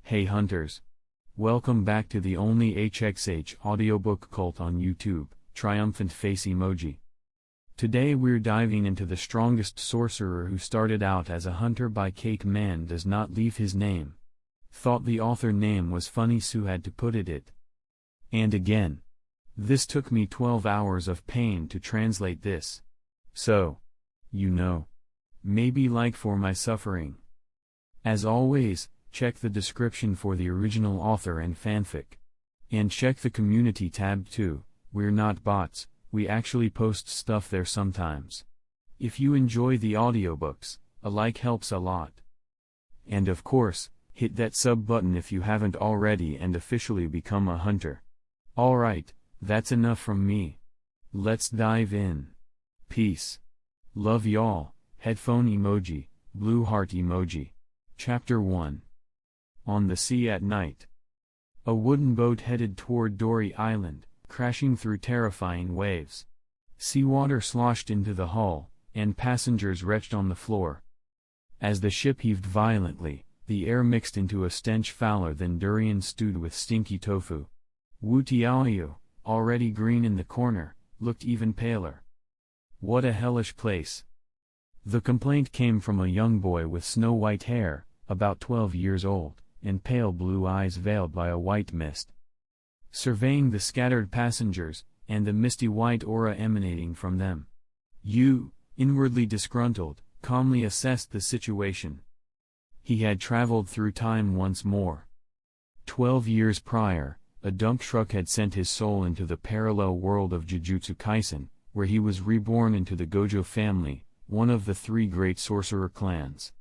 Hey hunters! Welcome back to the only HXH audiobook cult on YouTube, triumphant face emoji. Today we're diving into the strongest sorcerer who started out as a hunter by cake man does not leave his name. Thought the author name was funny so had to put it. And again. This took me 12 hours of pain to translate this. So, maybe like for my suffering. As always, check the description for the original author and fanfic. And check the community tab too, we're not bots, we actually post stuff there sometimes. If you enjoy the audiobooks, a like helps a lot. And of course, hit that sub button if you haven't already and officially become a hunter. Alright, that's enough from me. Let's dive in. Peace. Love y'all, headphone emoji, blue heart emoji. Chapter 1. On the sea at night. A wooden boat headed toward Dory Island, crashing through terrifying waves. Seawater sloshed into the hull, and passengers retched on the floor. As the ship heaved violently, the air mixed into a stench fouler than durian stewed with stinky tofu. Wu Tiaoyu, already green in the corner, looked even paler. What a hellish place. The complaint came from a young boy with snow-white hair, about 12 years old, and pale blue eyes veiled by a white mist. Surveying the scattered passengers, and the misty white aura emanating from them, Yu, inwardly disgruntled, calmly assessed the situation. He had traveled through time once more. 12 years prior, a dump truck had sent his soul into the parallel world of Jujutsu Kaisen, where he was reborn into the Gojo family, one of the 3 great sorcerer clans.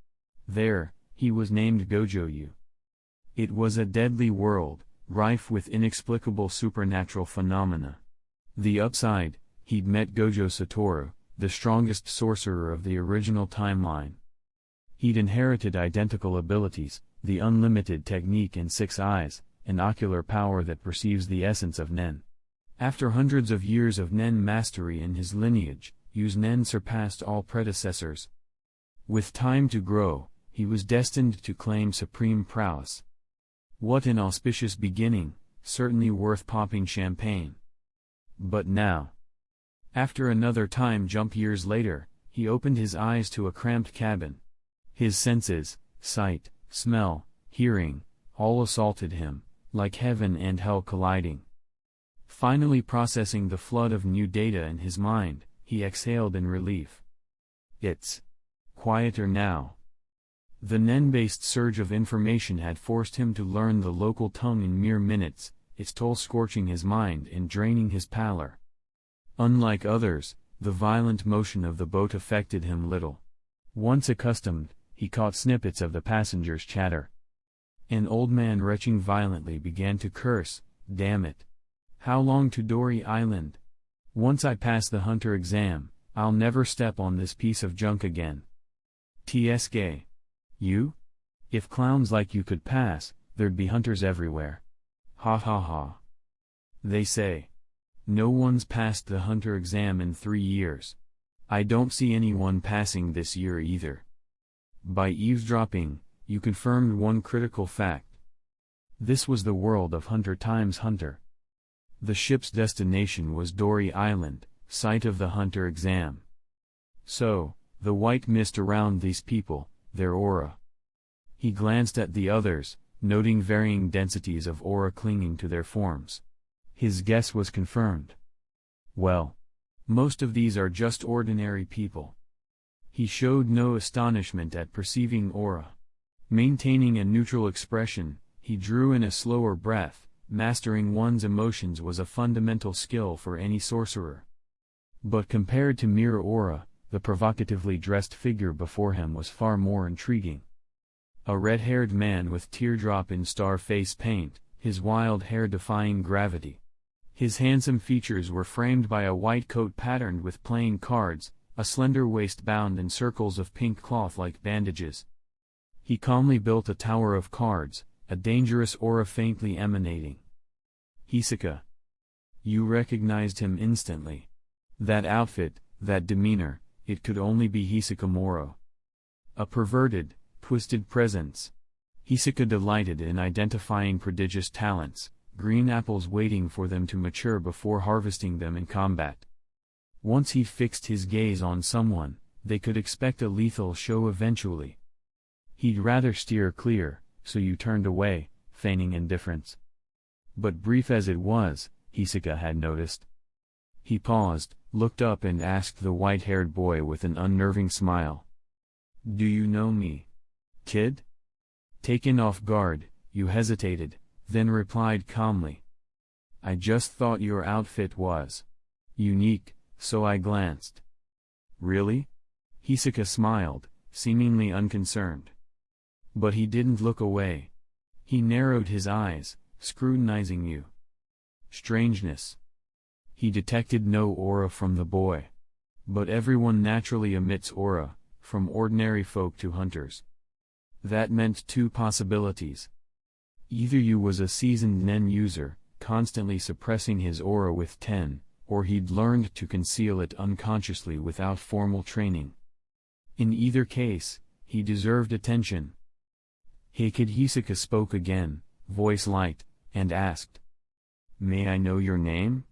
There, he was named Gojo-yu. It was a deadly world, rife with inexplicable supernatural phenomena. The upside, he'd met Gojo Satoru, the strongest sorcerer of the original timeline. He'd inherited identical abilities, the unlimited technique and 6 eyes, an ocular power that perceives the essence of Nen. After hundreds of years of Nen mastery in his lineage, Yu's Nen surpassed all predecessors. With time to grow, he was destined to claim supreme prowess. What an auspicious beginning, certainly worth popping champagne. But now, after another time jump years later, he opened his eyes to a cramped cabin. His senses, sight, smell, hearing, all assaulted him, like heaven and hell colliding. Finally processing the flood of new data in his mind, he exhaled in relief. It's quieter now. The Nen-based surge of information had forced him to learn the local tongue in mere minutes, its toll scorching his mind and draining his pallor. Unlike others, the violent motion of the boat affected him little. Once accustomed, he caught snippets of the passengers' chatter. An old man retching violently began to curse, "Damn it! How long to Dory Island? Once I pass the hunter exam, I'll never step on this piece of junk again. TSK. You? If clowns like you could pass, there'd be hunters everywhere. Ha ha ha. They say. No one's passed the hunter exam in 3 years. I don't see anyone passing this year either." By eavesdropping, you confirmed one critical fact. This was the world of Hunter times Hunter. The ship's destination was Dory Island, site of the hunter exam. So, the white mist around these people, their aura. He glanced at the others, noting varying densities of aura clinging to their forms. His guess was confirmed. Well, most of these are just ordinary people. He showed no astonishment at perceiving aura. Maintaining a neutral expression, he drew in a slower breath. Mastering one's emotions was a fundamental skill for any sorcerer. But compared to mere aura, the provocatively dressed figure before him was far more intriguing. A red-haired man with teardrop in star face paint, his wild hair defying gravity. His handsome features were framed by a white coat patterned with playing cards, a slender waist bound in circles of pink cloth like bandages. He calmly built a tower of cards, a dangerous aura faintly emanating. Hisoka. You recognized him instantly. That outfit, that demeanor, it could only be Hisoka Moro. A perverted, twisted presence. Hisoka delighted in identifying prodigious talents, green apples waiting for them to mature before harvesting them in combat. Once he fixed his gaze on someone, they could expect a lethal show eventually. He'd rather steer clear, so you turned away, feigning indifference. But brief as it was, Hisoka had noticed. He paused, looked up and asked the white-haired boy with an unnerving smile. "Do you know me, kid?" Taken off guard, you hesitated, then replied calmly. "I just thought your outfit was unique, so I glanced." "Really?" Hisoka smiled, seemingly unconcerned. But he didn't look away. He narrowed his eyes, scrutinizing you. Strangeness. He detected no aura from the boy. But everyone naturally emits aura, from ordinary folk to hunters. That meant two possibilities. Either you was a seasoned Nen user, constantly suppressing his aura with ten, or he'd learned to conceal it unconsciously without formal training. In either case, he deserved attention. "Hey kid," Hisoka spoke again, voice light, and asked. "May I know your name?"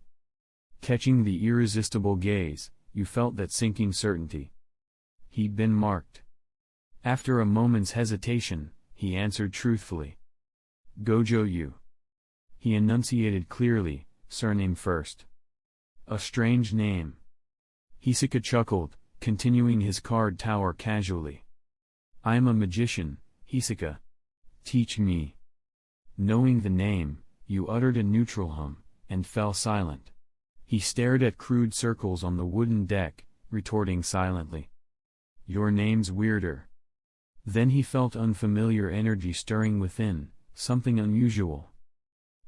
Catching the irresistible gaze, you felt that sinking certainty. He'd been marked. After a moment's hesitation, he answered truthfully. "Gojo you." He enunciated clearly, surname first. "A strange name." Hisoka chuckled, continuing his card tower casually. "I'm a magician, Hisoka. Teach me." Knowing the name, you uttered a neutral hum, and fell silent. He stared at crude circles on the wooden deck, retorting silently. "Your name's weirder." Then he felt unfamiliar energy stirring within, something unusual.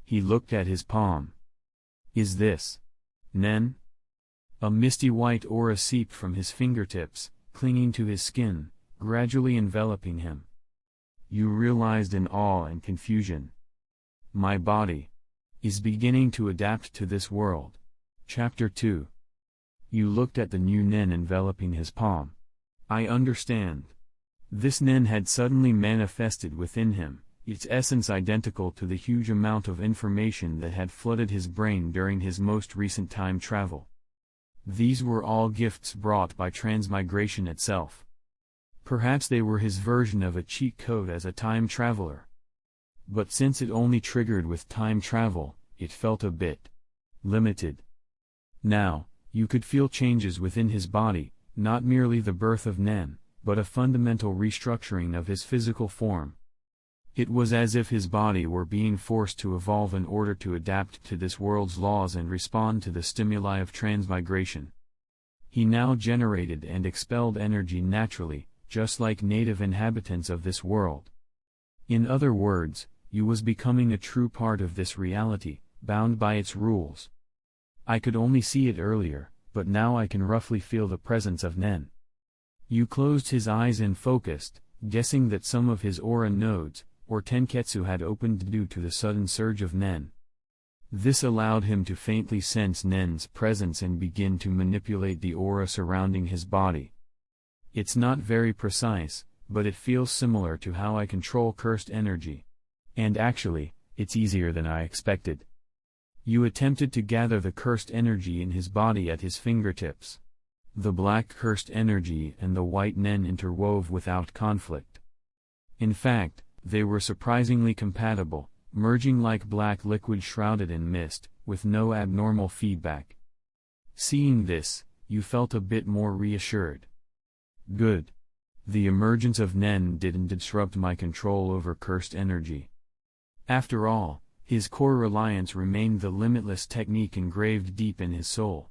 He looked at his palm. "Is this Nen?" A misty white aura seeped from his fingertips, clinging to his skin, gradually enveloping him. You realized in awe and confusion. "My body is beginning to adapt to this world." Chapter 2. You looked at the new Nen enveloping his palm. "I understand." This Nen had suddenly manifested within him, its essence identical to the huge amount of information that had flooded his brain during his most recent time travel. These were all gifts brought by transmigration itself. Perhaps they were his version of a cheat code as a time traveler. But since it only triggered with time travel, it felt a bit limited. Now, you could feel changes within his body, not merely the birth of Nen, but a fundamental restructuring of his physical form. It was as if his body were being forced to evolve in order to adapt to this world's laws and respond to the stimuli of transmigration. He now generated and expelled energy naturally, just like native inhabitants of this world. In other words, you was becoming a true part of this reality, bound by its rules. I could only see it earlier, but now I can roughly feel the presence of Nen. You closed his eyes and focused, guessing that some of his aura nodes, or tenketsu, had opened due to the sudden surge of Nen. This allowed him to faintly sense Nen's presence and begin to manipulate the aura surrounding his body. It's not very precise, but it feels similar to how I control cursed energy. And actually, it's easier than I expected. You attempted to gather the cursed energy in his body at his fingertips. The black cursed energy and the white Nen interwove without conflict. In fact, they were surprisingly compatible, merging like black liquid shrouded in mist, with no abnormal feedback. Seeing this, you felt a bit more reassured. Good. The emergence of Nen didn't disrupt my control over cursed energy. After all, his core reliance remained the limitless technique engraved deep in his soul.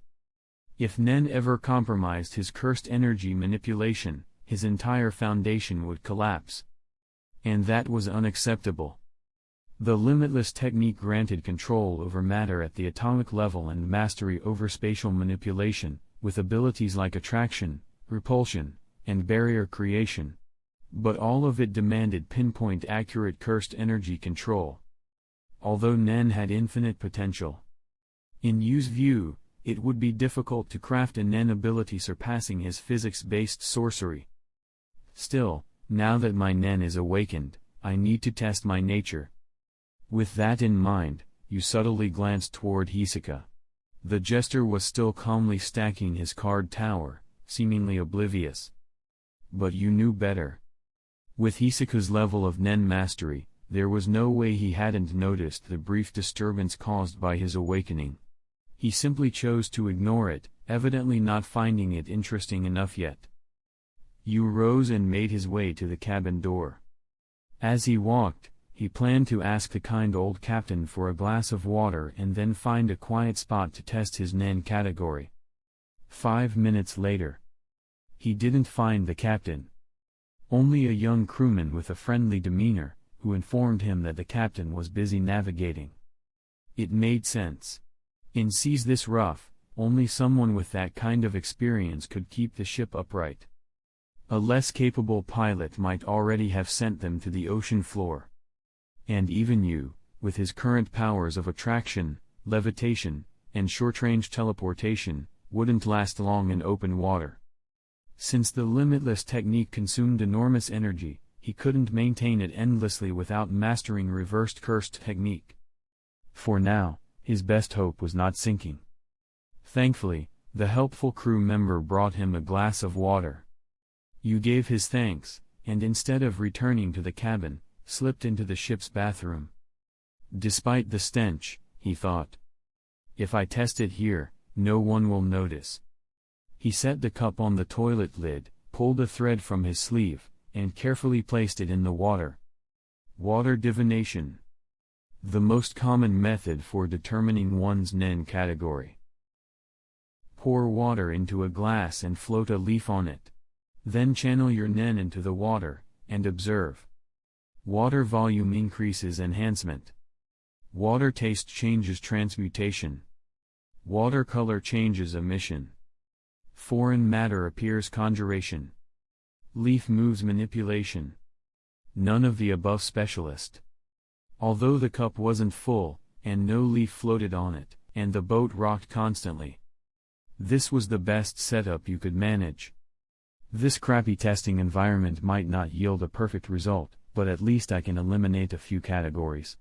If Nen ever compromised his cursed energy manipulation, his entire foundation would collapse. And that was unacceptable. The limitless technique granted control over matter at the atomic level and mastery over spatial manipulation, with abilities like attraction, repulsion, and barrier creation. But all of it demanded pinpoint accurate cursed energy control. Although Nen had infinite potential, in Yu's view, it would be difficult to craft a Nen ability surpassing his physics-based sorcery. Still, now that my Nen is awakened, I need to test my nature. With that in mind, you subtly glanced toward Hisoka. The jester was still calmly stacking his card tower, seemingly oblivious. But you knew better. With Hisoka's level of Nen mastery, there was no way he hadn't noticed the brief disturbance caused by his awakening. He simply chose to ignore it, evidently not finding it interesting enough yet. Yu rose and made his way to the cabin door. As he walked, he planned to ask the kind old captain for a glass of water and then find a quiet spot to test his Nen category. 5 minutes later. He didn't find the captain. Only a young crewman with a friendly demeanor, who informed him that the captain was busy navigating. It made sense. In seas this rough, only someone with that kind of experience could keep the ship upright. A less capable pilot might already have sent them to the ocean floor. And even Yu, with his current powers of attraction, levitation, and short-range teleportation, wouldn't last long in open water. Since the limitless technique consumed enormous energy, he couldn't maintain it endlessly without mastering reversed cursed technique. For now, his best hope was not sinking. Thankfully, the helpful crew member brought him a glass of water. Yu gave his thanks, and instead of returning to the cabin, slipped into the ship's bathroom. Despite the stench, he thought, if I test it here, no one will notice. He set the cup on the toilet lid, pulled a thread from his sleeve, and carefully placed it in the water. Water divination. The most common method for determining one's Nen category. Pour water into a glass and float a leaf on it. Then channel your Nen into the water, and observe. Water volume increases enhancement. Water taste changes transmutation. Water color changes emission. Foreign matter appears conjuration. Leaf moves manipulation. None of the above specialist. Although the cup wasn't full, and no leaf floated on it, and the boat rocked constantly. This was the best setup you could manage. This crappy testing environment might not yield a perfect result, but at least I can eliminate a few categories.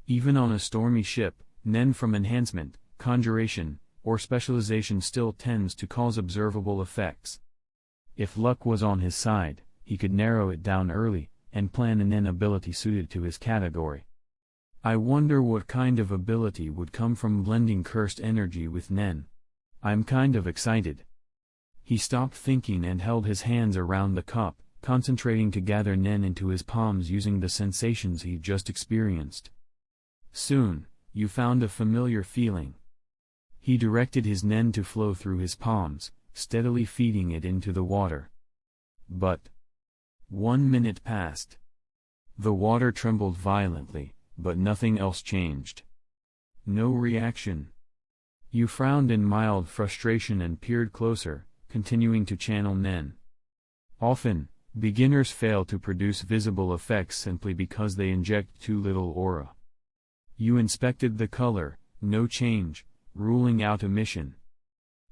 Even on a stormy ship, Nen from enhancement, conjuration, or specialization still tends to cause observable effects. If luck was on his side, he could narrow it down early, and plan an Nen ability suited to his category. I wonder what kind of ability would come from blending cursed energy with Nen. I'm kind of excited. He stopped thinking and held his hands around the cup, concentrating to gather Nen into his palms using the sensations he'd just experienced. Soon, Yu found a familiar feeling. He directed his Nen to flow through his palms, steadily feeding it into the water. But 1 minute passed. The water trembled violently, but nothing else changed. No reaction. Yu frowned in mild frustration and peered closer, continuing to channel Nen. Often, beginners fail to produce visible effects simply because they inject too little aura. Yu inspected the color, no change, ruling out emission.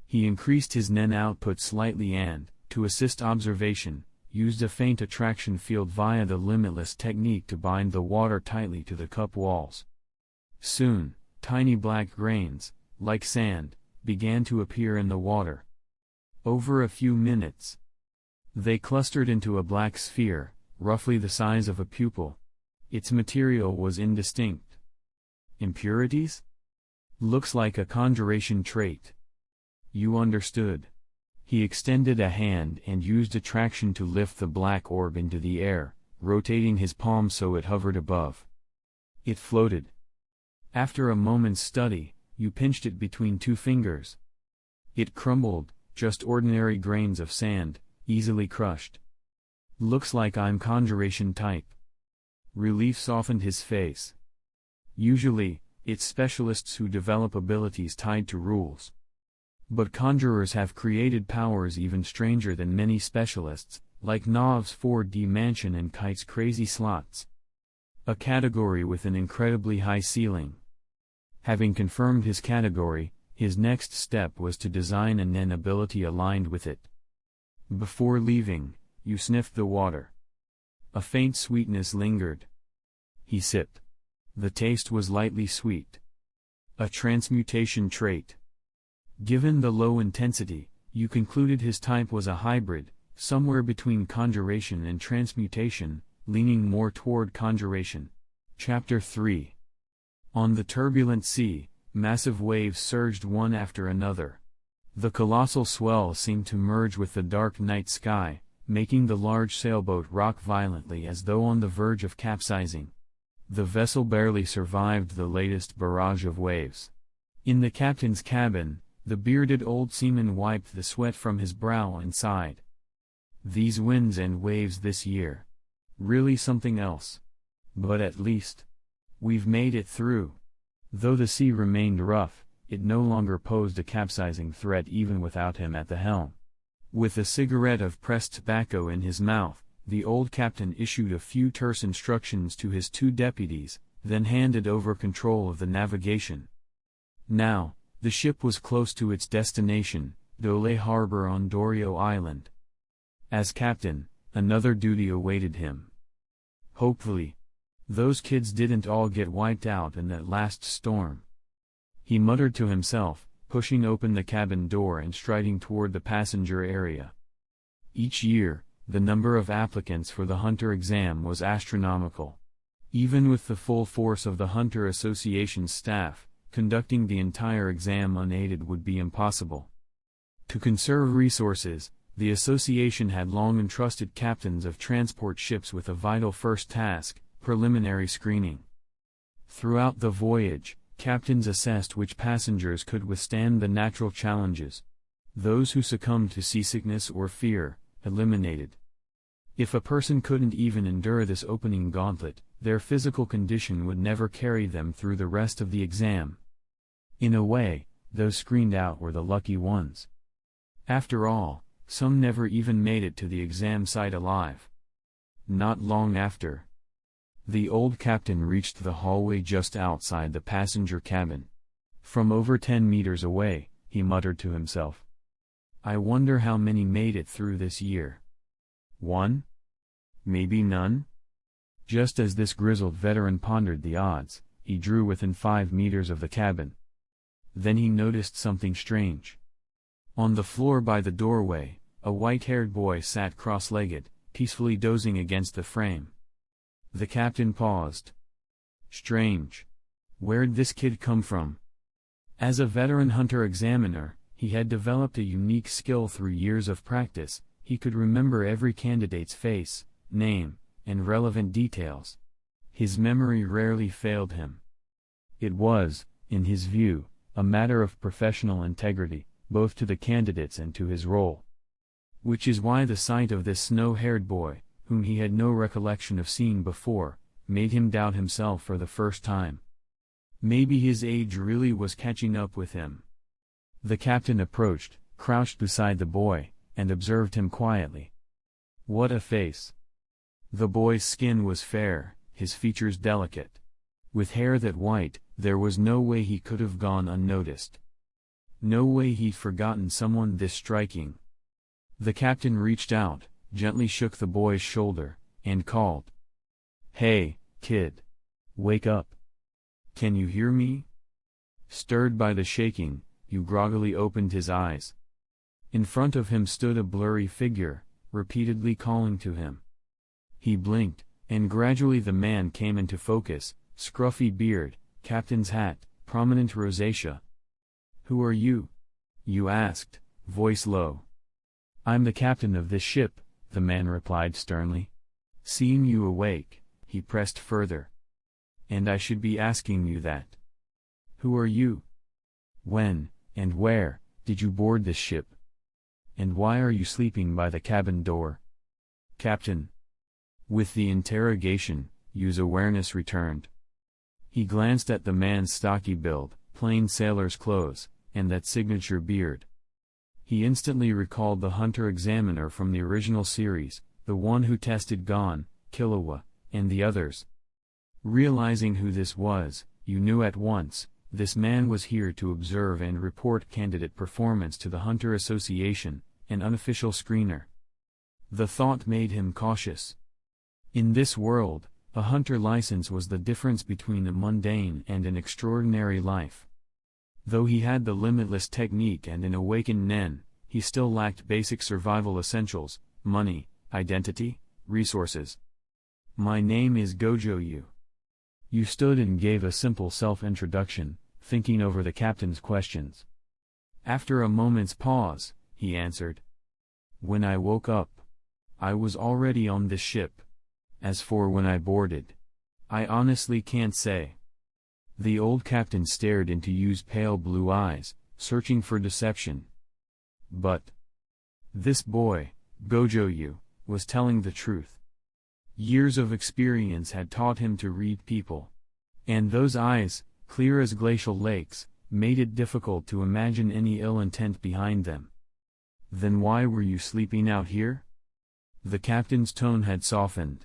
He increased his Nen output slightly and, to assist observation, used a faint attraction field via the limitless technique to bind the water tightly to the cup walls. Soon, tiny black grains, like sand, began to appear in the water. Over a few minutes, they clustered into a black sphere, roughly the size of a pupil. Its material was indistinct. Impurities? Looks like a conjuration trait. Yu understood. He extended a hand and used attraction to lift the black orb into the air, rotating his palm so it hovered above. It floated. After a moment's study, Yu pinched it between 2 fingers. It crumbled, just ordinary grains of sand, easily crushed. Looks like I'm conjuration type. Relief softened his face. Usually, it's specialists who develop abilities tied to rules. But conjurers have created powers even stranger than many specialists, like Nov's 4D mansion and Kite's crazy slots. A category with an incredibly high ceiling. Having confirmed his category, his next step was to design a Nen ability aligned with it. Before leaving, Yu sniffed the water. A faint sweetness lingered. He sipped. The taste was lightly sweet. A transmutation trait. Given the low intensity, you concluded his type was a hybrid, somewhere between conjuration and transmutation, leaning more toward conjuration. Chapter 3. On the turbulent sea, massive waves surged one after another. The colossal swell seemed to merge with the dark night sky, making the large sailboat rock violently as though on the verge of capsizing. The vessel barely survived the latest barrage of waves. In the captain's cabin, the bearded old seaman wiped the sweat from his brow and sighed. These winds and waves this year. Really something else. But at least, we've made it through. Though the sea remained rough, it no longer posed a capsizing threat even without him at the helm. With a cigarette of pressed tobacco in his mouth, the old captain issued a few terse instructions to his 2 deputies, then handed over control of the navigation. Now, the ship was close to its destination, Dole Harbor on Dorio Island. As captain, another duty awaited him. Hopefully, those kids didn't all get wiped out in that last storm. He muttered to himself, pushing open the cabin door and striding toward the passenger area. Each year, the number of applicants for the Hunter exam was astronomical. Even with the full force of the Hunter Association's staff, conducting the entire exam unaided would be impossible. To conserve resources, the association had long entrusted captains of transport ships with a vital first task, preliminary screening. Throughout the voyage, captains assessed which passengers could withstand the natural challenges. Those who succumbed to seasickness or fear, eliminated. If a person couldn't even endure this opening gauntlet, their physical condition would never carry them through the rest of the exam. In a way, those screened out were the lucky ones. After all, some never even made it to the exam site alive. Not long after, the old captain reached the hallway just outside the passenger cabin. From over 10 meters away, he muttered to himself. I wonder how many made it through this year. 1? Maybe none? Just as this grizzled veteran pondered the odds, he drew within 5 meters of the cabin. Then he noticed something strange. On the floor by the doorway, a white-haired boy sat cross-legged, peacefully dozing against the frame. The captain paused. Strange. Where'd this kid come from? As a veteran hunter examiner, he had developed a unique skill through years of practice. He could remember every candidate's face, name, and relevant details. His memory rarely failed him. It was, in his view, a matter of professional integrity, both to the candidates and to his role. Which is why the sight of this snow-haired boy, whom he had no recollection of seeing before, made him doubt himself for the first time. Maybe his age really was catching up with him. The captain approached, crouched beside the boy, and observed him quietly. What a face! The boy's skin was fair, his features delicate. With hair that white, there was no way he could have gone unnoticed. No way he'd forgotten someone this striking. The captain reached out, gently shook the boy's shoulder, and called. Hey, kid. Wake up. Can you hear me? Stirred by the shaking, he groggily opened his eyes. In front of him stood a blurry figure, repeatedly calling to him. He blinked, and gradually the man came into focus, scruffy beard, captain's hat, prominent rosacea. Who are you? You asked, voice low. I'm the captain of this ship, the man replied sternly. Seeing you awake, he pressed further. And I should be asking you that. Who are you? When, and where, did you board this ship? And why are you sleeping by the cabin door? Captain. With the interrogation, Yu's awareness returned. He glanced at the man's stocky build, plain sailor's clothes, and that signature beard. He instantly recalled the hunter examiner from the original series, the one who tested Gon, Killua, and the others. Realizing who this was, Yu knew at once, this man was here to observe and report candidate performance to the Hunter Association, an unofficial screener. The thought made him cautious. In this world, a hunter license was the difference between a mundane and an extraordinary life. Though he had the limitless technique and an awakened nen, he still lacked basic survival essentials: money, identity, resources. "My name is Gojo. You stood and gave a simple self-introduction, thinking over the captain's questions. After a moment's pause, he answered. "When I woke up, I was already on this ship. As for when I boarded, I honestly can't say." The old captain stared into Yu's pale blue eyes, searching for deception. But this boy, Gojo, was telling the truth. Years of experience had taught him to read people. And those eyes, clear as glacial lakes, made it difficult to imagine any ill intent behind them. "Then why were you sleeping out here?" The captain's tone had softened.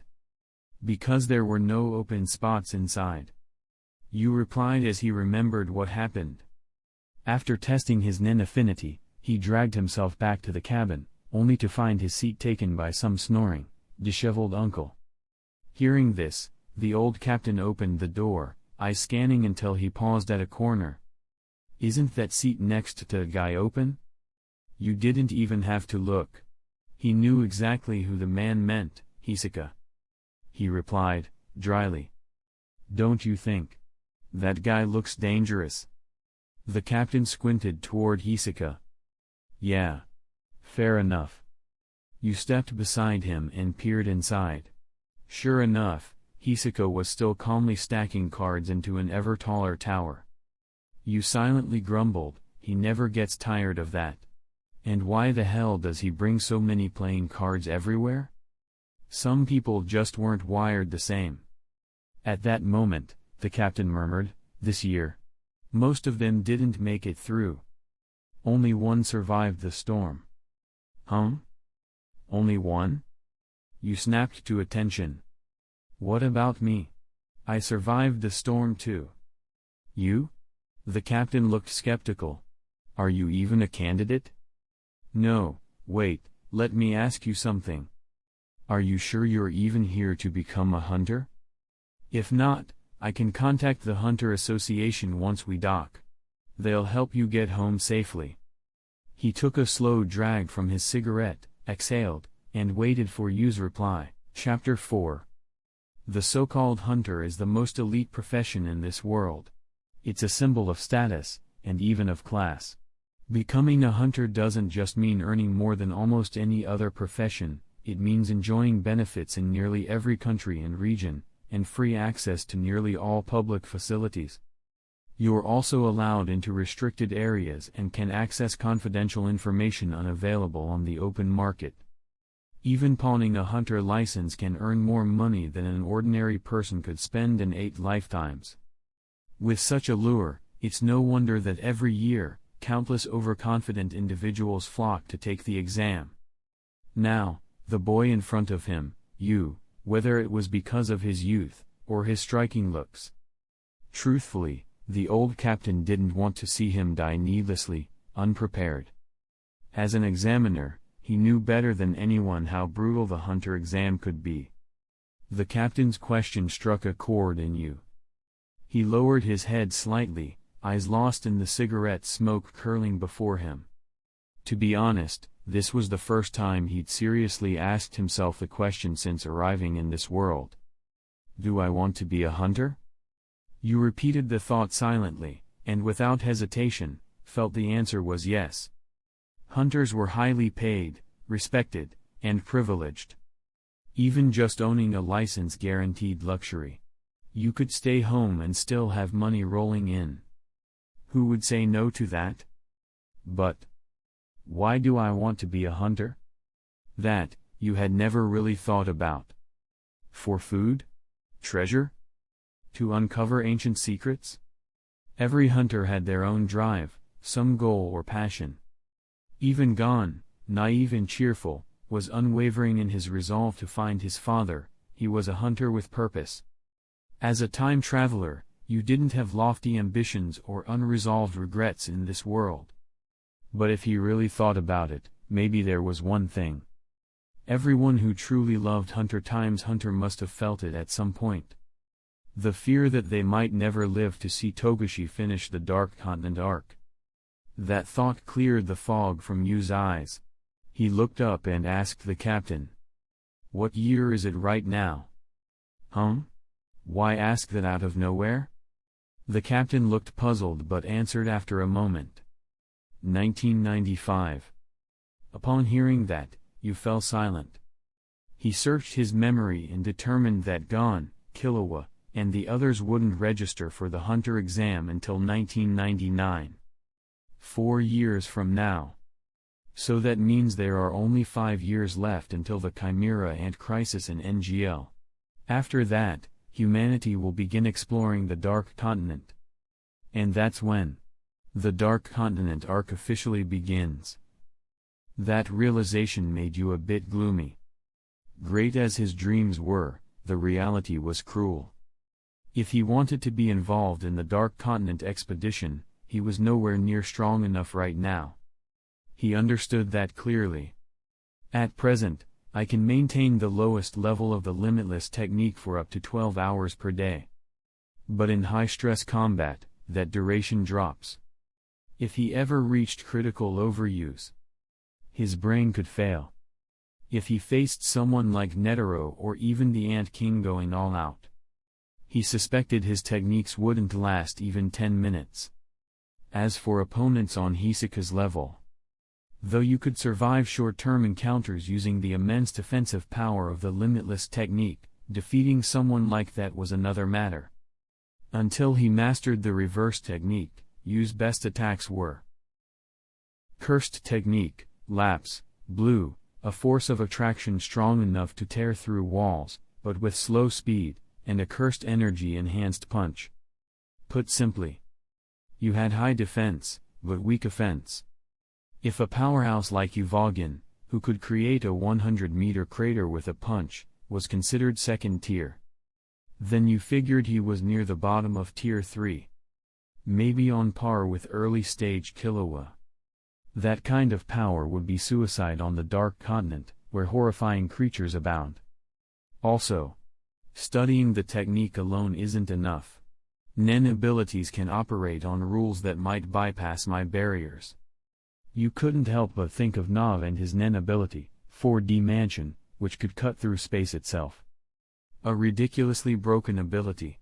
"Because there were no open spots inside," Yu replied as he remembered what happened. After testing his nen affinity, he dragged himself back to the cabin, only to find his seat taken by some snoring, disheveled uncle. Hearing this, the old captain opened the door, eyes scanning until he paused at a corner. "Isn't that seat next to the guy open?" You didn't even have to look. He knew exactly who the man meant, Hisoka. He replied, dryly. "Don't you think that guy looks dangerous?" The captain squinted toward Hisoka. "Yeah. Fair enough." You stepped beside him and peered inside. Sure enough, Hisoka was still calmly stacking cards into an ever taller tower. You silently grumbled, "He never gets tired of that. And why the hell does he bring so many playing cards everywhere? Some people just weren't wired the same." At that moment, the captain murmured, "This year, most of them didn't make it through. Only one survived the storm." "Huh? Only one?" You snapped to attention. "What about me? I survived the storm too." "You?" The captain looked skeptical. "Are you even a candidate?" "No, wait, let me ask you something. Are you sure you're even here to become a hunter? If not, I can contact the Hunter Association once we dock. They'll help you get home safely." He took a slow drag from his cigarette, exhaled, and waited for Yu's reply. Chapter 4. The so-called hunter is the most elite profession in this world. It's a symbol of status, and even of class. Becoming a hunter doesn't just mean earning more than almost any other profession, it means enjoying benefits in nearly every country and region, and free access to nearly all public facilities. You're also allowed into restricted areas and can access confidential information unavailable on the open market. Even pawning a hunter license can earn more money than an ordinary person could spend in 8 lifetimes. With such a lure, it's no wonder that every year, countless overconfident individuals flock to take the exam. Now, the boy in front of him, Yu, whether it was because of his youth, or his striking looks. Truthfully, the old captain didn't want to see him die needlessly, unprepared. As an examiner, he knew better than anyone how brutal the hunter exam could be. The captain's question struck a chord in Yu. He lowered his head slightly, eyes lost in the cigarette smoke curling before him. To be honest, this was the first time he'd seriously asked himself the question since arriving in this world. "Do I want to be a hunter?" You repeated the thought silently, and without hesitation, felt the answer was yes. Hunters were highly paid, respected, and privileged. Even just owning a license guaranteed luxury. You could stay home and still have money rolling in. Who would say no to that? But why do I want to be a hunter? That, you had never really thought about. For food? Treasure? To uncover ancient secrets? Every hunter had their own drive, some goal or passion. Even Gon, naive and cheerful, was unwavering in his resolve to find his father. He was a hunter with purpose. As a time traveler, you didn't have lofty ambitions or unresolved regrets in this world. But if he really thought about it, maybe there was one thing. Everyone who truly loved Hunter x Hunter must have felt it at some point. The fear that they might never live to see Togashi finish the Dark Continent arc. That thought cleared the fog from Yu's eyes. He looked up and asked the captain. "What year is it right now?" "Huh? Why ask that out of nowhere?" The captain looked puzzled but answered after a moment. 1995. Upon hearing that, Yu fell silent. He searched his memory and determined that Gon, Killua, and the others wouldn't register for the Hunter exam until 1999. 4 years from now. So that means there are only 5 years left until the Chimera Ant Crisis in NGL. After that, humanity will begin exploring the Dark Continent. And that's when the Dark Continent arc officially begins. That realization made you a bit gloomy. Great as his dreams were, the reality was cruel. If he wanted to be involved in the Dark Continent expedition, he was nowhere near strong enough right now. He understood that clearly. At present, I can maintain the lowest level of the limitless technique for up to 12 hours per day. But in high-stress combat, that duration drops. If he ever reached critical overuse, his brain could fail. If he faced someone like Netero or even the Ant King going all out, he suspected his techniques wouldn't last even 10 minutes. As for opponents on Hisoka's level, though you could survive short-term encounters using the immense defensive power of the limitless technique, defeating someone like that was another matter. Until he mastered the reverse technique, Yu's best attacks were Cursed Technique, Lapse, Blue, a force of attraction strong enough to tear through walls, but with slow speed, and a Cursed Energy Enhanced Punch. Put simply, you had high defense, but weak offense. If a powerhouse like Uvogin, who could create a 100-meter crater with a punch, was considered second tier, then you figured he was near the bottom of tier 3. Maybe on par with early-stage Killua. That kind of power would be suicide on the Dark Continent, where horrifying creatures abound. Also, studying the technique alone isn't enough. Nen abilities can operate on rules that might bypass my barriers. You couldn't help but think of Nav and his Nen ability, 4D Mansion, which could cut through space itself. A ridiculously broken ability.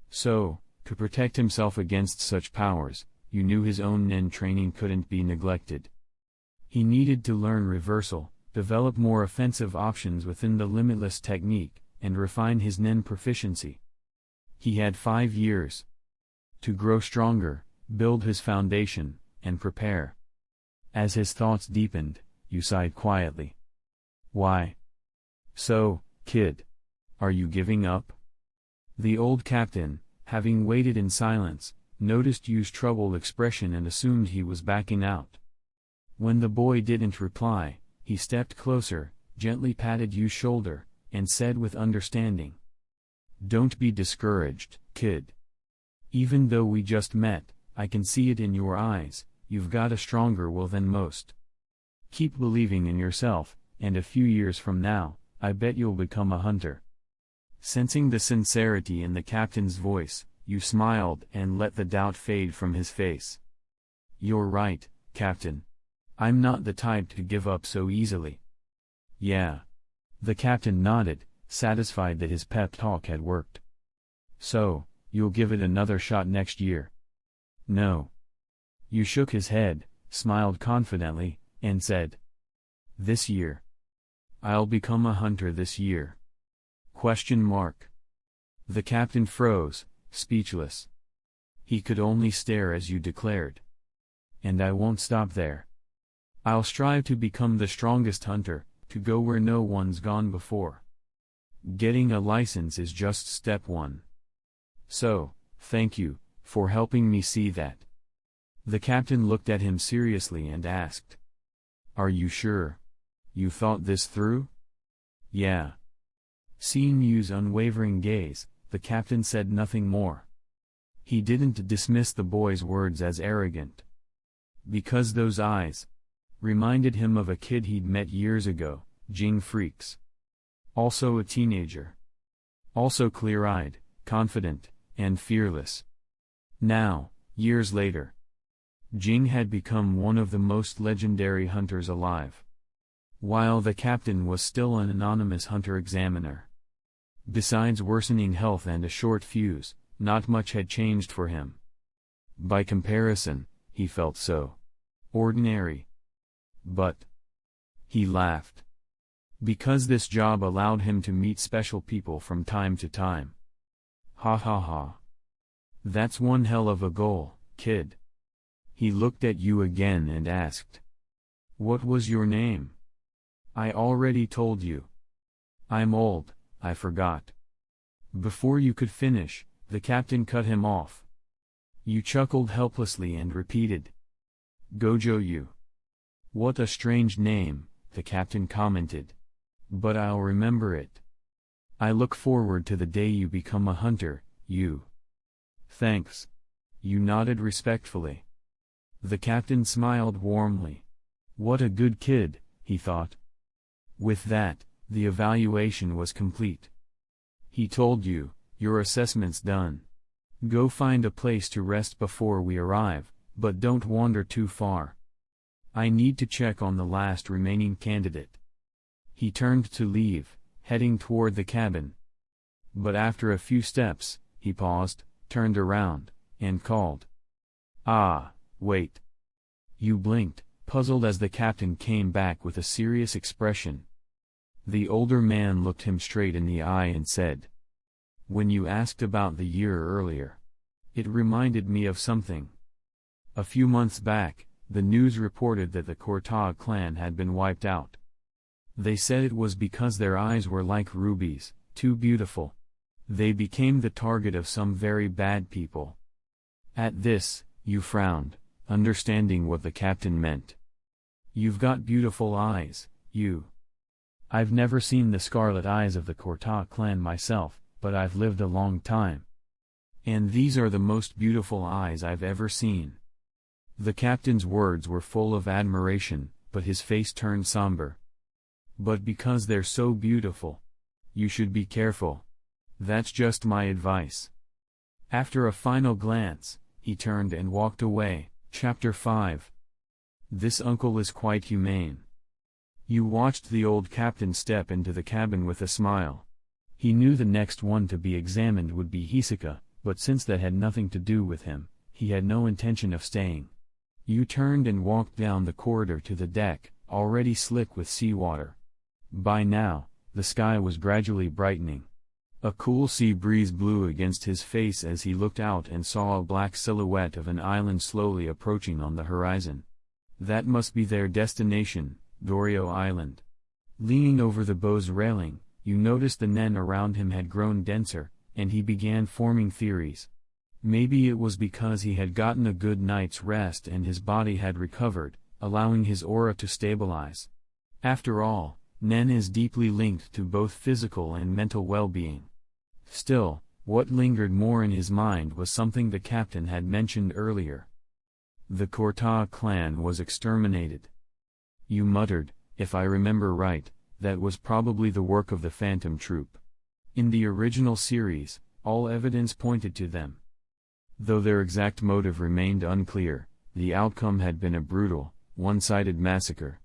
So, to protect himself against such powers, you knew his own Nen training couldn't be neglected. He needed to learn reversal, develop more offensive options within the limitless technique, and refine his Nen proficiency. He had 5 years to grow stronger, build his foundation, and prepare. As his thoughts deepened, Yu sighed quietly. Why? So, kid, are you giving up? The old captain, having waited in silence, noticed Yu's troubled expression and assumed he was backing out. When the boy didn't reply, he stepped closer, gently patted Yu's shoulder, and said with understanding, "Don't be discouraged, kid. Even though we just met, I can see it in your eyes, you've got a stronger will than most. Keep believing in yourself, and a few years from now, I bet you'll become a hunter." Sensing the sincerity in the captain's voice, Yu smiled and let the doubt fade from his face. "You're right, Captain. I'm not the type to give up so easily." "Yeah." The captain nodded, satisfied that his pep talk had worked. "So, you'll give it another shot next year?" "No." Yu shook his head, smiled confidently, and said, "This year. I'll become a hunter this year." Question mark. The captain froze, speechless. He could only stare as Yu declared. "And I won't stop there. I'll strive to become the strongest hunter, to go where no one's gone before. Getting a license is just step 1. So, thank you, for helping me see that." The captain looked at him seriously and asked, "Are you sure? You thought this through?" "Yeah." Seeing Yu's unwavering gaze, the captain said nothing more. He didn't dismiss the boy's words as arrogant. Because those eyes reminded him of a kid he'd met years ago, Jing freaks. Also a teenager. Also clear-eyed, confident, and fearless. Now, years later, Jing had become one of the most legendary hunters alive, while the captain was still an anonymous hunter-examiner. Besides worsening health and a short fuse, not much had changed for him. By comparison, he felt so ordinary. But he laughed, because this job allowed him to meet special people from time to time. Ha ha ha. That's one hell of a goal, kid. He looked at you again and asked, "What was your name?" "I already told you. I'm old, I forgot." Before you could finish, the captain cut him off. You chuckled helplessly and repeated, "Gojo you." "What a strange name," the captain commented. "But I'll remember it. I look forward to the day you become a hunter, you." "Thanks." You nodded respectfully. The captain smiled warmly. What a good kid, he thought. With that, the evaluation was complete. He told you, "Your assessment's done. Go find a place to rest before we arrive, but don't wander too far. I need to check on the last remaining candidate." He turned to leave, heading toward the cabin. But after a few steps, he paused, turned around, and called. "Ah, wait." You blinked, puzzled as the captain came back with a serious expression. The older man looked him straight in the eye and said, "When you asked about the year earlier, it reminded me of something. A few months back, the news reported that the Korta clan had been wiped out. They said it was because their eyes were like rubies, too beautiful. They became the target of some very bad people." At this, you frowned, understanding what the captain meant. "You've got beautiful eyes, you." "I've never seen the scarlet eyes of the Korta clan myself, but I've lived a long time. And these are the most beautiful eyes I've ever seen." The captain's words were full of admiration, but his face turned somber. "But because they're so beautiful, you should be careful. That's just my advice." After a final glance, he turned and walked away. Chapter 5. This uncle is quite humane. You watched the old captain step into the cabin with a smile. He knew the next one to be examined would be Hisoka, but since that had nothing to do with him, he had no intention of staying. You turned and walked down the corridor to the deck, already slick with seawater. By now, the sky was gradually brightening. A cool sea breeze blew against his face as he looked out and saw a black silhouette of an island slowly approaching on the horizon. That must be their destination, Gojo Island. Leaning over the bow's railing, you noticed the nen around him had grown denser, and he began forming theories. Maybe it was because he had gotten a good night's rest and his body had recovered, allowing his aura to stabilize. After all, nen is deeply linked to both physical and mental well-being. Still, what lingered more in his mind was something the captain had mentioned earlier. The Korta clan was exterminated. You muttered, "If I remember right, that was probably the work of the Phantom Troop." In the original series, all evidence pointed to them. Though their exact motive remained unclear, the outcome had been a brutal, one-sided massacre.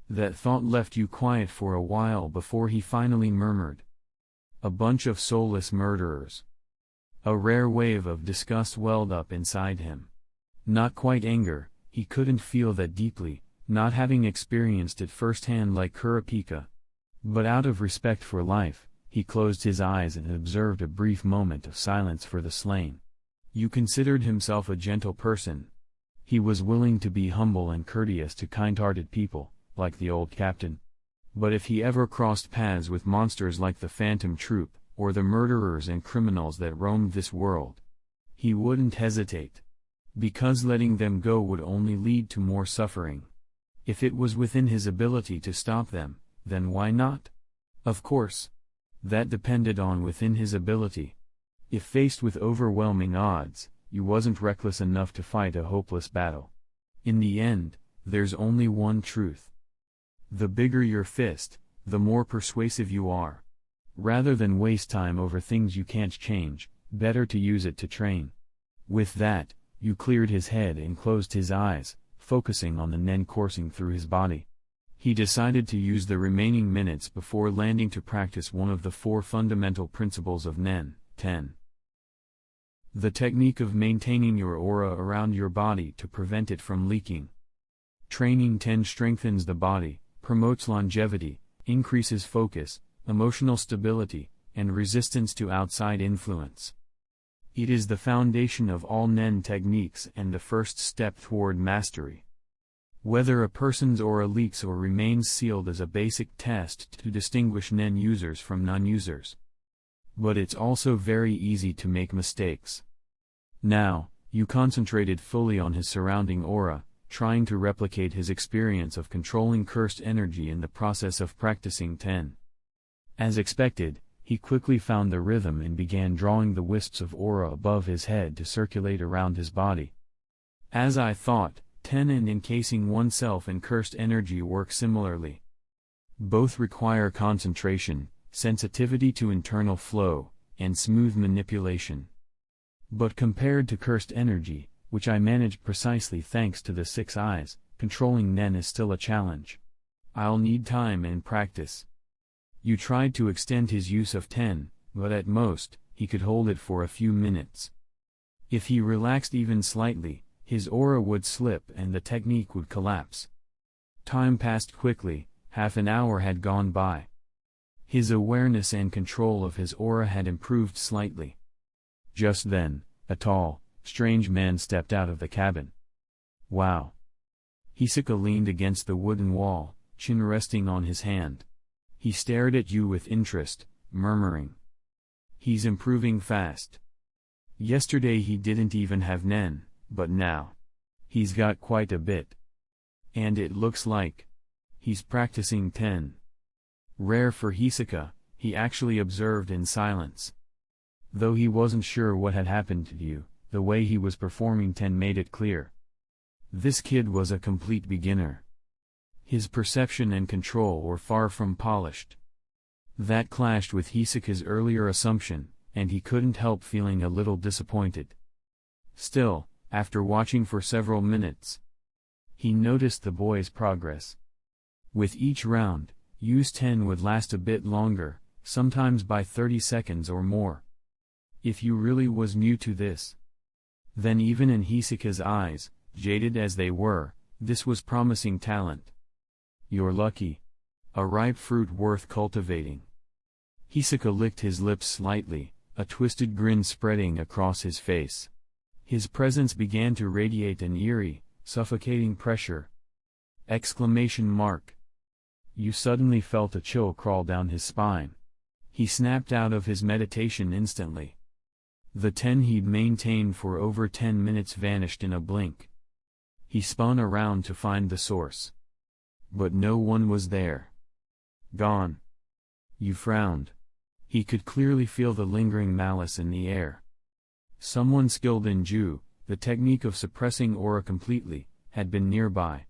That thought left you quiet for a while before he finally murmured, "A bunch of soulless murderers." A rare wave of disgust welled up inside him. Not quite anger, he couldn't feel that deeply, not having experienced it firsthand like Kurapika. But out of respect for life, he closed his eyes and observed a brief moment of silence for the slain. You considered himself a gentle person. He was willing to be humble and courteous to kind-hearted people, like the old captain. But if he ever crossed paths with monsters like the Phantom Troop, or the murderers and criminals that roamed this world, he wouldn't hesitate. Because letting them go would only lead to more suffering. If it was within his ability to stop them, then why not? Of course, that depended on within his ability. If faced with overwhelming odds, you wasn't reckless enough to fight a hopeless battle. In the end, there's only one truth. The bigger your fist, the more persuasive you are. Rather than waste time over things you can't change, better to use it to train. With that, you cleared his head and closed his eyes, focusing on the nen coursing through his body. He decided to use the remaining minutes before landing to practice one of the 4 fundamental principles of nen. 10. The technique of maintaining your aura around your body to prevent it from leaking. Training 10 strengthens the body, promotes longevity, increases focus, emotional stability, and resistance to outside influence. It is the foundation of all nen techniques and the first step toward mastery. Whether a person's aura leaks or remains sealed is a basic test to distinguish nen users from non-users. But it's also very easy to make mistakes. Now, you concentrated fully on his surrounding aura, trying to replicate his experience of controlling cursed energy in the process of practicing 10. As expected, he quickly found the rhythm and began drawing the wisps of aura above his head to circulate around his body. As I thought, 10 and encasing oneself in cursed energy work similarly. Both require concentration, sensitivity to internal flow, and smooth manipulation. But compared to cursed energy, which I managed precisely thanks to the 6 eyes, controlling nen is still a challenge. I'll need time and practice. You tried to extend his use of 10, but at most, he could hold it for a few minutes. If he relaxed even slightly, his aura would slip and the technique would collapse. Time passed quickly, half an hour had gone by. His awareness and control of his aura had improved slightly. Just then, a tall, strange man stepped out of the cabin. Wow! Hisoka leaned against the wooden wall, chin resting on his hand. He stared at you with interest, murmuring, "He's improving fast. Yesterday he didn't even have nen, but now he's got quite a bit. And it looks like he's practicing 10. Rare for Hisoka, he actually observed in silence. Though he wasn't sure what had happened to you, the way he was performing 10 made it clear. This kid was a complete beginner. His perception and control were far from polished. That clashed with Hisoka's earlier assumption, and he couldn't help feeling a little disappointed. Still, after watching for several minutes, he noticed the boy's progress. With each round, use 10 would last a bit longer, sometimes by 30 seconds or more. If you really was new to this, then even in Hisoka's eyes, jaded as they were, this was promising talent. You're lucky. A ripe fruit worth cultivating. Hisoka licked his lips slightly, a twisted grin spreading across his face. His presence began to radiate an eerie, suffocating pressure. Exclamation mark. You suddenly felt a chill crawl down his spine. He snapped out of his meditation instantly. The 10 he'd maintained for over 10 minutes vanished in a blink. He spun around to find the source. But no one was there. Gone. You frowned. He could clearly feel the lingering malice in the air. Someone skilled in Ju, the technique of suppressing aura completely, had been nearby.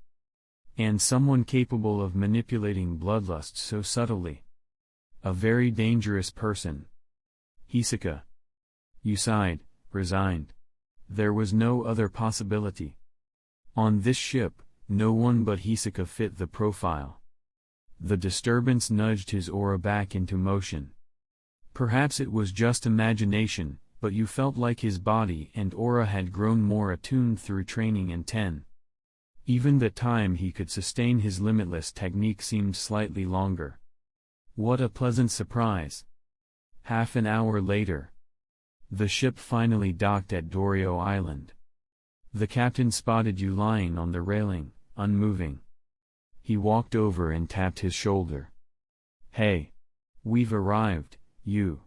And someone capable of manipulating bloodlust so subtly. A very dangerous person. Hisoka. You sighed, resigned. There was no other possibility. On this ship, no one but Hisoka fit the profile. The disturbance nudged his aura back into motion. Perhaps it was just imagination, but you felt like his body and aura had grown more attuned through training in 10. Even the time he could sustain his limitless technique seemed slightly longer. What a pleasant surprise. Half an hour later, the ship finally docked at Dorio Island. The captain spotted you lying on the railing, unmoving. He walked over and tapped his shoulder. Hey! We've arrived, you.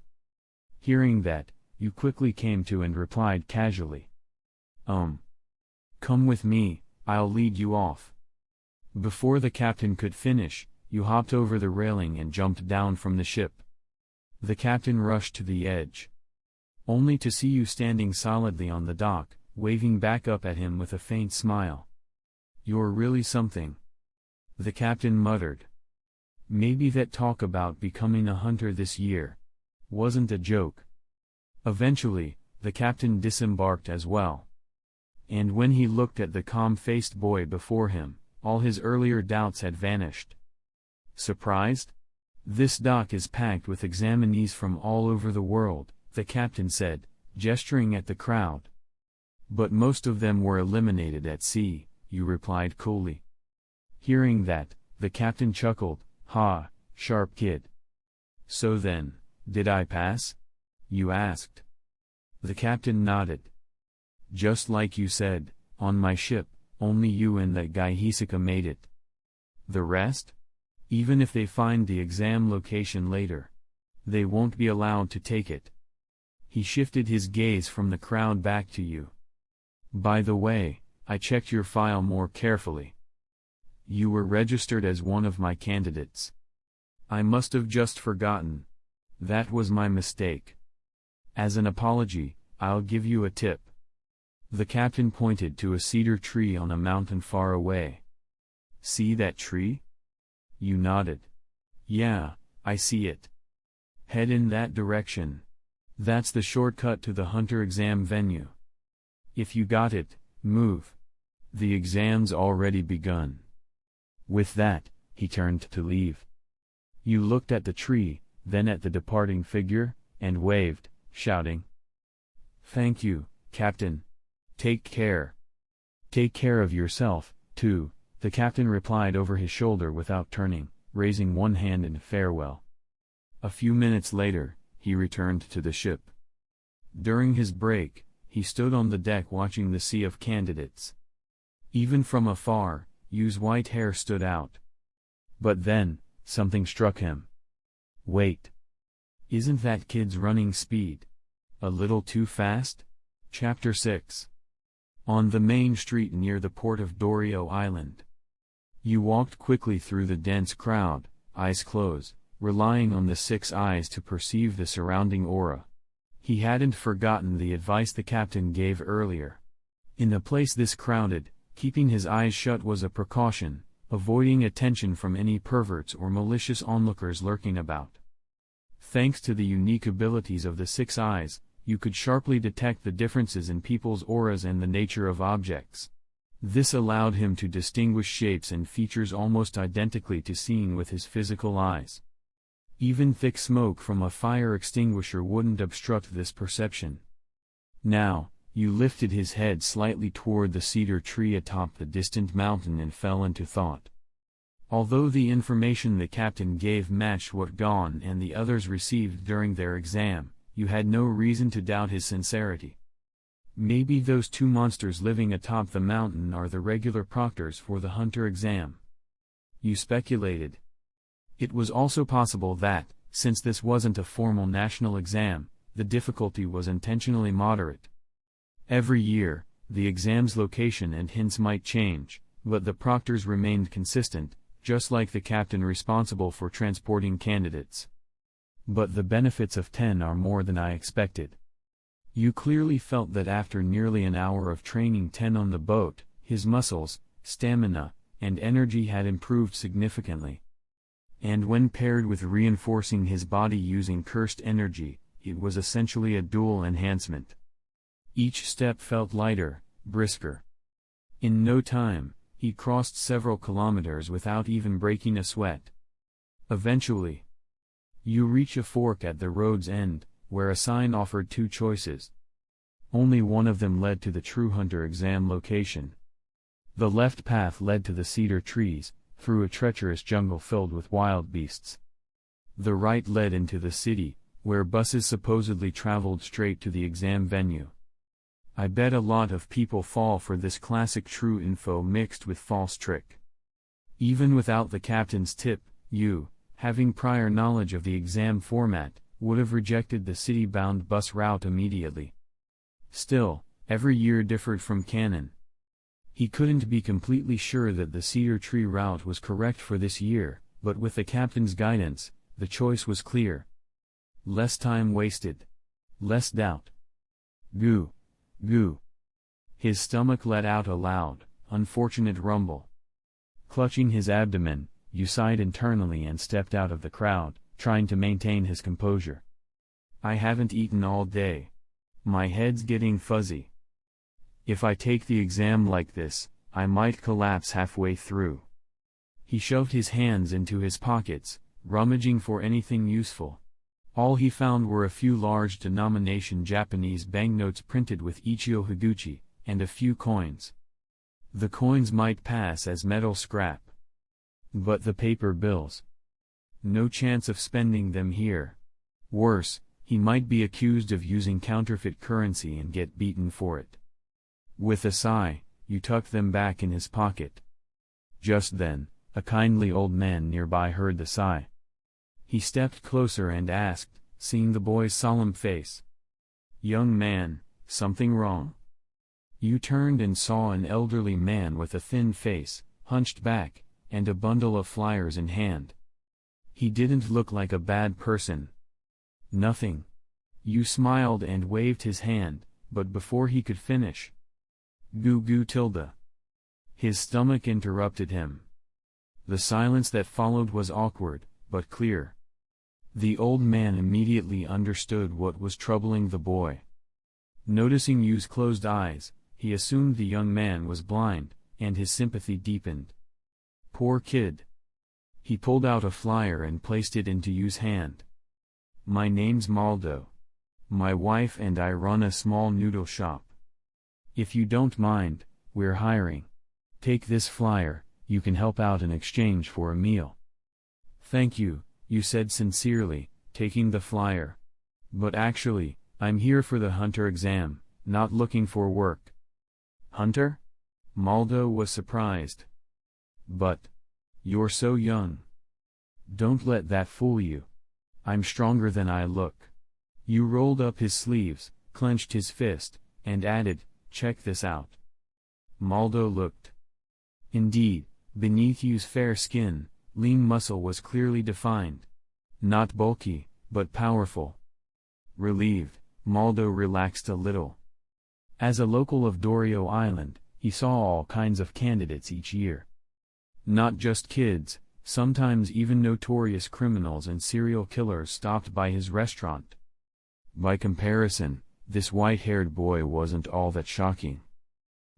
Hearing that, you quickly came to and replied casually. Come with me, I'll lead you off. Before the captain could finish, you hopped over the railing and jumped down from the ship. The captain rushed to the edge, only to see you standing solidly on the dock, waving back up at him with a faint smile. You're really something. The captain muttered. Maybe that talk about becoming a hunter this year wasn't a joke. Eventually, the captain disembarked as well. And when he looked at the calm-faced boy before him, all his earlier doubts had vanished. Surprised? This dock is packed with examinees from all over the world, the captain said, gesturing at the crowd. But most of them were eliminated at sea, you replied coolly. Hearing that, the captain chuckled, ha, sharp kid. So then, did I pass? You asked. The captain nodded. Just like you said, on my ship, only you and that guy Hisoka made it. The rest? Even if they find the exam location later, they won't be allowed to take it. He shifted his gaze from the crowd back to you. By the way, I checked your file more carefully. You were registered as one of my candidates. I must have just forgotten. That was my mistake. As an apology, I'll give you a tip. The captain pointed to a cedar tree on a mountain far away. See that tree? You nodded. Yeah, I see it. Head in that direction. That's the shortcut to the hunter exam venue. If you got it, move. The exam's already begun. With that, he turned to leave. You looked at the tree, then at the departing figure, and waved, shouting. Thank you, Captain. Take care. Take care of yourself, too, the captain replied over his shoulder without turning, raising one hand in farewell. A few minutes later, he returned to the ship. During his break, he stood on the deck watching the sea of candidates. Even from afar, Yu's white hair stood out. But then, something struck him. Wait. Isn't that kid's running speed a little too fast? Chapter 6. On the main street near the port of Dorio Island. You walked quickly through the dense crowd, eyes closed, relying on the six eyes to perceive the surrounding aura. He hadn't forgotten the advice the captain gave earlier. In a place this crowded, keeping his eyes shut was a precaution, avoiding attention from any perverts or malicious onlookers lurking about. Thanks to the unique abilities of the six eyes, you could sharply detect the differences in people's auras and the nature of objects. This allowed him to distinguish shapes and features almost identically to seeing with his physical eyes. Even thick smoke from a fire extinguisher wouldn't obstruct this perception. Now, you lifted his head slightly toward the cedar tree atop the distant mountain and fell into thought. Although the information the captain gave matched what Gon and the others received during their exam, you had no reason to doubt his sincerity. Maybe those two monsters living atop the mountain are the regular proctors for the hunter exam. You speculated. It was also possible that, since this wasn't a formal national exam, the difficulty was intentionally moderate. Every year, the exam's location and hints might change, but the proctors remained consistent, just like the captain responsible for transporting candidates. But the benefits of 10 are more than I expected. You clearly felt that after nearly an hour of training 10 on the boat, his muscles, stamina, and energy had improved significantly. And when paired with reinforcing his body using cursed energy, it was essentially a dual enhancement. Each step felt lighter, brisker. In no time, he crossed several kilometers without even breaking a sweat. Eventually, you reach a fork at the road's end, where a sign offered two choices. Only one of them led to the true hunter exam location. The left path led to the cedar trees, through a treacherous jungle filled with wild beasts. The right led into the city, where buses supposedly traveled straight to the exam venue. I bet a lot of people fall for this classic true info mixed with false trick. Even without the captain's tip, you, having prior knowledge of the exam format, would have rejected the city-bound bus route immediately. Still, every year differed from canon. He couldn't be completely sure that the cedar tree route was correct for this year, but with the captain's guidance, the choice was clear. Less time wasted. Less doubt. Goo. Goo. His stomach let out a loud, unfortunate rumble. Clutching his abdomen, You sighed internally and stepped out of the crowd, trying to maintain his composure. I haven't eaten all day. My head's getting fuzzy. If I take the exam like this, I might collapse halfway through. He shoved his hands into his pockets, rummaging for anything useful. All he found were a few large denomination Japanese banknotes printed with Ichio Higuchi, and a few coins. The coins might pass as metal scrap. But the paper bills? No chance of spending them here. Worse, he might be accused of using counterfeit currency and get beaten for it. With a sigh, you tucked them back in his pocket. Just then, a kindly old man nearby heard the sigh. He stepped closer and asked, seeing the boy's solemn face. "Young man, something wrong?" You turned and saw an elderly man with a thin face, hunched back, and a bundle of flyers in hand. He didn't look like a bad person. "Nothing." You smiled and waved his hand, but before he could finish, "Goo goo tilde." His stomach interrupted him. The silence that followed was awkward, but clear. The old man immediately understood what was troubling the boy. Noticing Yu's closed eyes, he assumed the young man was blind, and his sympathy deepened. Poor kid. He pulled out a flyer and placed it into Yu's hand. "My name's Maldo. My wife and I run a small noodle shop. If you don't mind, we're hiring. Take this flyer, you can help out in exchange for a meal." "Thank you," you said sincerely, taking the flyer. "But actually, I'm here for the Hunter exam, not looking for work." "Hunter?" Maldo was surprised. "But you're so young." "Don't let that fool you. I'm stronger than I look." You rolled up his sleeves, clenched his fist, and added, "Check this out." Maldo looked. Indeed, beneath Yu's fair skin, lean muscle was clearly defined. Not bulky, but powerful. Relieved, Maldo relaxed a little. As a local of Dorio Island, he saw all kinds of candidates each year. Not just kids, sometimes even notorious criminals and serial killers stopped by his restaurant. By comparison, this white-haired boy wasn't all that shocking.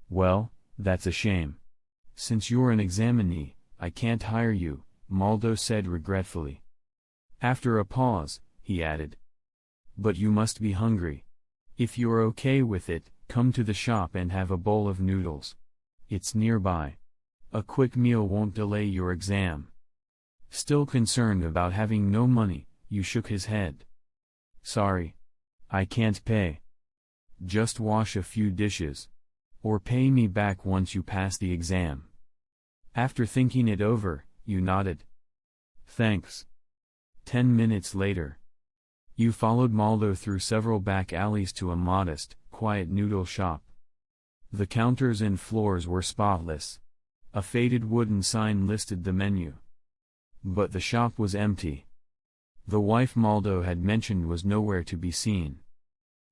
"Well, that's a shame. Since you're an examinee, I can't hire you," Maldo said regretfully. After a pause, he added, "But you must be hungry. If you're okay with it, come to the shop and have a bowl of noodles. It's nearby. A quick meal won't delay your exam." Still concerned about having no money, you shook his head. "Sorry. I can't pay. Just wash a few dishes. Or pay me back once you pass the exam." After thinking it over, you nodded. "Thanks." 10 minutes later, you followed Maldo through several back alleys to a modest, quiet noodle shop. The counters and floors were spotless. A faded wooden sign listed the menu. But the shop was empty. The wife Maldo had mentioned was nowhere to be seen.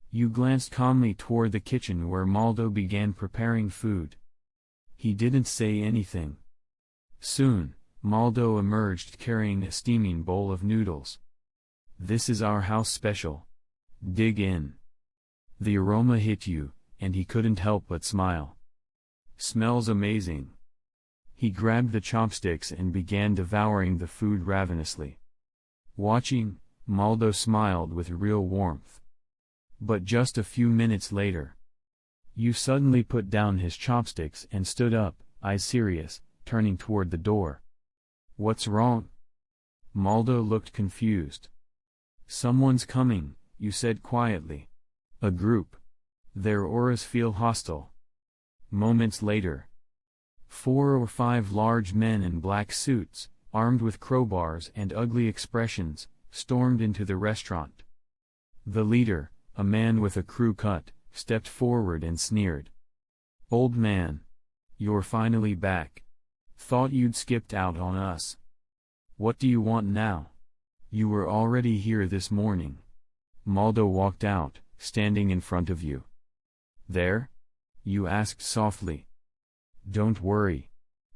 You glanced calmly toward the kitchen where Maldo began preparing food. He didn't say anything. Soon, Maldo emerged carrying a steaming bowl of noodles. "This is our house special. Dig in." The aroma hit you, and he couldn't help but smile. "Smells amazing." He grabbed the chopsticks and began devouring the food ravenously. Watching, Maldo smiled with real warmth. But just a few minutes later, you suddenly put down his chopsticks and stood up, eyes serious, turning toward the door. "What's wrong?" Maldo looked confused. "Someone's coming," you said quietly. "A group. Their auras feel hostile." Moments later, 4 or 5 large men in black suits, armed with crowbars and ugly expressions, stormed into the restaurant. The leader, a man with a crew cut, stepped forward and sneered. "Old man. You're finally back. Thought you'd skipped out on us. What do you want now? You were already here this morning." Maldo walked out, standing in front of you. "There?" you asked softly. "Don't worry.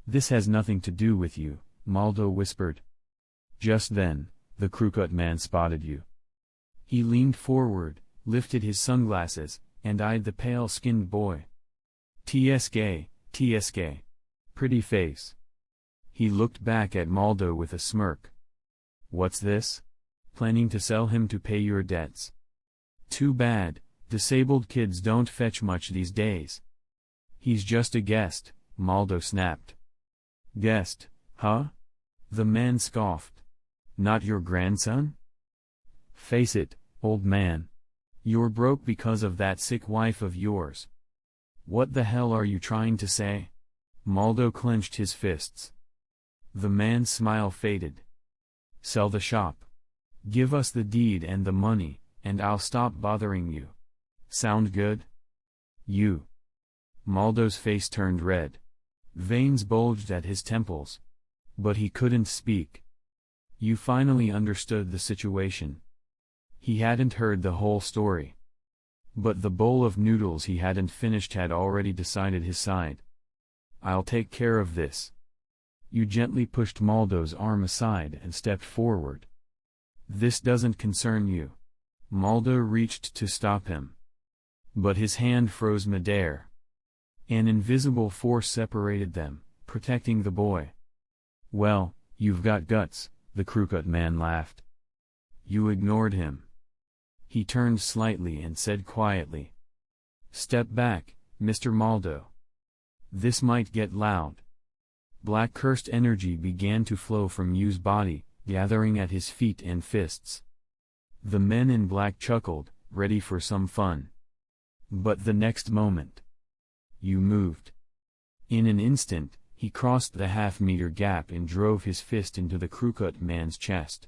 This has nothing to do with you," Maldo whispered. Just then, the crooked man spotted you. He leaned forward, lifted his sunglasses, and eyed the pale-skinned boy. TSK. Pretty face. He looked back at Maldo with a smirk. What's this? Planning to sell him to pay your debts? Too bad, disabled kids don't fetch much these days. He's just a guest, Maldo snapped. Guest, huh? The man scoffed. Not your grandson? Face it, old man. You're broke because of that sick wife of yours. What the hell are you trying to say? Maldo clenched his fists. The man's smile faded. Sell the shop. Give us the deed and the money, and I'll stop bothering you. Sound good? You. Maldo's face turned red. Veins bulged at his temples. But he couldn't speak. You finally understood the situation. He hadn't heard the whole story. But the bowl of noodles he hadn't finished had already decided his side. I'll take care of this. You gently pushed Maldo's arm aside and stepped forward. This doesn't concern you. Maldo reached to stop him. But his hand froze midair. An invisible force separated them, protecting the boy. Well, you've got guts, the crooked man laughed. You ignored him. He turned slightly and said quietly. Step back, Mr. Maldo. This might get loud. Black cursed energy began to flow from Yu's body, gathering at his feet and fists. The men in black chuckled, ready for some fun. But the next moment, Yu moved. In an instant, he crossed the half-meter gap and drove his fist into the crooked man's chest.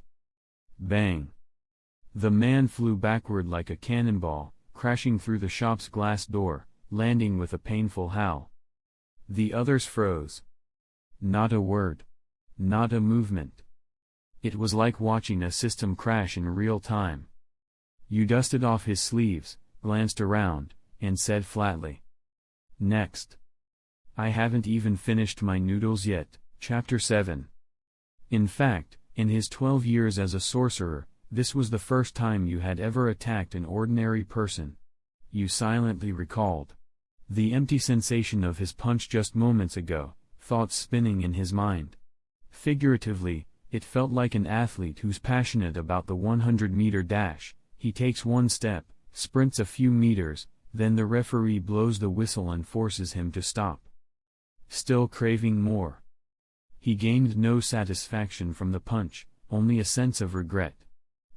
Bang! The man flew backward like a cannonball, crashing through the shop's glass door, landing with a painful howl. The others froze. Not a word. Not a movement. It was like watching a system crash in real time. Yu dusted off his sleeves, glanced around, and said flatly. Next. I haven't even finished my noodles yet. Chapter 7. In fact, in his 12 years as a sorcerer, this was the first time Yu had ever attacked an ordinary person. Yu silently recalled the empty sensation of his punch just moments ago, thoughts spinning in his mind. Figuratively, it felt like an athlete who's passionate about the 100-meter dash. He takes one step, sprints a few meters, then the referee blows the whistle and forces him to stop. Still craving more. He gained no satisfaction from the punch, only a sense of regret.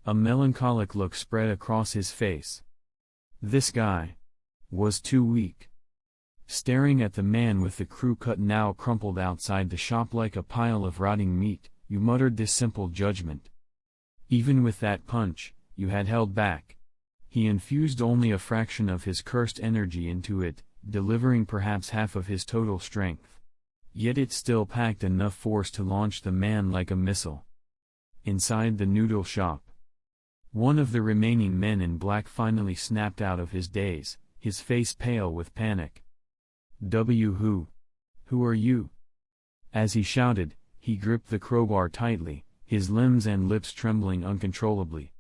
A melancholic look spread across his face. This guy was too weak. Staring at the man with the crew cut now crumpled outside the shop like a pile of rotting meat, Yu muttered this simple judgment. Even with that punch, Yu had held back. He infused only a fraction of his cursed energy into it, delivering perhaps half of his total strength. Yet it still packed enough force to launch the man like a missile. Inside the noodle shop, one of the remaining men in black finally snapped out of his daze, his face pale with panic. Who are you? As he shouted, he gripped the crowbar tightly, his limbs and lips trembling uncontrollably.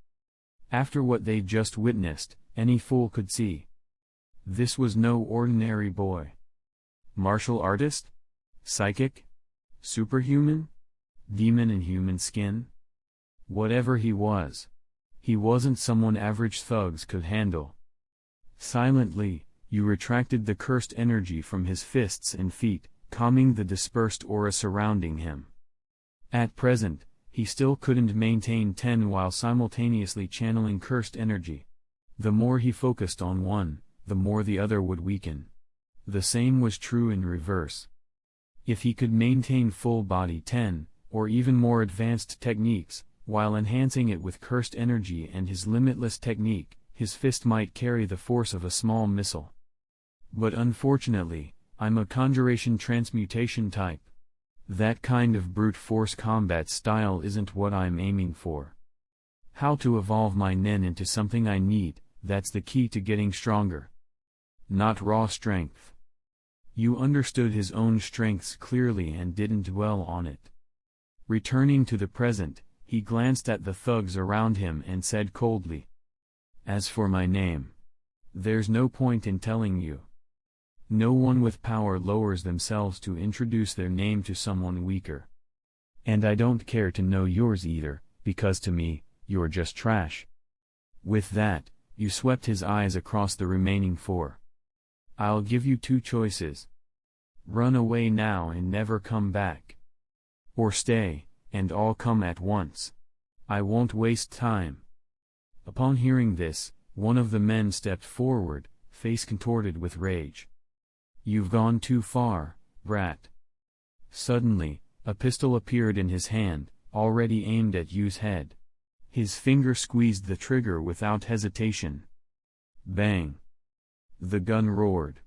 After what they'd just witnessed, any fool could see. This was no ordinary boy. Martial artist? Psychic? Superhuman? Demon in human skin? Whatever he wasn't someone average thugs could handle. Silently, Yu retracted the cursed energy from his fists and feet, calming the dispersed aura surrounding him. At present, he still couldn't maintain 10 while simultaneously channeling cursed energy. The more he focused on one, the more the other would weaken. The same was true in reverse. If he could maintain full body 10, or even more advanced techniques, while enhancing it with cursed energy and his limitless technique, his fist might carry the force of a small missile. But unfortunately, I'm a conjuration transmutation type. That kind of brute force combat style isn't what I'm aiming for. How to evolve my nen into something I need, that's the key to getting stronger. Not raw strength. Yu understood his own strengths clearly and didn't dwell on it. Returning to the present, he glanced at the thugs around him and said coldly, "As for my name, there's no point in telling you. No one with power lowers themselves to introduce their name to someone weaker. And I don't care to know yours either, because to me, you're just trash." With that, you swept his eyes across the remaining 4. "I'll give you 2 choices. Run away now and never come back. Or stay, and all come at once. I won't waste time." Upon hearing this, one of the men stepped forward, face contorted with rage. "You've gone too far, brat." Suddenly, a pistol appeared in his hand, already aimed at Yu's head. His finger squeezed the trigger without hesitation. Bang! The gun roared.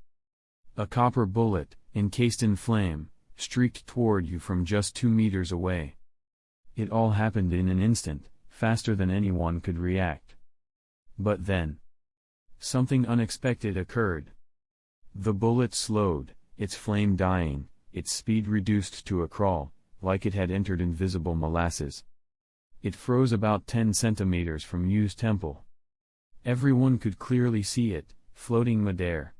A copper bullet, encased in flame, streaked toward you from just 2 meters away. It all happened in an instant, faster than anyone could react. But then, something unexpected occurred. The bullet slowed, its flame dying, its speed reduced to a crawl, like it had entered invisible molasses. It froze about 10 centimeters from Yu's temple. Everyone could clearly see it, floating midair.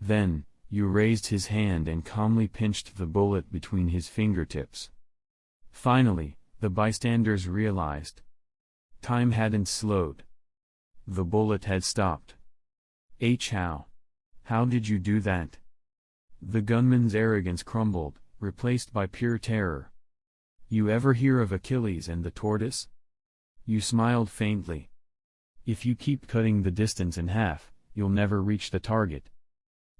Then, Yu raised his hand and calmly pinched the bullet between his fingertips. Finally, the bystanders realized. Time hadn't slowed. The bullet had stopped. How did you do that?" The gunman's arrogance crumbled, replaced by pure terror. "You ever hear of Achilles and the tortoise?" Yu smiled faintly. "If you keep cutting the distance in half, you'll never reach the target."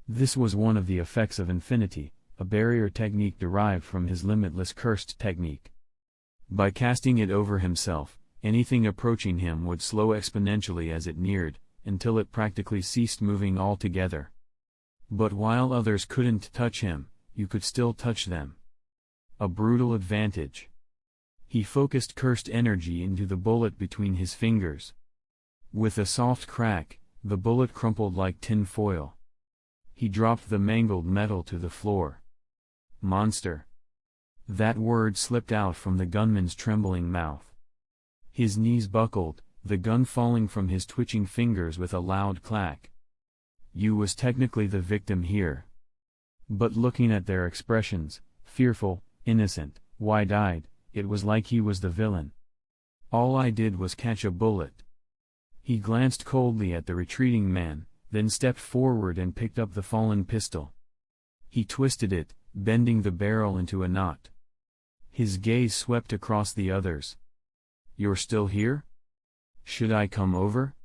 This was one of the effects of infinity, a barrier technique derived from his limitless cursed technique. By casting it over himself, anything approaching him would slow exponentially as it neared, until it practically ceased moving altogether. But while others couldn't touch him, you could still touch them. A brutal advantage. He focused cursed energy into the bullet between his fingers. With a soft crack, the bullet crumpled like tin foil. He dropped the mangled metal to the floor. "Monster." That word slipped out from the gunman's trembling mouth. His knees buckled, the gun falling from his twitching fingers with a loud clack. Yu was technically the victim here. But looking at their expressions, fearful, innocent, wide-eyed, it was like he was the villain. "All I did was catch a bullet." He glanced coldly at the retreating man, then stepped forward and picked up the fallen pistol. He twisted it, bending the barrel into a knot. His gaze swept across the others. "You're still here? Should I come over?"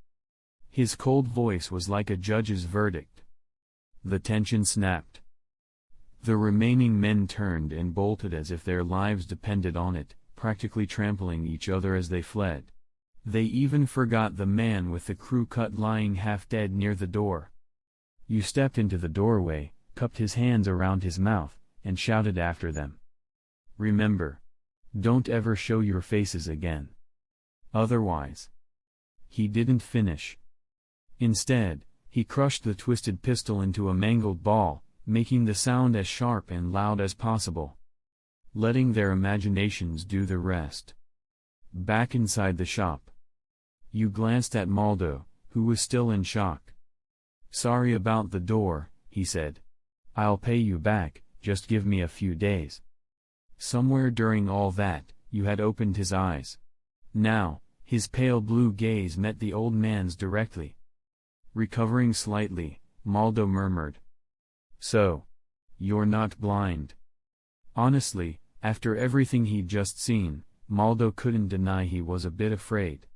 His cold voice was like a judge's verdict. The tension snapped. The remaining men turned and bolted as if their lives depended on it, practically trampling each other as they fled. They even forgot the man with the crew cut lying half dead near the door. Yu stepped into the doorway, cupped his hands around his mouth, and shouted after them. "Remember, don't ever show your faces again. Otherwise." He didn't finish. Instead, he crushed the twisted pistol into a mangled ball, making the sound as sharp and loud as possible. Letting their imaginations do the rest. Back inside the shop, Yu glanced at Maldo, who was still in shock. "Sorry about the door," he said. "I'll pay you back, just give me a few days." Somewhere during all that, Yu had opened his eyes. Now, his pale blue gaze met the old man's directly. Recovering slightly, Maldo murmured, "So, you're not blind." Honestly, after everything he'd just seen, Maldo couldn't deny he was a bit afraid.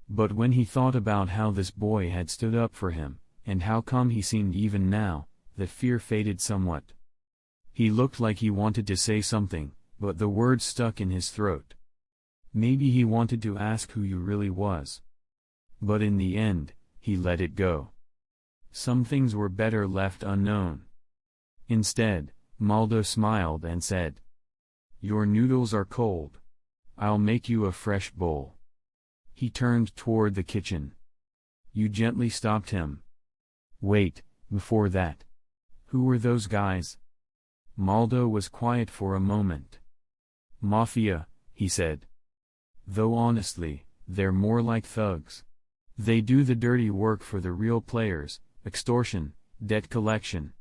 But when he thought about how this boy had stood up for him, and how calm he seemed even now, the fear faded somewhat. He looked like he wanted to say something, but the words stuck in his throat. Maybe he wanted to ask who Yu really was. But in the end, he let it go. Some things were better left unknown. Instead, Maldo smiled and said, "Your noodles are cold. I'll make you a fresh bowl." He turned toward the kitchen. Yu gently stopped him. "Wait, before that. Who were those guys?" Maldo was quiet for a moment. Mafia, he said. Though honestly, they're more like thugs. They do the dirty work for the real players: extortion, debt collection.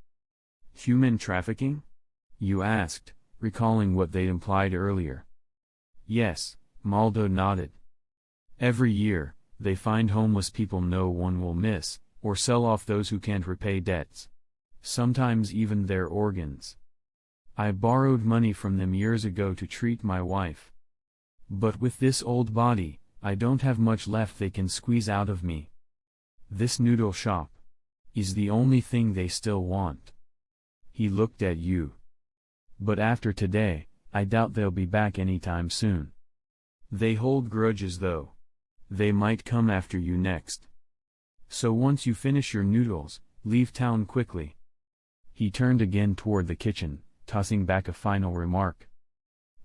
Human trafficking? You asked, recalling what they'd implied earlier. Yes, Maldo nodded. Every year, they find homeless people no one will miss, or sell off those who can't repay debts. Sometimes even their organs. I borrowed money from them years ago to treat my wife. But with this old body, I don't have much left they can squeeze out of me. This noodle shop is the only thing they still want. He looked at you. But after today, I doubt they'll be back anytime soon. They hold grudges though. They might come after you next. So once you finish your noodles, leave town quickly. He turned again toward the kitchen, tossing back a final remark.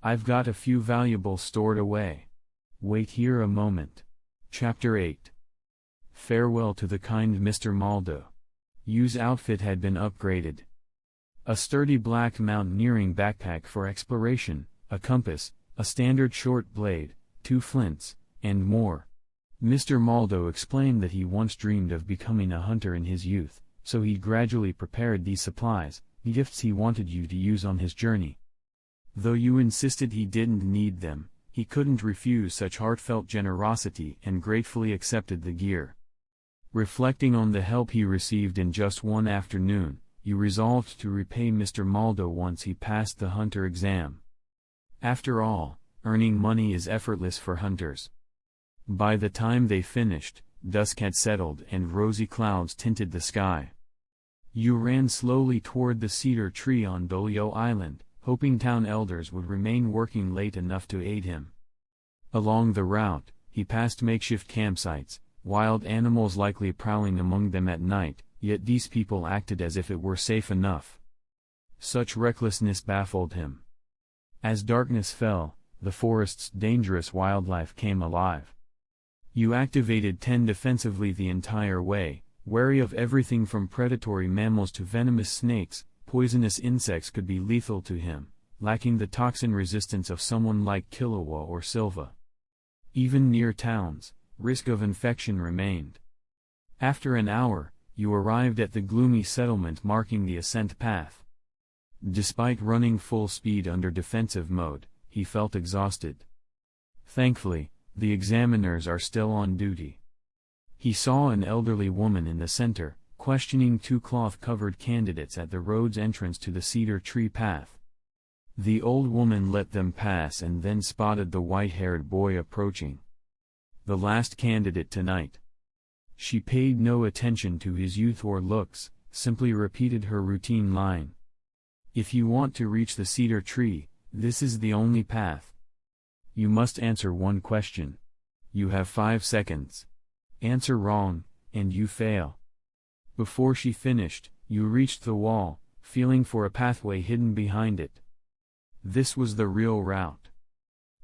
I've got a few valuables stored away. Wait here a moment. Chapter 8. Farewell to the kind Mr. Maldo. Yu's outfit had been upgraded. A sturdy black mountaineering backpack for exploration, a compass, a standard short blade, 2 flints, and more. Mr. Maldo explained that he once dreamed of becoming a hunter in his youth, so he gradually prepared these supplies, gifts he wanted you to use on his journey. Though you insisted he didn't need them, he couldn't refuse such heartfelt generosity and gratefully accepted the gear. Reflecting on the help he received in just one afternoon, you resolved to repay Mr. Maldo once he passed the hunter exam. After all, earning money is effortless for hunters. By the time they finished, dusk had settled and rosy clouds tinted the sky. You ran slowly toward the cedar tree on Dolio Island, hoping town elders would remain working late enough to aid him. Along the route, he passed makeshift campsites, wild animals likely prowling among them at night, yet these people acted as if it were safe enough. Such recklessness baffled him. As darkness fell, the forest's dangerous wildlife came alive. You activated 10 defensively the entire way, wary of everything from predatory mammals to venomous snakes. Poisonous insects could be lethal to him, lacking the toxin resistance of someone like Killua or Silva. Even near towns, risk of infection remained. After an hour, you arrived at the gloomy settlement marking the ascent path. Despite running full speed under defensive mode, he felt exhausted. Thankfully, the examiners are still on duty. He saw an elderly woman in the center, questioning 2 cloth-covered candidates at the road's entrance to the cedar tree path. The old woman let them pass and then spotted the white-haired boy approaching. The last candidate tonight. She paid no attention to his youth or looks, simply repeated her routine line. If you want to reach the cedar tree, this is the only path. You must answer one question. You have 5 seconds. Answer wrong, and you fail. Before she finished, you reached the wall, feeling for a pathway hidden behind it. This was the real route.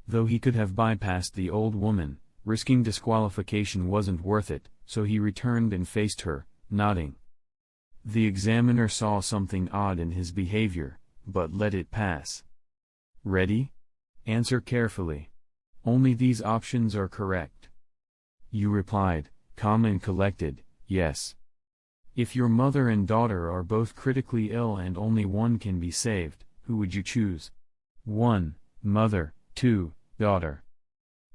Though he could have bypassed the old woman, risking disqualification wasn't worth it, so he returned and faced her, nodding. The examiner saw something odd in his behavior, but let it pass. Ready? Answer carefully. Only these options are correct. You replied, calm and collected, yes. If your mother and daughter are both critically ill and only one can be saved, who would you choose? 1. Mother, 2. Daughter.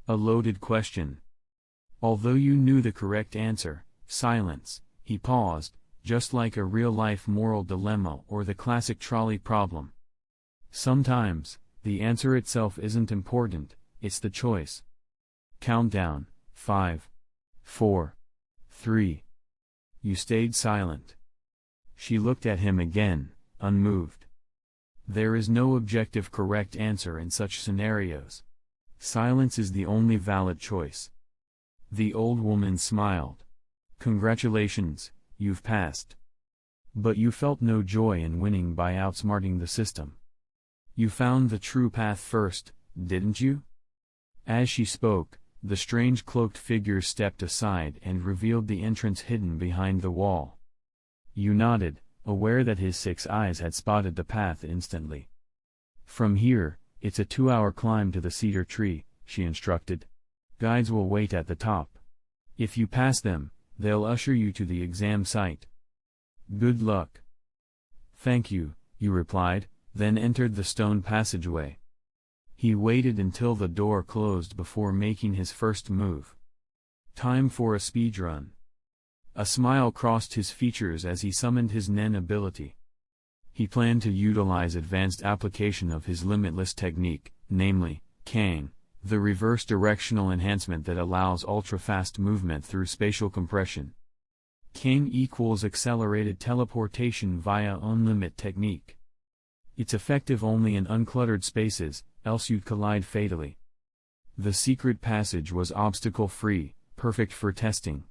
A loaded question. Although you knew the correct answer, silence, he paused, just like a real-life moral dilemma or the classic trolley problem. Sometimes, the answer itself isn't important, it's the choice. Countdown, 5, 4, 3. You stayed silent. She looked at him again, unmoved. There is no objective correct answer in such scenarios. Silence is the only valid choice. The old woman smiled. Congratulations, you've passed. But you felt no joy in winning by outsmarting the system. You found the true path first, didn't you? As she spoke, the strange cloaked figure stepped aside and revealed the entrance hidden behind the wall. You nodded, aware that his 6 eyes had spotted the path instantly. From here, It's a 2-hour climb to the cedar tree, she instructed. Guides will wait at the top. If you pass them, they'll usher you to the exam site. Good luck. Thank you, you replied, then entered the stone passageway. He waited until the door closed before making his first move. Time for a speedrun. A smile crossed his features as he summoned his Nen ability. He planned to utilize advanced application of his limitless technique, namely, Kang, the reverse directional enhancement that allows ultra-fast movement through spatial compression. Kang equals accelerated teleportation via unlimit technique. It's effective only in uncluttered spaces, else you'd collide fatally. The secret passage was obstacle-free, perfect for testing.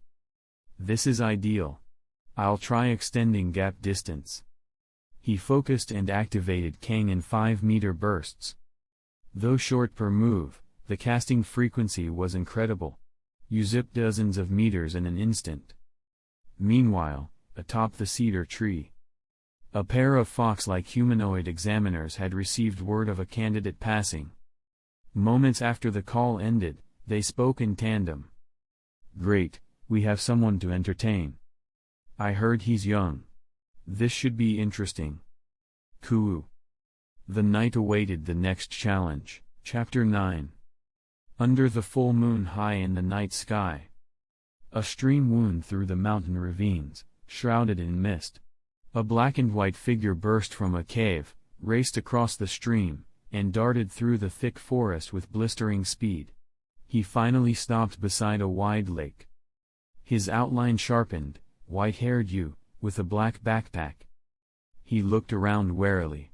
This is ideal. I'll try extending gap distance. He focused and activated Kang in 5-meter bursts. Though short per move, the casting frequency was incredible. You zipped dozens of meters in an instant. Meanwhile, atop the cedar tree, a pair of fox-like humanoid examiners had received word of a candidate passing. Moments after the call ended, they spoke in tandem. Great, we have someone to entertain. I heard he's young. This should be interesting. Couse. The night awaited the next challenge. Chapter 9. Under the full moon high in the night sky. A stream wound through the mountain ravines, shrouded in mist. A black and white figure burst from a cave, raced across the stream, and darted through the thick forest with blistering speed. He finally stopped beside a wide lake. His outline sharpened, white-haired youth, with a black backpack. He looked around warily.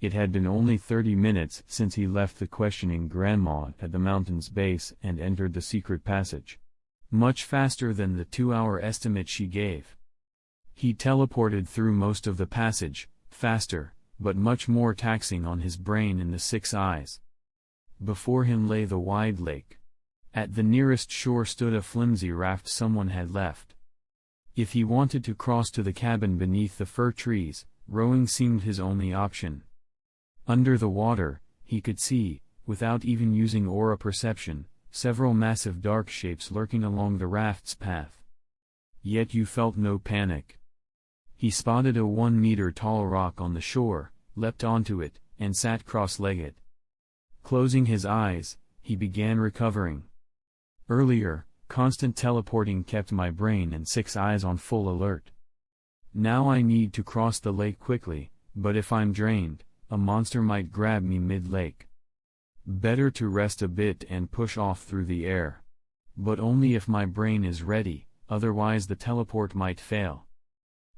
It had been only 30 minutes since he left the questioning grandma at the mountain's base and entered the secret passage. Much faster than the 2-hour estimate she gave. He teleported through most of the passage, faster, but much more taxing on his brain and the 6 eyes. Before him lay the wide lake. At the nearest shore stood a flimsy raft someone had left. If he wanted to cross to the cabin beneath the fir trees, rowing seemed his only option. Under the water, he could see, without even using aura perception, several massive dark shapes lurking along the raft's path. Yet you felt no panic. He spotted a 1-meter-tall rock on the shore, leapt onto it, and sat cross-legged. Closing his eyes, he began recovering. Earlier, constant teleporting kept my brain and 6 eyes on full alert. Now I need to cross the lake quickly, but if I'm drained, a monster might grab me mid-lake. Better to rest a bit and push off through the air. But only if my brain is ready, otherwise the teleport might fail.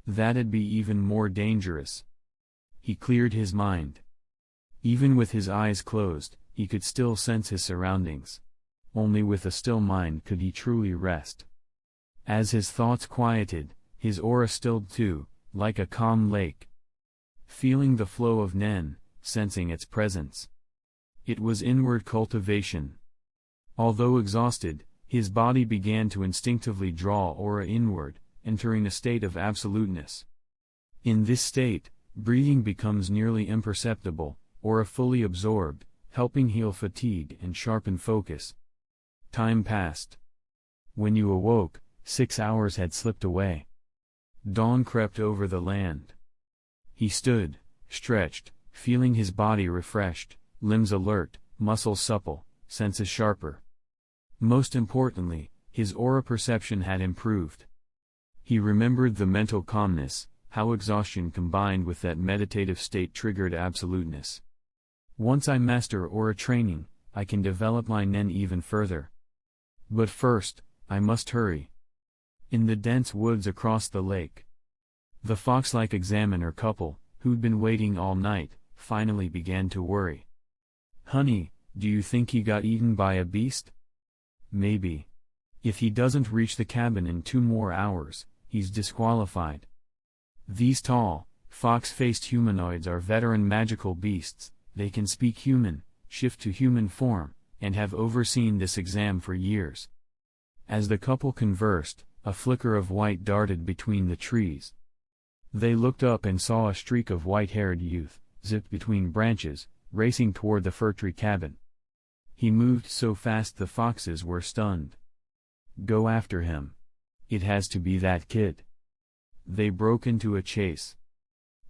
That'd be even more dangerous. He cleared his mind. Even with his eyes closed, he could still sense his surroundings. Only with a still mind could he truly rest. As his thoughts quieted, his aura stilled too, like a calm lake. Feeling the flow of Nen, sensing its presence. It was inward cultivation. Although exhausted, his body began to instinctively draw aura inward, entering a state of absoluteness. In this state, breathing becomes nearly imperceptible, aura fully absorbed, helping heal fatigue and sharpen focus. Time passed. When you awoke, 6 hours had slipped away. Dawn crept over the land. He stood, stretched, feeling his body refreshed, limbs alert, muscles supple, senses sharper. Most importantly, his aura perception had improved. He remembered the mental calmness, how exhaustion combined with that meditative state triggered absoluteness. Once I master aura training, I can develop my Nen even further. But first, I must hurry. In the dense woods across the lake, the fox-like examiner couple, who'd been waiting all night, finally began to worry. Honey, do you think he got eaten by a beast? Maybe. If he doesn't reach the cabin in 2 more hours, he's disqualified. These tall, fox-faced humanoids are veteran magical beasts. They can speak human, shift to human form, and have overseen this exam for years. As the couple conversed, a flicker of white darted between the trees. They looked up and saw a streak of white-haired youth, zipped between branches, racing toward the fir tree cabin. He moved so fast the foxes were stunned. Go after him. It has to be that kid. They broke into a chase.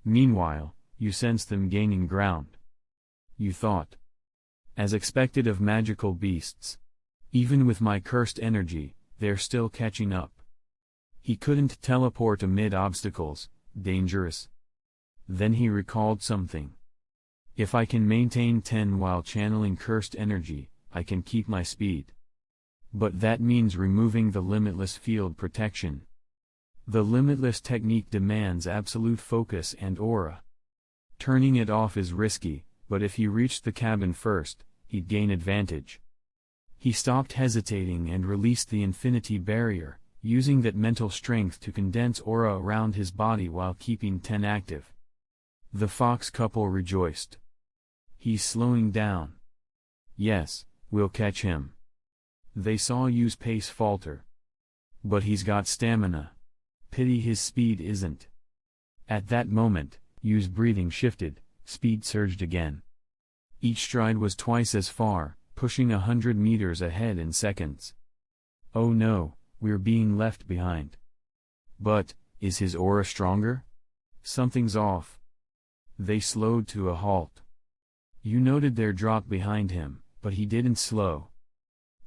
Meanwhile, you sensed them gaining ground. You thought. As expected of magical beasts. Even with my cursed energy, they're still catching up. He couldn't teleport amid obstacles, dangerous. Then he recalled something. If I can maintain 10 while channeling cursed energy, I can keep my speed. But that means removing the limitless field protection. The limitless technique demands absolute focus and aura. Turning it off is risky, but if he reached the cabin first, he'd gain advantage. He stopped hesitating and released the infinity barrier, using that mental strength to condense aura around his body while keeping 10 active. The fox couple rejoiced. He's slowing down. Yes, we'll catch him. They saw Yu's pace falter. But he's got stamina. Pity his speed isn't. At that moment, Yu's breathing shifted, speed surged again. Each stride was twice as far, pushing 100 meters ahead in seconds. Oh no, we're being left behind. But, is his aura stronger? Something's off. They slowed to a halt. You noted their drop behind him, but he didn't slow.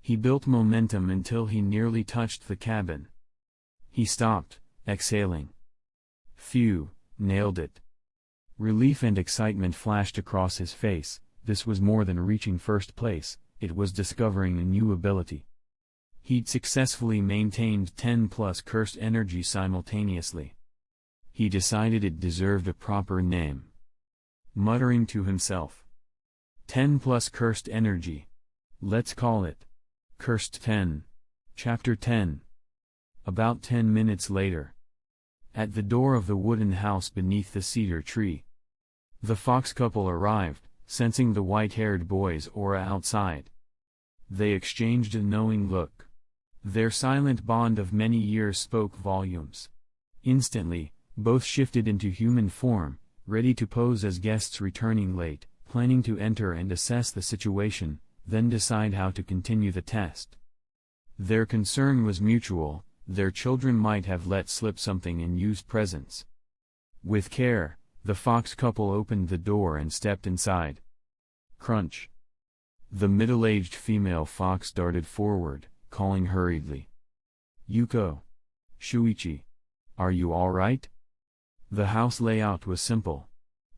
He built momentum until he nearly touched the cabin. He stopped, exhaling. Phew, nailed it. Relief and excitement flashed across his face. This was more than reaching first place, it was discovering a new ability. He'd successfully maintained 10 plus cursed energy simultaneously. He decided it deserved a proper name. Muttering to himself. 10 plus cursed energy. Let's call it Cursed 10. Chapter 10. About 10 minutes later. At the door of the wooden house beneath the cedar tree. The fox couple arrived, sensing the white-haired boy's aura outside. They exchanged a knowing look. Their silent bond of many years spoke volumes. Instantly, both shifted into human form, ready to pose as guests returning late, planning to enter and assess the situation, then decide how to continue the test. Their concern was mutual, their children might have let slip something in Yu's presence. With care, the fox couple opened the door and stepped inside. Crunch. The middle-aged female fox darted forward, calling hurriedly. Yuko. Shuichi. Are you all right? The house layout was simple.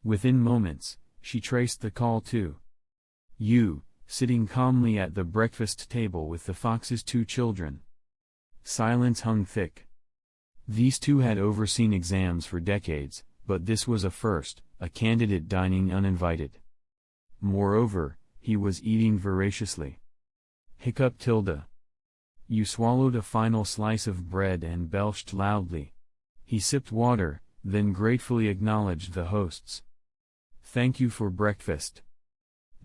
Within moments, she traced the call to Yu, sitting calmly at the breakfast table with the fox's 2 children. Silence hung thick. These two had overseen exams for decades, but this was a first, a candidate dining uninvited. Moreover, he was eating voraciously. Hiccup tilde. You swallowed a final slice of bread and belched loudly. He sipped water, then gratefully acknowledged the hosts. Thank you for breakfast.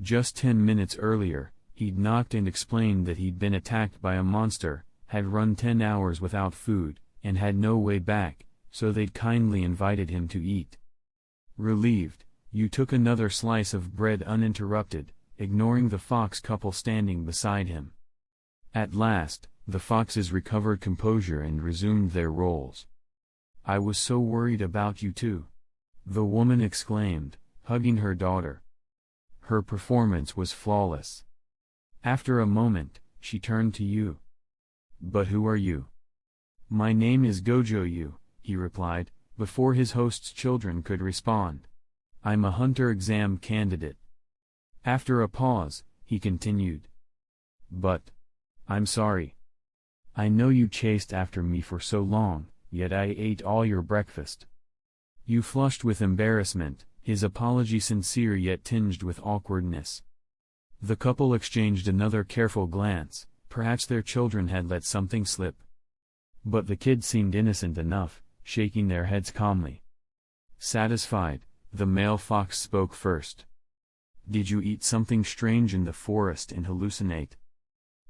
Just 10 minutes earlier, he'd knocked and explained that he'd been attacked by a monster, had run 10 hours without food, and had no way back, so they'd kindly invited him to eat. Relieved, you took another slice of bread uninterrupted, ignoring the fox couple standing beside him. At last, the foxes recovered composure and resumed their roles. I was so worried about you too. The woman exclaimed, hugging her daughter. Her performance was flawless. After a moment, she turned to you. But who are you? My name is Gojo Yu, he replied, before his host's children could respond. I'm a hunter exam candidate. After a pause, he continued. But, I'm sorry. I know you chased after me for so long, yet I ate all your breakfast. You flushed with embarrassment, his apology sincere yet tinged with awkwardness. The couple exchanged another careful glance, perhaps their children had let something slip. But the kids seemed innocent enough, shaking their heads calmly. Satisfied, the male fox spoke first. Did you eat something strange in the forest and hallucinate?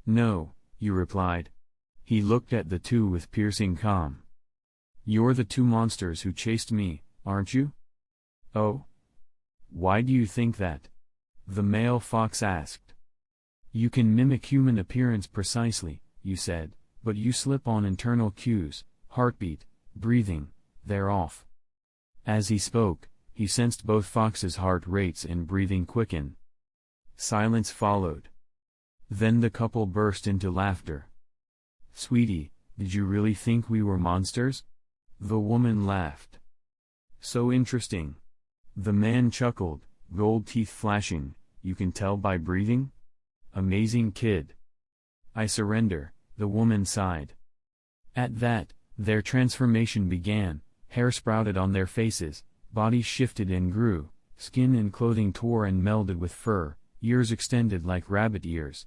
No, you replied. He looked at the two with piercing calm. You're the 2 monsters who chased me, aren't you? Oh? Why do you think that? The male fox asked. You can mimic human appearance precisely, you said, but you slip on internal cues, heartbeat, breathing, they're off. As he spoke, he sensed both Fox's heart rates and breathing quicken. Silence followed. Then the couple burst into laughter. Sweetie, did you really think we were monsters? The woman laughed. So interesting. The man chuckled, gold teeth flashing, you can tell by breathing? Amazing kid. I surrender, the woman sighed. At that, their transformation began, hair sprouted on their faces, bodies shifted and grew, skin and clothing tore and melded with fur, ears extended like rabbit ears.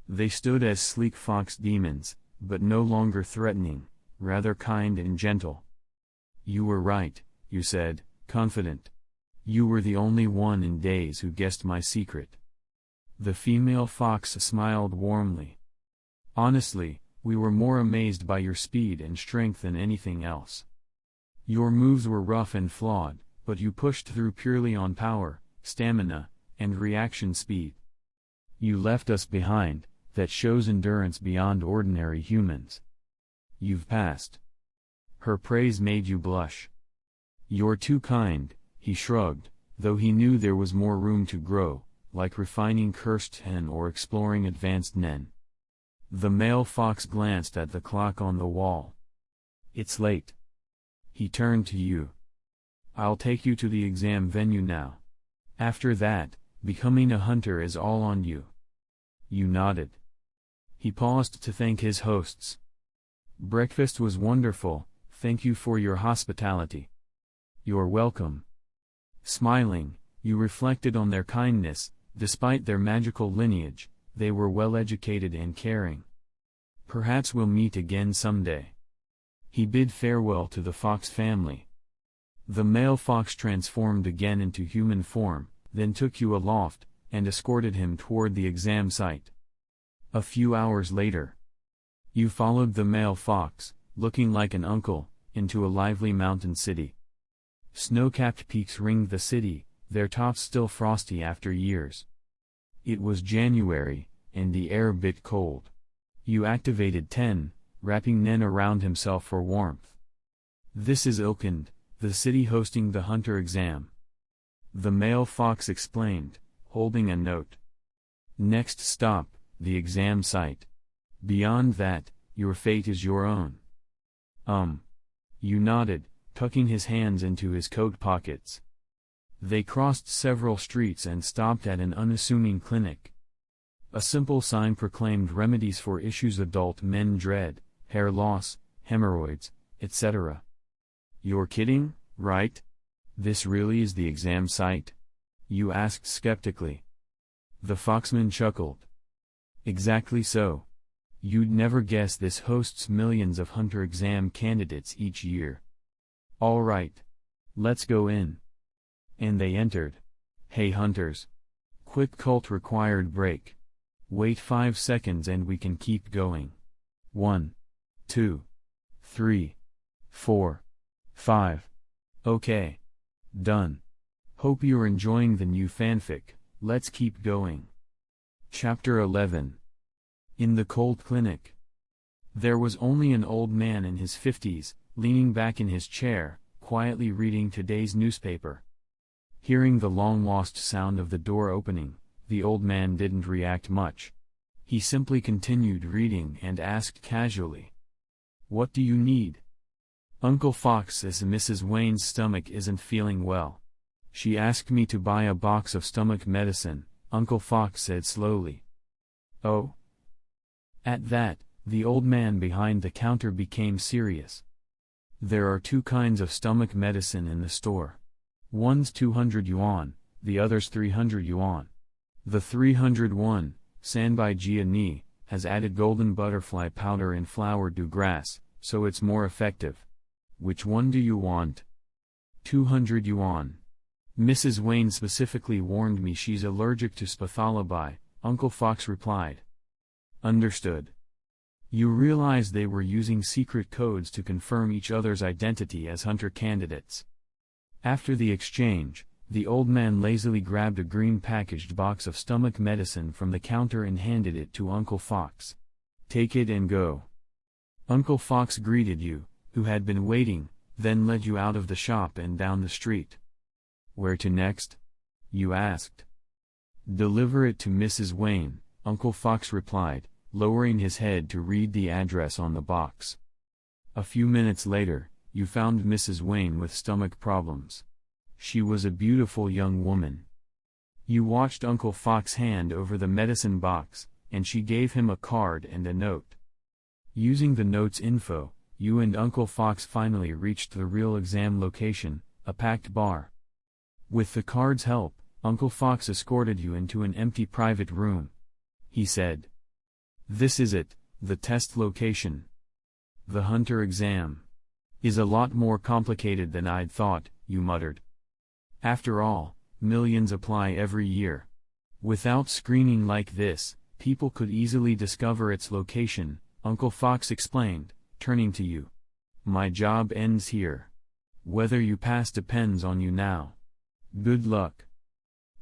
They stood as sleek fox demons, but no longer threatening, rather kind and gentle. You were right, you said, confident. You were the only one in days who guessed my secret. The female fox smiled warmly. Honestly, we were more amazed by your speed and strength than anything else. Your moves were rough and flawed, but you pushed through purely on power, stamina, and reaction speed. You left us behind, that shows endurance beyond ordinary humans. You've passed. Her praise made you blush. You're too kind, he shrugged, though he knew there was more room to grow, like refining cursed hen or exploring advanced nen. The male fox glanced at the clock on the wall. It's late. He turned to you. I'll take you to the exam venue now. After that, becoming a hunter is all on you. You nodded. He paused to thank his hosts. Breakfast was wonderful, thank you for your hospitality. You're welcome. Smiling, you reflected on their kindness, despite their magical lineage, they were well educated and caring. Perhaps we'll meet again someday. He bid farewell to the fox family. The male fox transformed again into human form, then took you aloft, and escorted him toward the exam site. A few hours later, you followed the male fox, looking like an uncle, into a lively mountain city. Snow-capped peaks ringed the city, their tops still frosty after years. It was January, and the air bit cold. You activated 10, wrapping Nen around himself for warmth. This is Ilkend, the city hosting the hunter exam. The male fox explained, holding a note. Next stop, the exam site. Beyond that, your fate is your own. You nodded, tucking his hands into his coat pockets. They crossed several streets and stopped at an unassuming clinic. A simple sign proclaimed remedies for issues adult men dread, hair loss, hemorrhoids, etc. You're kidding, right? This really is the exam site? You asked skeptically. The foxman chuckled. Exactly so. You'd never guess this hosts millions of hunter exam candidates each year. All right. Let's go in. And they entered. Hey hunters. Quick cult required break. Wait 5 seconds and we can keep going. 1, 2, 3, 4, 5. Okay. Done. Hope you're enjoying the new fanfic, let's keep going. Chapter 11. In the cold clinic. There was only an old man in his 50s, leaning back in his chair, quietly reading today's newspaper. Hearing the long-lost sound of the door opening, the old man didn't react much. He simply continued reading and asked casually, "What do you need?" "Uncle Fox says Mrs. Wayne's stomach isn't feeling well. She asked me to buy a box of stomach medicine," Uncle Fox said slowly. "Oh?" At that, the old man behind the counter became serious. "There are 2 kinds of stomach medicine in the store. One's 200 yuan, the other's 300 yuan. The 301, Sanbai Jia Ni, has added golden butterfly powder and flower du grass, so it's more effective. Which one do you want?" 200 yuan. Mrs. Wayne specifically warned me she's allergic to spathalabi, Uncle Fox replied. Understood. You realize they were using secret codes to confirm each other's identity as hunter candidates. After the exchange, The old man lazily grabbed a green packaged box of stomach medicine from the counter and handed it to Uncle Fox. "Take it and go." Uncle Fox greeted you, who had been waiting, then led you out of the shop and down the street. "Where to next?" you asked. "Deliver it to Mrs. Wayne," Uncle Fox replied, lowering his head to read the address on the box. A few minutes later, you found Mrs. Wayne with stomach problems. She was a beautiful young woman. You watched Uncle Fox hand over the medicine box, and she gave him a card and a note. Using the note's info, you and Uncle Fox finally reached the real exam location, a packed bar. With the card's help, Uncle Fox escorted you into an empty private room. He said, "This is it, the test location. The Hunter exam is a lot more complicated than I'd thought," you muttered. "After all, millions apply every year. Without screening like this, people could easily discover its location," Uncle Fox explained, turning to you. "My job ends here. Whether you pass depends on you now. Good luck."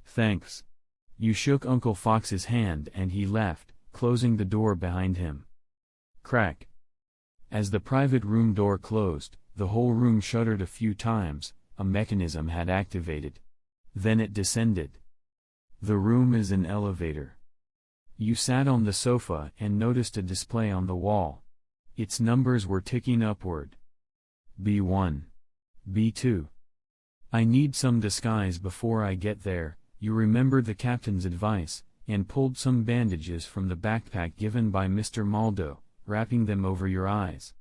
"Thanks." You shook Uncle Fox's hand and he left, closing the door behind him. Crack. As the private room door closed, the whole room shuddered a few times. A mechanism had activated. Then it descended. The room is an elevator. You sat on the sofa and noticed a display on the wall. Its numbers were ticking upward. B1. B2. "I need some disguise before I get there," you remembered the captain's advice, and pulled some bandages from the backpack given by Mr. Maldo, wrapping them over your eyes.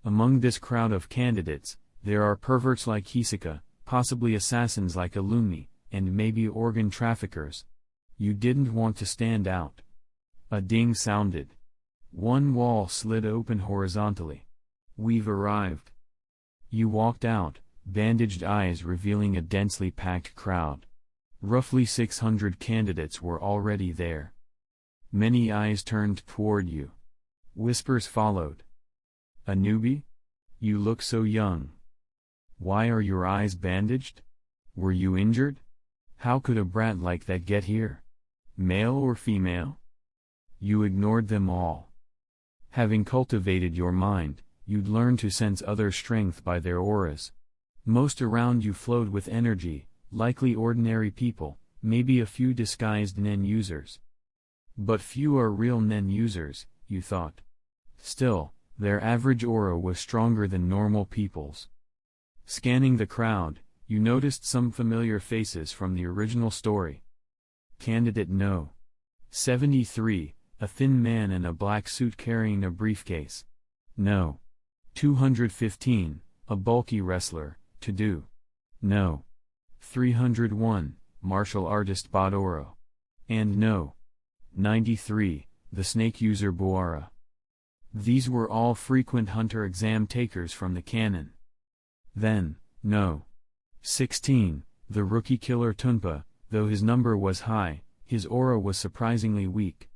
Among this crowd of candidates, there are perverts like Hisoka, possibly assassins like Illumi, and maybe organ traffickers. You didn't want to stand out. A ding sounded. One wall slid open horizontally. "We've arrived." You walked out, bandaged eyes revealing a densely packed crowd. Roughly 600 candidates were already there. Many eyes turned toward you. Whispers followed. "A newbie? You look so young. Why are your eyes bandaged? Were you injured? How could a brat like that get here? Male or female?" You ignored them all. Having cultivated your mind, you'd learn to sense others' strength by their auras. Most around you flowed with energy, likely ordinary people, maybe a few disguised Nen users. But few are real Nen users, you thought. Still, their average aura was stronger than normal people's. Scanning the crowd, you noticed some familiar faces from the original story. Candidate No. 73, a thin man in a black suit carrying a briefcase. No. 215, a bulky wrestler, to do. No. 301, martial artist Badoro. And No. 93, the snake user Boara. These were all frequent Hunter exam takers from the canon. Then, No. 16, the rookie killer Tunpa, though his number was high, his aura was surprisingly weak.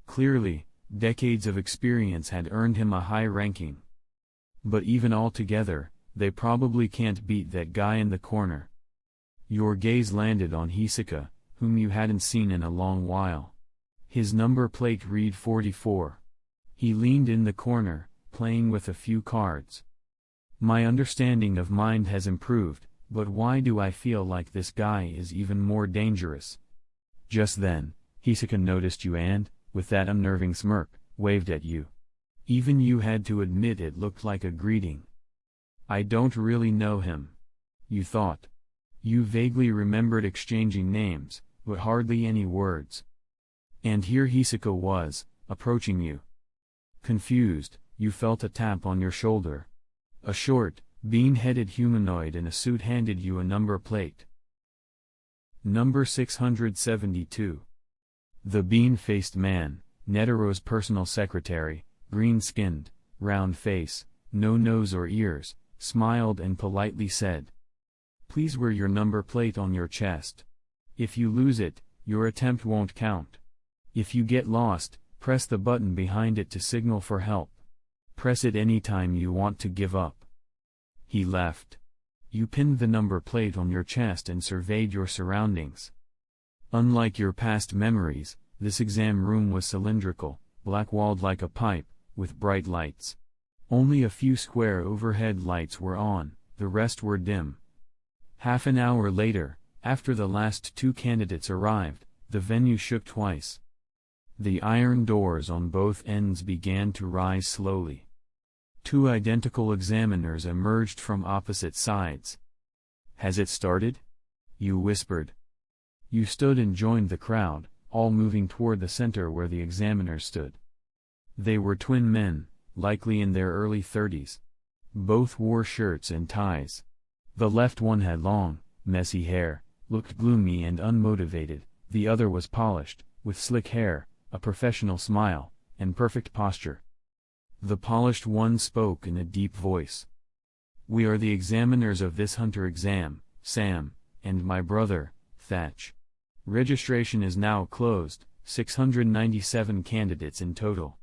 Clearly, decades of experience had earned him a high ranking. But even all together, they probably can't beat that guy in the corner. Your gaze landed on Hisoka, whom you hadn't seen in a long while. His number plate read 44. He leaned in the corner, playing with a few cards. "My understanding of mind has improved, but why do I feel like this guy is even more dangerous?" Just then, Hisoka noticed you and, with that unnerving smirk, waved at you. Even you had to admit it looked like a greeting. "I don't really know him," you thought. You vaguely remembered exchanging names, but hardly any words. And here Hisoka was, approaching you. Confused, you felt a tap on your shoulder. A short, bean-headed humanoid in a suit handed you a number plate. Number 672. The bean-faced man, Netero's personal secretary, green-skinned, round face, no nose or ears, smiled and politely said, "Please wear your number plate on your chest. If you lose it, your attempt won't count. If you get lost, press the button behind it to signal for help. Press it anytime you want to give up." He left. You pinned the number plate on your chest and surveyed your surroundings. Unlike your past memories, this exam room was cylindrical, black-walled like a pipe, with bright lights. Only a few square overhead lights were on, the rest were dim. Half an hour later, after the last 2 candidates arrived, the venue shook twice. The iron doors on both ends began to rise slowly. 2 identical examiners emerged from opposite sides. "Has it started?" you whispered. You stood and joined the crowd, all moving toward the center where the examiners stood. They were twin men, likely in their early 30s. Both wore shirts and ties. The left one had long, messy hair, looked gloomy and unmotivated. The other was polished, with slick hair, a professional smile, and perfect posture. The polished one spoke in a deep voice. "We are the examiners of this Hunter exam, Sam, and my brother, Thatch. Registration is now closed, 697 candidates in total."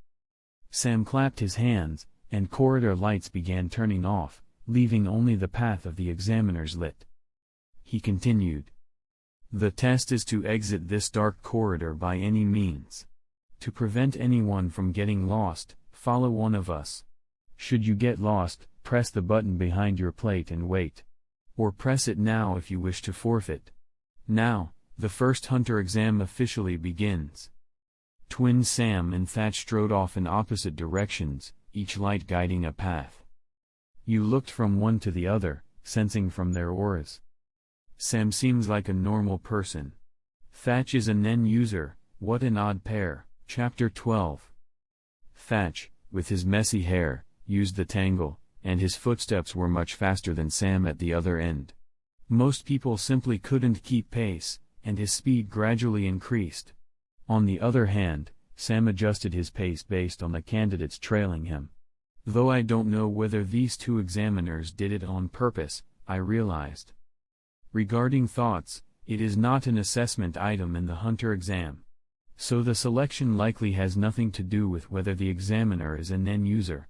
Sam clapped his hands, and corridor lights began turning off, leaving only the path of the examiners lit. He continued. "The test is to exit this dark corridor by any means. To prevent anyone from getting lost, follow one of us. Should you get lost, press the button behind your plate and wait. Or press it now if you wish to forfeit. Now, the first Hunter exam officially begins." Twin Sam and Thatch strode off in opposite directions, each light guiding a path. You looked from one to the other, sensing from their auras. Sam seems like a normal person. Thatch is a Nen user. What an odd pair. Chapter 12. Thatch, with his messy hair, used the tangle, and his footsteps were much faster than Sam at the other end. Most people simply couldn't keep pace, and his speed gradually increased. On the other hand, Sam adjusted his pace based on the candidates trailing him. Though I don't know whether these 2 examiners did it on purpose, I realized. Regarding thoughts, it is not an assessment item in the Hunter exam. So the selection likely has nothing to do with whether the examiner is a Nen user.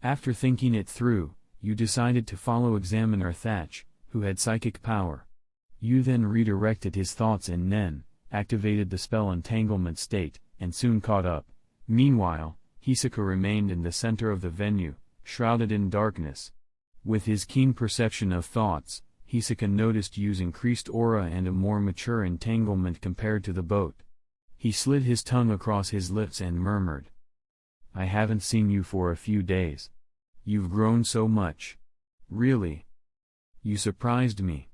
After thinking it through, you decided to follow Examiner Thatch, who had psychic power. You then redirected his thoughts in Nen, activated the spell entanglement state, and soon caught up. Meanwhile, Hisoka remained in the center of the venue, shrouded in darkness. With his keen perception of thoughts, Hisoka noticed Yu's increased aura and a more mature entanglement compared to the boat. He slid his tongue across his lips and murmured. "I haven't seen you for a few days. You've grown so much. Really. You surprised me."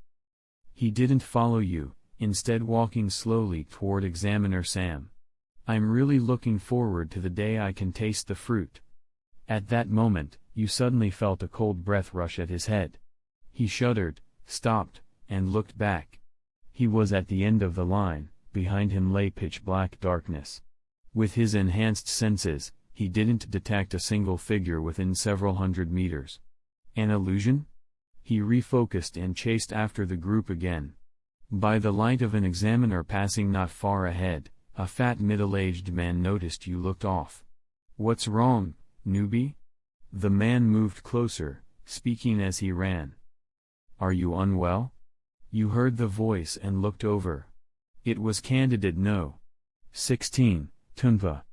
He didn't follow you, instead walking slowly toward Examiner Sam. "I'm really looking forward to the day I can taste the fruit." At that moment, you suddenly felt a cold breath rush at his head. He shuddered, stopped, and looked back. He was at the end of the line. Behind him lay pitch-black darkness. With his enhanced senses, he didn't detect a single figure within several hundred meters. An illusion? He refocused and chased after the group again. By the light of an examiner passing not far ahead, a fat middle-aged man noticed you looked off. "What's wrong, newbie?" The man moved closer, speaking as he ran. "Are you unwell?" You heard the voice and looked over. It was candidate No. 16, Tunpa.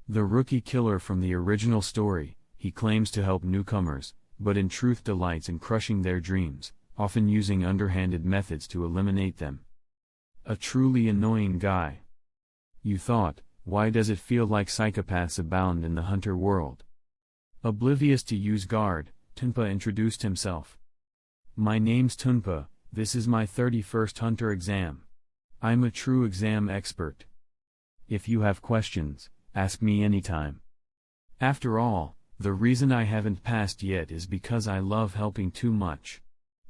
The rookie killer from the original story. He claims to help newcomers, but in truth delights in crushing their dreams, often using underhanded methods to eliminate them. A truly annoying guy. You thought, why does it feel like psychopaths abound in the Hunter world? Oblivious to Yu's guard, Tunpa introduced himself. "My name's Tunpa, this is my 31st Hunter exam. I'm a true exam expert. If you have questions, ask me anytime. After all, the reason I haven't passed yet is because I love helping too much.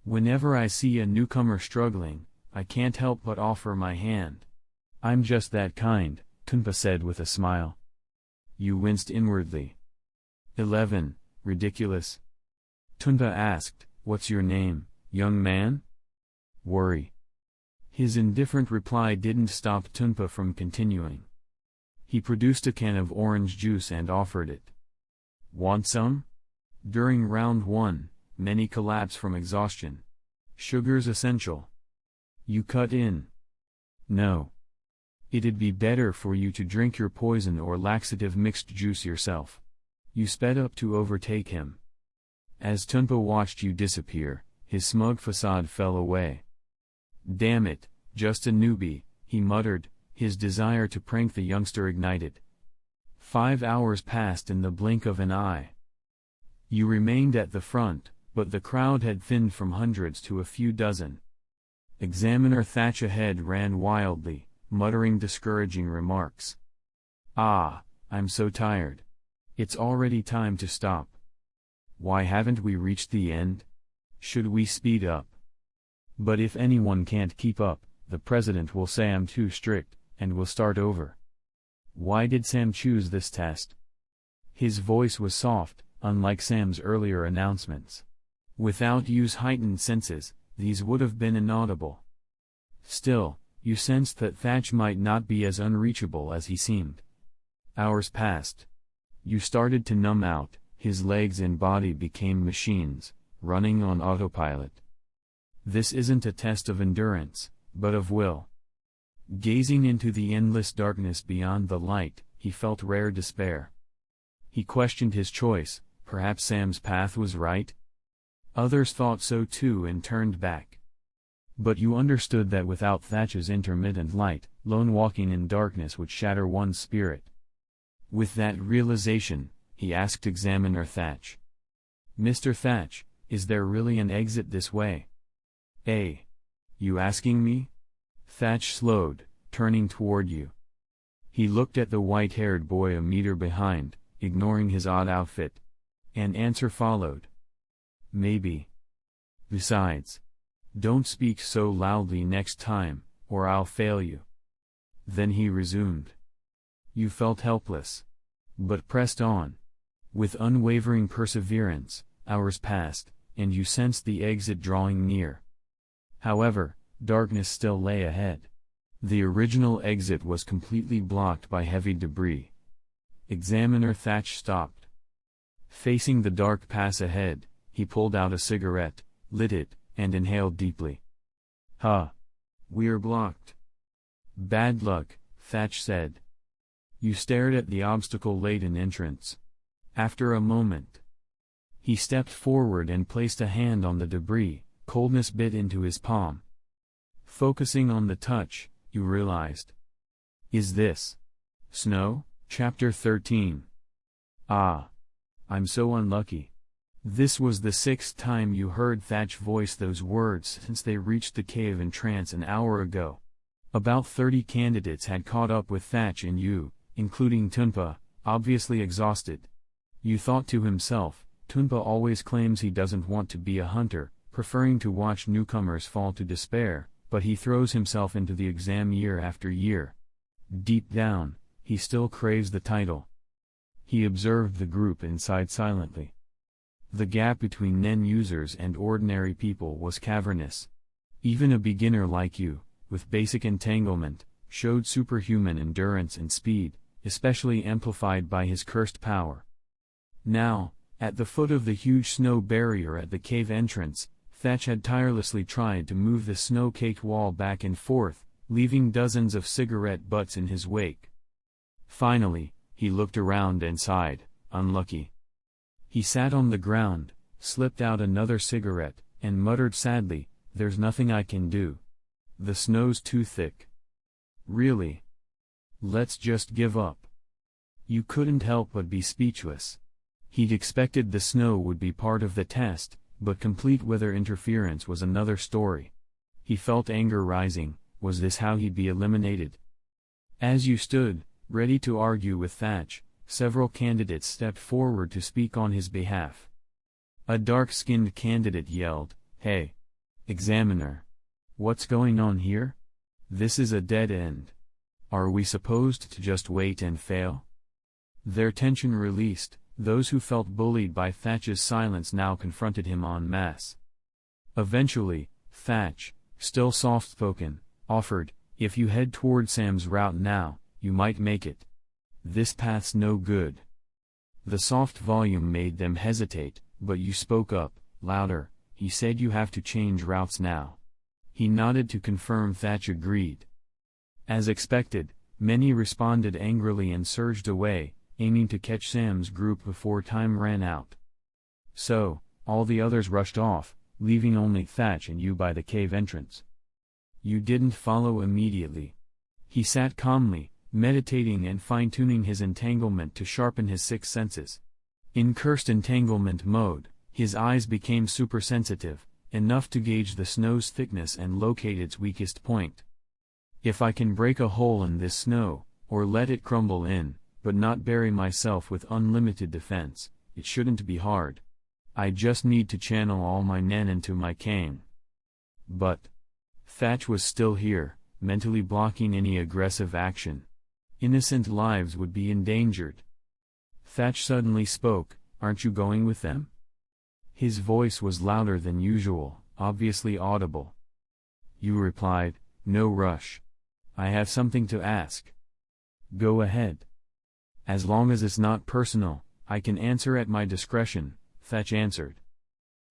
Whenever I see a newcomer struggling, I can't help but offer my hand. I'm just that kind," Tunpa said with a smile. You winced inwardly. 11. Ridiculous. Tunpa asked, "What's your name, young man?" "Worry." His indifferent reply didn't stop Tunpa from continuing. He produced a can of orange juice and offered it. "Want some?" During round 1, many collapse from exhaustion. Sugar's essential. You cut in. No. It'd be better for you to drink your poison or laxative mixed juice yourself. You sped up to overtake him. As Tunpa watched you disappear, his smug facade fell away. Damn it, just a newbie, he muttered, his desire to prank the youngster ignited. 5 hours passed in the blink of an eye. You remained at the front, but the crowd had thinned from hundreds to a few dozen. Examiner Thatch ahead ran wildly, muttering discouraging remarks. Ah, I'm so tired. It's already time to stop. Why haven't we reached the end? Should we speed up? But if anyone can't keep up, the president will say I'm too strict, and will start over. Why did Sam choose this test? His voice was soft, unlike Sam's earlier announcements. Without Yu's heightened senses, these would have been inaudible. Still, you sensed that Thatch might not be as unreachable as he seemed. Hours passed. You started to numb out, his legs and body became machines, running on autopilot. This isn't a test of endurance, but of will. Gazing into the endless darkness beyond the light, he felt rare despair. He questioned his choice, perhaps Sam's path was right? Others thought so too and turned back. But you understood that without Thatch's intermittent light, lone walking in darkness would shatter one's spirit. With that realization, he asked Examiner Thatch. Mr. Thatch, is there really an exit this way? You asking me? Thatch slowed, turning toward you. He looked at the white-haired boy a meter behind, ignoring his odd outfit. An answer followed. Maybe. Besides. Don't speak so loudly next time, or I'll fail you. Then he resumed. You felt helpless. But pressed on. With unwavering perseverance, hours passed, and you sensed the exit drawing near. However, darkness still lay ahead. The original exit was completely blocked by heavy debris. Examiner Thatch stopped. Facing the dark pass ahead, he pulled out a cigarette, lit it, and inhaled deeply. We're blocked. Bad luck, Thatch said. You stared at the obstacle-laden entrance. After a moment, he stepped forward and placed a hand on the debris. Coldness bit into his palm. Focusing on the touch, you realized. Is this snow? Chapter 13. I'm so unlucky. This was the 6th time you heard Thatch voice those words since they reached the cave in trance an hour ago. About 30 candidates had caught up with Thatch and you, including Tunpa, obviously exhausted. You thought to himself, Tunpa always claims he doesn't want to be a hunter, preferring to watch newcomers fall to despair, but he throws himself into the exam year after year. Deep down, he still craves the title. He observed the group inside silently. The gap between Nen users and ordinary people was cavernous. Even a beginner like you, with basic entanglement, showed superhuman endurance and speed, especially amplified by his cursed power. Now, at the foot of the huge snow barrier at the cave entrance, Thatch had tirelessly tried to move the snow-caked wall back and forth, leaving dozens of cigarette butts in his wake. Finally, he looked around and sighed, unlucky. He sat on the ground, slipped out another cigarette, and muttered sadly, "There's nothing I can do. The snow's too thick. Really? Let's just give up." You couldn't help but be speechless. He'd expected the snow would be part of the test, but complete weather interference was another story. He felt anger rising. Was this how he'd be eliminated? As you stood, ready to argue with Thatch, several candidates stepped forward to speak on his behalf. A dark-skinned candidate yelled, "Hey! Examiner! What's going on here? This is a dead end. Are we supposed to just wait and fail?" Their tension released, those who felt bullied by Thatch's silence now confronted him en masse. Eventually, Thatch, still soft-spoken, offered, "If you head toward Sam's route now, you might make it. This path's no good." The soft volume made them hesitate, but you spoke up, louder, he said you have to change routes now. He nodded to confirm. Thatch agreed. As expected, many responded angrily and surged away, aiming to catch Sam's group before time ran out. So, all the others rushed off, leaving only Thatch and you by the cave entrance. You didn't follow immediately. He sat calmly, meditating and fine-tuning his entanglement to sharpen his sixth senses. In cursed entanglement mode, his eyes became super-sensitive, enough to gauge the snow's thickness and locate its weakest point. If I can break a hole in this snow, or let it crumble in, but not bury myself with unlimited defense, it shouldn't be hard. I just need to channel all my nen into my cane. But Thatch was still here, mentally blocking any aggressive action. Innocent lives would be endangered. Thatch suddenly spoke, "Aren't you going with them?" His voice was louder than usual, obviously audible. You replied, "No rush. I have something to ask." "Go ahead." "As long as it's not personal, I can answer at my discretion," Thatch answered.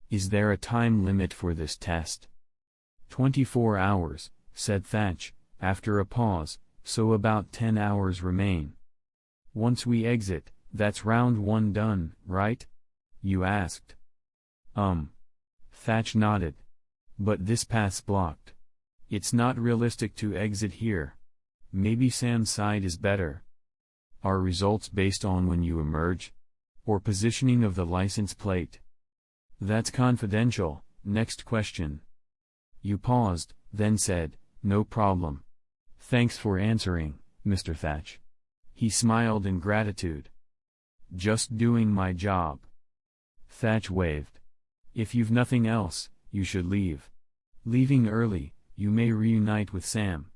"Is there a time limit for this test?" 24 hours, said Thatch, after a pause, "so about 10 hours remain. Once we exit, that's round 1 done, right?" You asked. Thatch nodded. "But this path's blocked. It's not realistic to exit here. Maybe Sam's side is better." "Are results based on when you emerge? Or positioning of the license plate?" "That's confidential. Next question." You paused, then said, "No problem. Thanks for answering, Mr. Thatch." He smiled in gratitude. "Just doing my job." Thatch waved. "If you've nothing else, you should leave. Leaving early, you may reunite with Sam.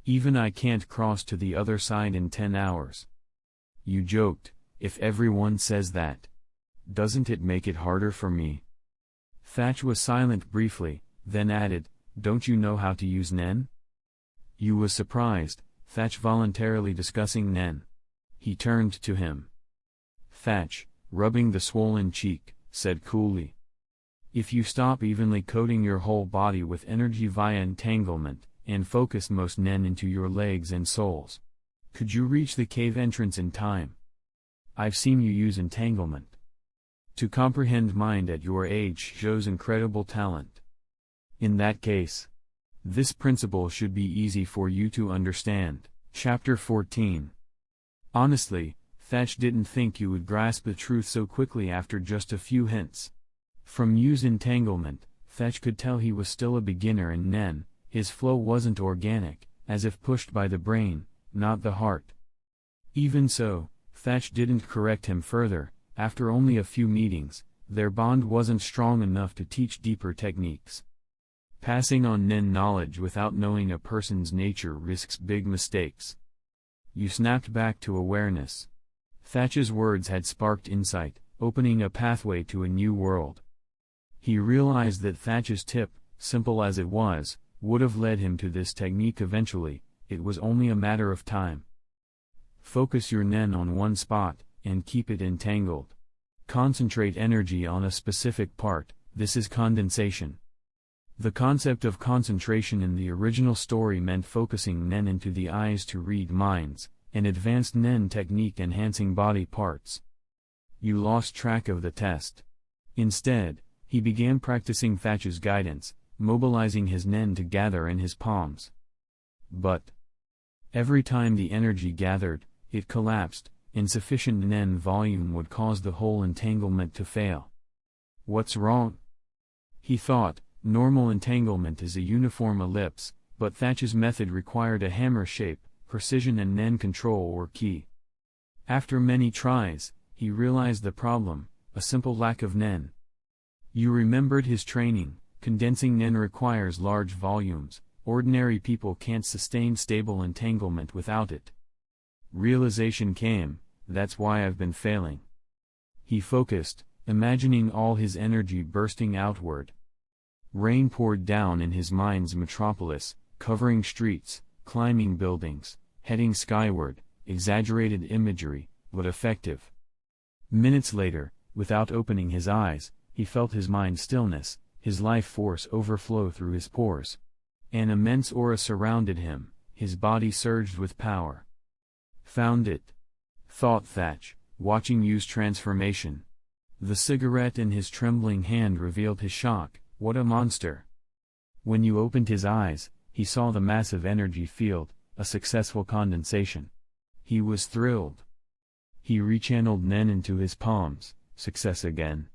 Even I can't cross to the other side in 10 hours. You joked, "If everyone says that, doesn't it make it harder for me?" Thatch was silent briefly, then added, "Don't you know how to use Nen?" You was surprised, Thatch voluntarily discussing Nen. He turned to him. Thatch, rubbing the swollen cheek, said coolly, "If you stop evenly coating your whole body with energy via entanglement, and focus most Nen into your legs and soles, could you reach the cave entrance in time? I've seen you use entanglement. To comprehend mind at your age shows incredible talent. In that case, this principle should be easy for you to understand." Chapter 14. Honestly, Thatch didn't think you would grasp the truth so quickly after just a few hints. From Yu's entanglement, Thatch could tell he was still a beginner in Nen. His flow wasn't organic, as if pushed by the brain, not the heart. Even so, Thatch didn't correct him further. After only a few meetings, their bond wasn't strong enough to teach deeper techniques. Passing on Nen knowledge without knowing a person's nature risks big mistakes. You snapped back to awareness. Thatch's words had sparked insight, opening a pathway to a new world. He realized that Thatch's tip, simple as it was, would have led him to this technique eventually. It was only a matter of time. Focus your Nen on one spot, and keep it entangled. Concentrate energy on a specific part. This is condensation. The concept of concentration in the original story meant focusing Nen into the eyes to read minds, an advanced Nen technique enhancing body parts. You lost track of the test. Instead, he began practicing Thatch's guidance, mobilizing his Nen to gather in his palms. But every time the energy gathered, it collapsed. Insufficient Nen volume would cause the whole entanglement to fail. What's wrong? He thought. Normal entanglement is a uniform ellipse, but Thatch's method required a hammer shape, precision and Nen control were key. After many tries, he realized the problem, a simple lack of Nen. You remembered his training. Condensing Nen requires large volumes. Ordinary people can't sustain stable entanglement without it. Realization came, that's why I've been failing. He focused, imagining all his energy bursting outward. Rain poured down in his mind's metropolis, covering streets, climbing buildings, heading skyward, exaggerated imagery, but effective. Minutes later, without opening his eyes, he felt his mind stillness, his life force overflow through his pores. An immense aura surrounded him, his body surged with power. Found it, thought Thatch, watching Yu's transformation. The cigarette in his trembling hand revealed his shock. What a monster! When Yu opened his eyes, he saw the massive energy field, a successful condensation. He was thrilled. He rechanneled Nen into his palms. Success again.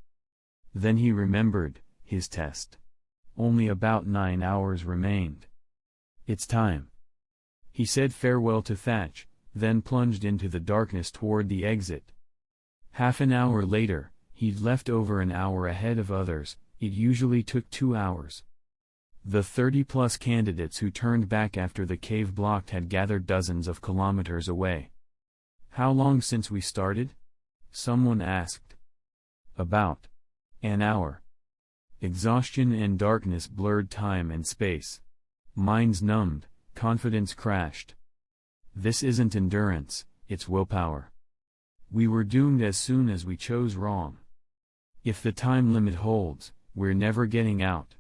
Then he remembered his test. Only about 9 hours remained. It's time. He said farewell to Thatch, then plunged into the darkness toward the exit. Half an hour later, he'd left over an hour ahead of others. It usually took 2 hours. The 30-plus candidates who turned back after the cave blocked had gathered dozens of kilometers away. How long since we started? Someone asked. About an hour. Exhaustion and darkness blurred time and space. Minds numbed, confidence crashed. This isn't endurance, it's willpower. We were doomed as soon as we chose wrong. If the time limit holds, we're never getting out.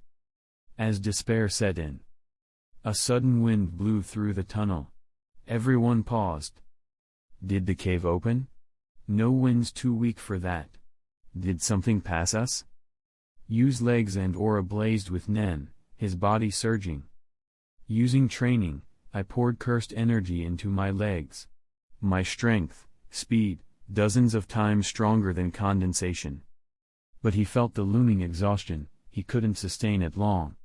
As despair set in, a sudden wind blew through the tunnel. Everyone paused. Did the cave open? No, wind's too weak for that. Did something pass us? Yu's legs and aura blazed with Nen, his body surging. Using training, I poured cursed energy into my legs. My strength, speed, dozens of times stronger than condensation. But he felt the looming exhaustion. He couldn't sustain it long.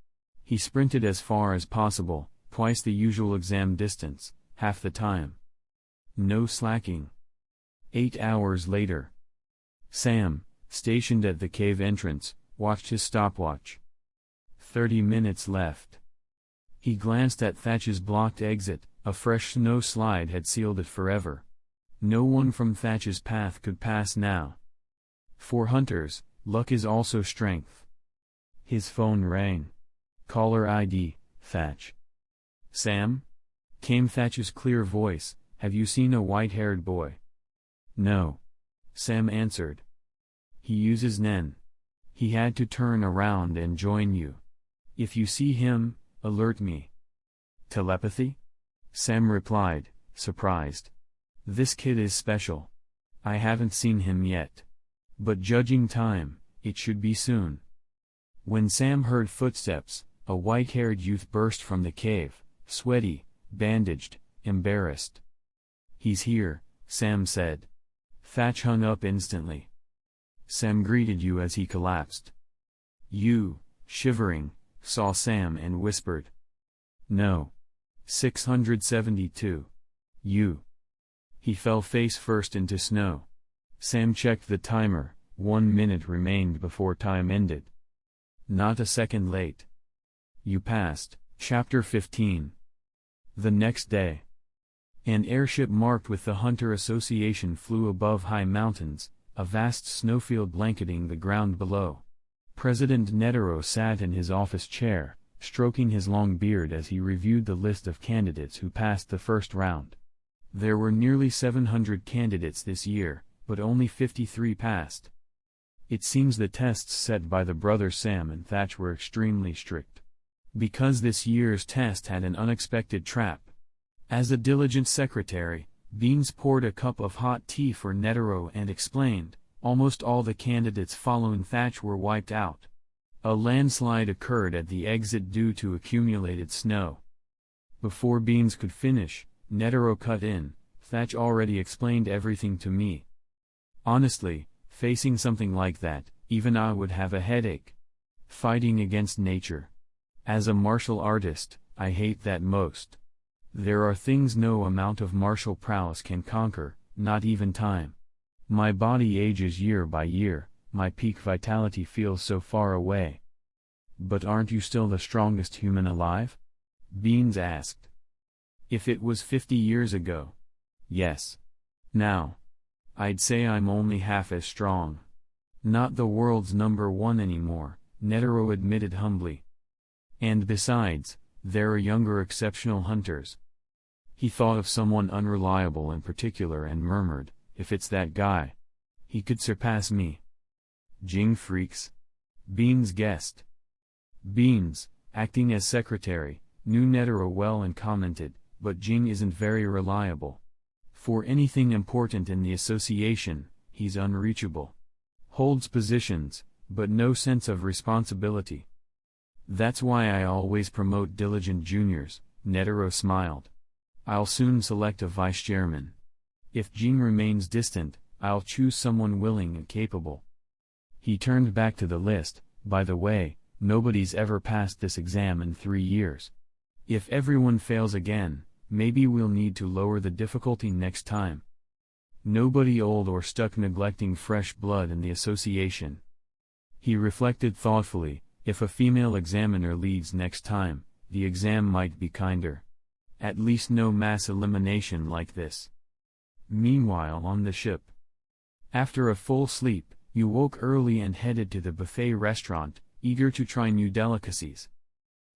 He sprinted as far as possible, twice the usual exam distance, half the time. No slacking. 8 hours later. Sam, stationed at the cave entrance, watched his stopwatch. 30 minutes left. He glanced at Thatch's blocked exit. A fresh snow slide had sealed it forever. No one from Thatch's path could pass now. For hunters, luck is also strength. His phone rang. Caller ID, Thatch. Sam? Came Thatch's clear voice. Have you seen a white-haired boy? No. Sam answered. He uses Nen. He had to turn around and join you. If you see him, alert me. Telepathy? Sam replied, surprised. This kid is special. I haven't seen him yet. But judging time, it should be soon. When Sam heard footsteps, a white-haired youth burst from the cave, sweaty, bandaged, embarrassed. He's here, Sam said. Thatch hung up instantly. Sam greeted you as he collapsed. You, shivering, saw Sam and whispered. No. 672. You. He fell face first into snow. Sam checked the timer. 1 minute remained before time ended. Not a second late. You passed. Chapter 15. The next day. An airship marked with the Hunter Association flew above high mountains, a vast snowfield blanketing the ground below. President Netero sat in his office chair, stroking his long beard as he reviewed the list of candidates who passed the first round. There were nearly 700 candidates this year, but only 53 passed. It seems the tests set by the brothers Sam and Thatch were extremely strict. Because this year's test had an unexpected trap. As a diligent secretary, Beans poured a cup of hot tea for Netero and explained, almost all the candidates following Thatch were wiped out. A landslide occurred at the exit due to accumulated snow. Before Beans could finish, Netero cut in. Thatch already explained everything to me. Honestly, facing something like that, even I would have a headache. Fighting against nature. As a martial artist, I hate that most. There are things no amount of martial prowess can conquer, not even time. My body ages year by year, my peak vitality feels so far away. But aren't you still the strongest human alive? Beans asked. If it was 50 years ago. Yes. Now. I'd say I'm only half as strong. Not the world's #1 anymore, Netero admitted humbly. And besides, there are younger exceptional hunters. He thought of someone unreliable in particular and murmured, if it's that guy, he could surpass me. Jing freaks? Beans guessed. Beans, acting as secretary, knew Netero well and commented, "But Jing isn't very reliable. For anything important in the association, he's unreachable. Holds positions, but no sense of responsibility. That's why I always promote diligent juniors," Netero smiled. "I'll soon select a vice chairman. If Jing remains distant, I'll choose someone willing and capable." He turned back to the list. "By the way, nobody's ever passed this exam in 3 years. If everyone fails again, maybe we'll need to lower the difficulty next time. Nobody old or stuck neglecting fresh blood in the association." He reflected thoughtfully, if a female examiner leads next time, the exam might be kinder. At least no mass elimination like this. Meanwhile on the ship. After a full sleep, you woke early and headed to the buffet restaurant, eager to try new delicacies.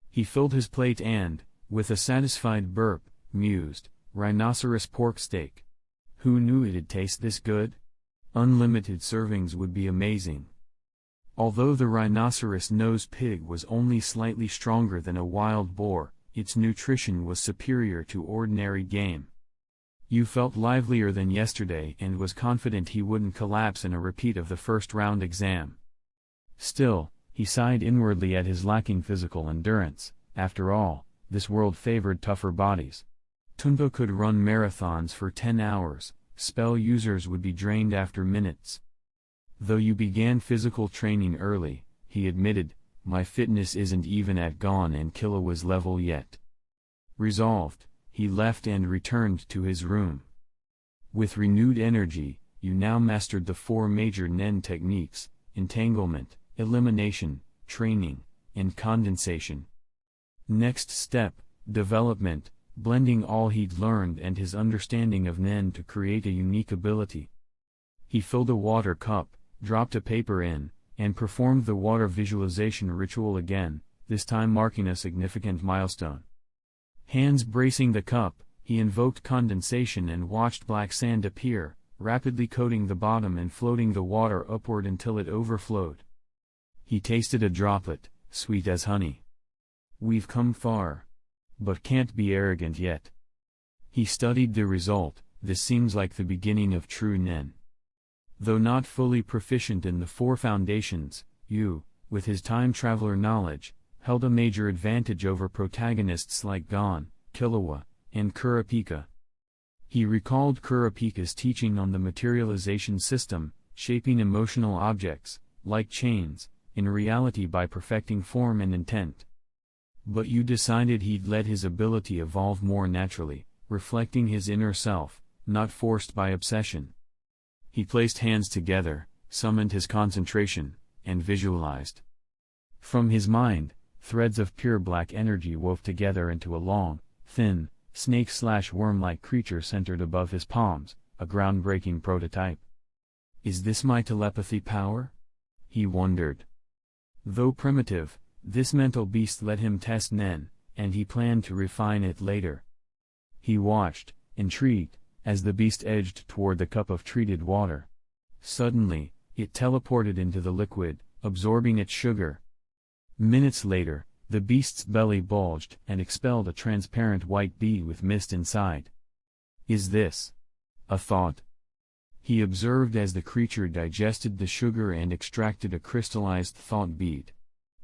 He filled his plate and, with a satisfied burp, mused, "Rhinoceros pork steak. Who knew it'd taste this good? Unlimited servings would be amazing." Although the rhinoceros nose pig was only slightly stronger than a wild boar, its nutrition was superior to ordinary game. You felt livelier than yesterday and was confident he wouldn't collapse in a repeat of the first round exam. Still, he sighed inwardly at his lacking physical endurance. After all, this world favored tougher bodies. Tunpo could run marathons for 10 hours, spell users would be drained after minutes. Though you began physical training early, he admitted, "My fitness isn't even at Gon and Killua's level yet." Resolved, he left and returned to his room. With renewed energy, you now mastered the 4 major Nen techniques: entanglement, elimination, training, and condensation. Next step, development, blending all he'd learned and his understanding of Nen to create a unique ability. He filled a water cup, dropped a paper in, and performed the water visualization ritual again, this time marking a significant milestone. Hands bracing the cup, he invoked condensation and watched black sand appear, rapidly coating the bottom and floating the water upward until it overflowed. He tasted a droplet, sweet as honey. "We've come far. But can't be arrogant yet." He studied the result. "This seems like the beginning of true Nen." Though not fully proficient in the 4 foundations, Yu, with his time traveler knowledge, held a major advantage over protagonists like Gon, Killua, and Kurapika. He recalled Kurapika's teaching on the materialization system, shaping emotional objects, like chains, in reality by perfecting form and intent. But Yu decided he'd let his ability evolve more naturally, reflecting his inner self, not forced by obsession. He placed hands together, summoned his concentration, and visualized. From his mind, threads of pure black energy wove together into a long, thin, snake/worm-like creature centered above his palms, a groundbreaking prototype. "Is this my telepathy power?" he wondered. Though primitive, this mental beast let him test Nen, and he planned to refine it later. He watched, intrigued, as the beast edged toward the cup of treated water. Suddenly, it teleported into the liquid, absorbing its sugar. Minutes later, the beast's belly bulged and expelled a transparent white bead with mist inside. "Is this a thought?" he observed as the creature digested the sugar and extracted a crystallized thought bead.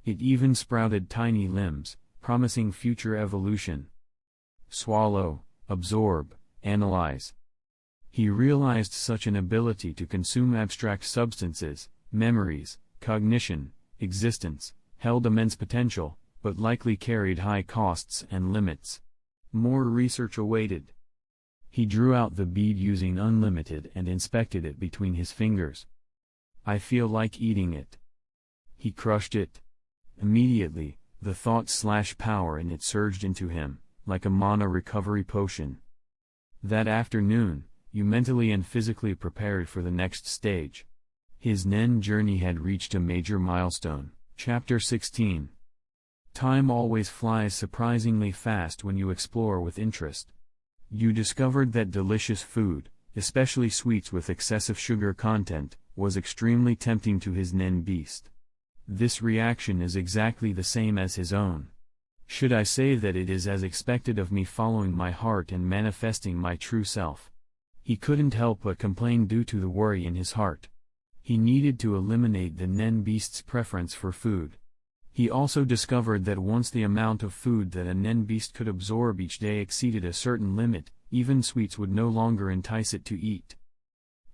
It even sprouted tiny limbs, promising future evolution. Swallow, absorb, analyze. He realized such an ability to consume abstract substances, memories, cognition, existence, held immense potential, but likely carried high costs and limits. More research awaited. He drew out the bead using unlimited and inspected it between his fingers. "I feel like eating it." He crushed it. Immediately, the thought/power in it surged into him, like a mana recovery potion. That afternoon, you mentally and physically prepared for the next stage. His Nen journey had reached a major milestone. Chapter 16. Time always flies surprisingly fast when you explore with interest. You discovered that delicious food, especially sweets with excessive sugar content, was extremely tempting to his Nen beast. This reaction is exactly the same as his own. Should I say that it is as expected of me following my heart and manifesting my true self? He couldn't help but complain due to the worry in his heart. He needed to eliminate the nen beast's preference for food. He also discovered that once the amount of food that a nen beast could absorb each day exceeded a certain limit, even sweets would no longer entice it to eat.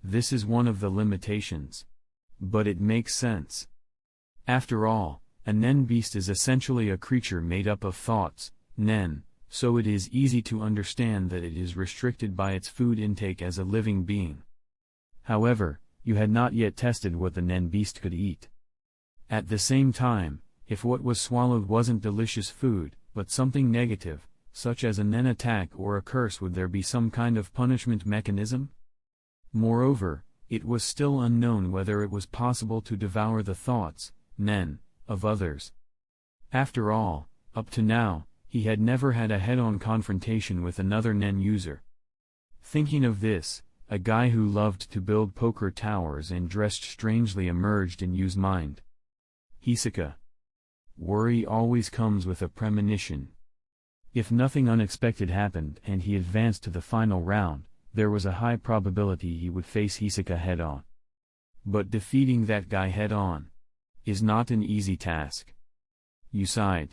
This is one of the limitations. But it makes sense. After all, a nen beast is essentially a creature made up of thoughts, nen, so it is easy to understand that it is restricted by its food intake as a living being. However, you had not yet tested what the nen beast could eat. At the same time, if what was swallowed wasn't delicious food, but something negative, such as a nen attack or a curse, would there be some kind of punishment mechanism? Moreover, it was still unknown whether it was possible to devour the thoughts, nen, of others. After all, up to now, he had never had a head-on confrontation with another nen user. Thinking of this, a guy who loved to build poker towers and dressed strangely emerged in Yu's mind. Hisoka. Worry always comes with a premonition. If nothing unexpected happened and he advanced to the final round, there was a high probability he would face Hisoka head-on. But defeating that guy head-on is not an easy task. Yu sighed.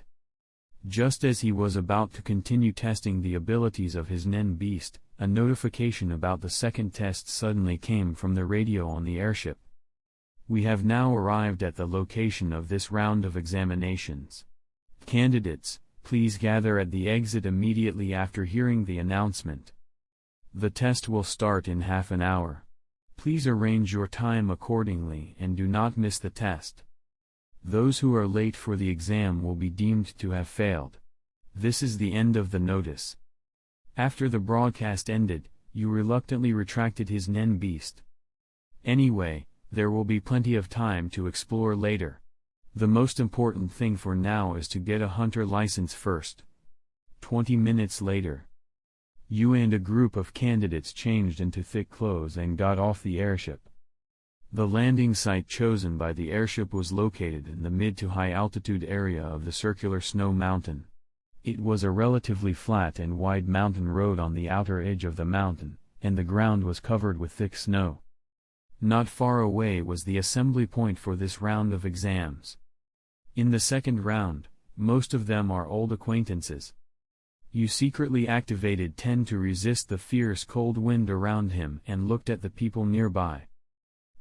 Just as he was about to continue testing the abilities of his nen beast, a notification about the second test suddenly came from the radio on the airship. We have now arrived at the location of this round of examinations. Candidates, please gather at the exit immediately after hearing the announcement. The test will start in half an hour. Please arrange your time accordingly and do not miss the test. Those who are late for the exam will be deemed to have failed. This is the end of the notice. After the broadcast ended, Yu reluctantly retracted his nen beast. Anyway, there will be plenty of time to explore later. The most important thing for now is to get a hunter license first. 20 minutes later, Yu and a group of candidates changed into thick clothes and got off the airship. The landing site chosen by the airship was located in the mid to high altitude area of the circular snow mountain. It was a relatively flat and wide mountain road on the outer edge of the mountain, and the ground was covered with thick snow. Not far away was the assembly point for this round of exams. In the second round, most of them are old acquaintances. Yu secretly activated 10 to resist the fierce cold wind around him and looked at the people nearby.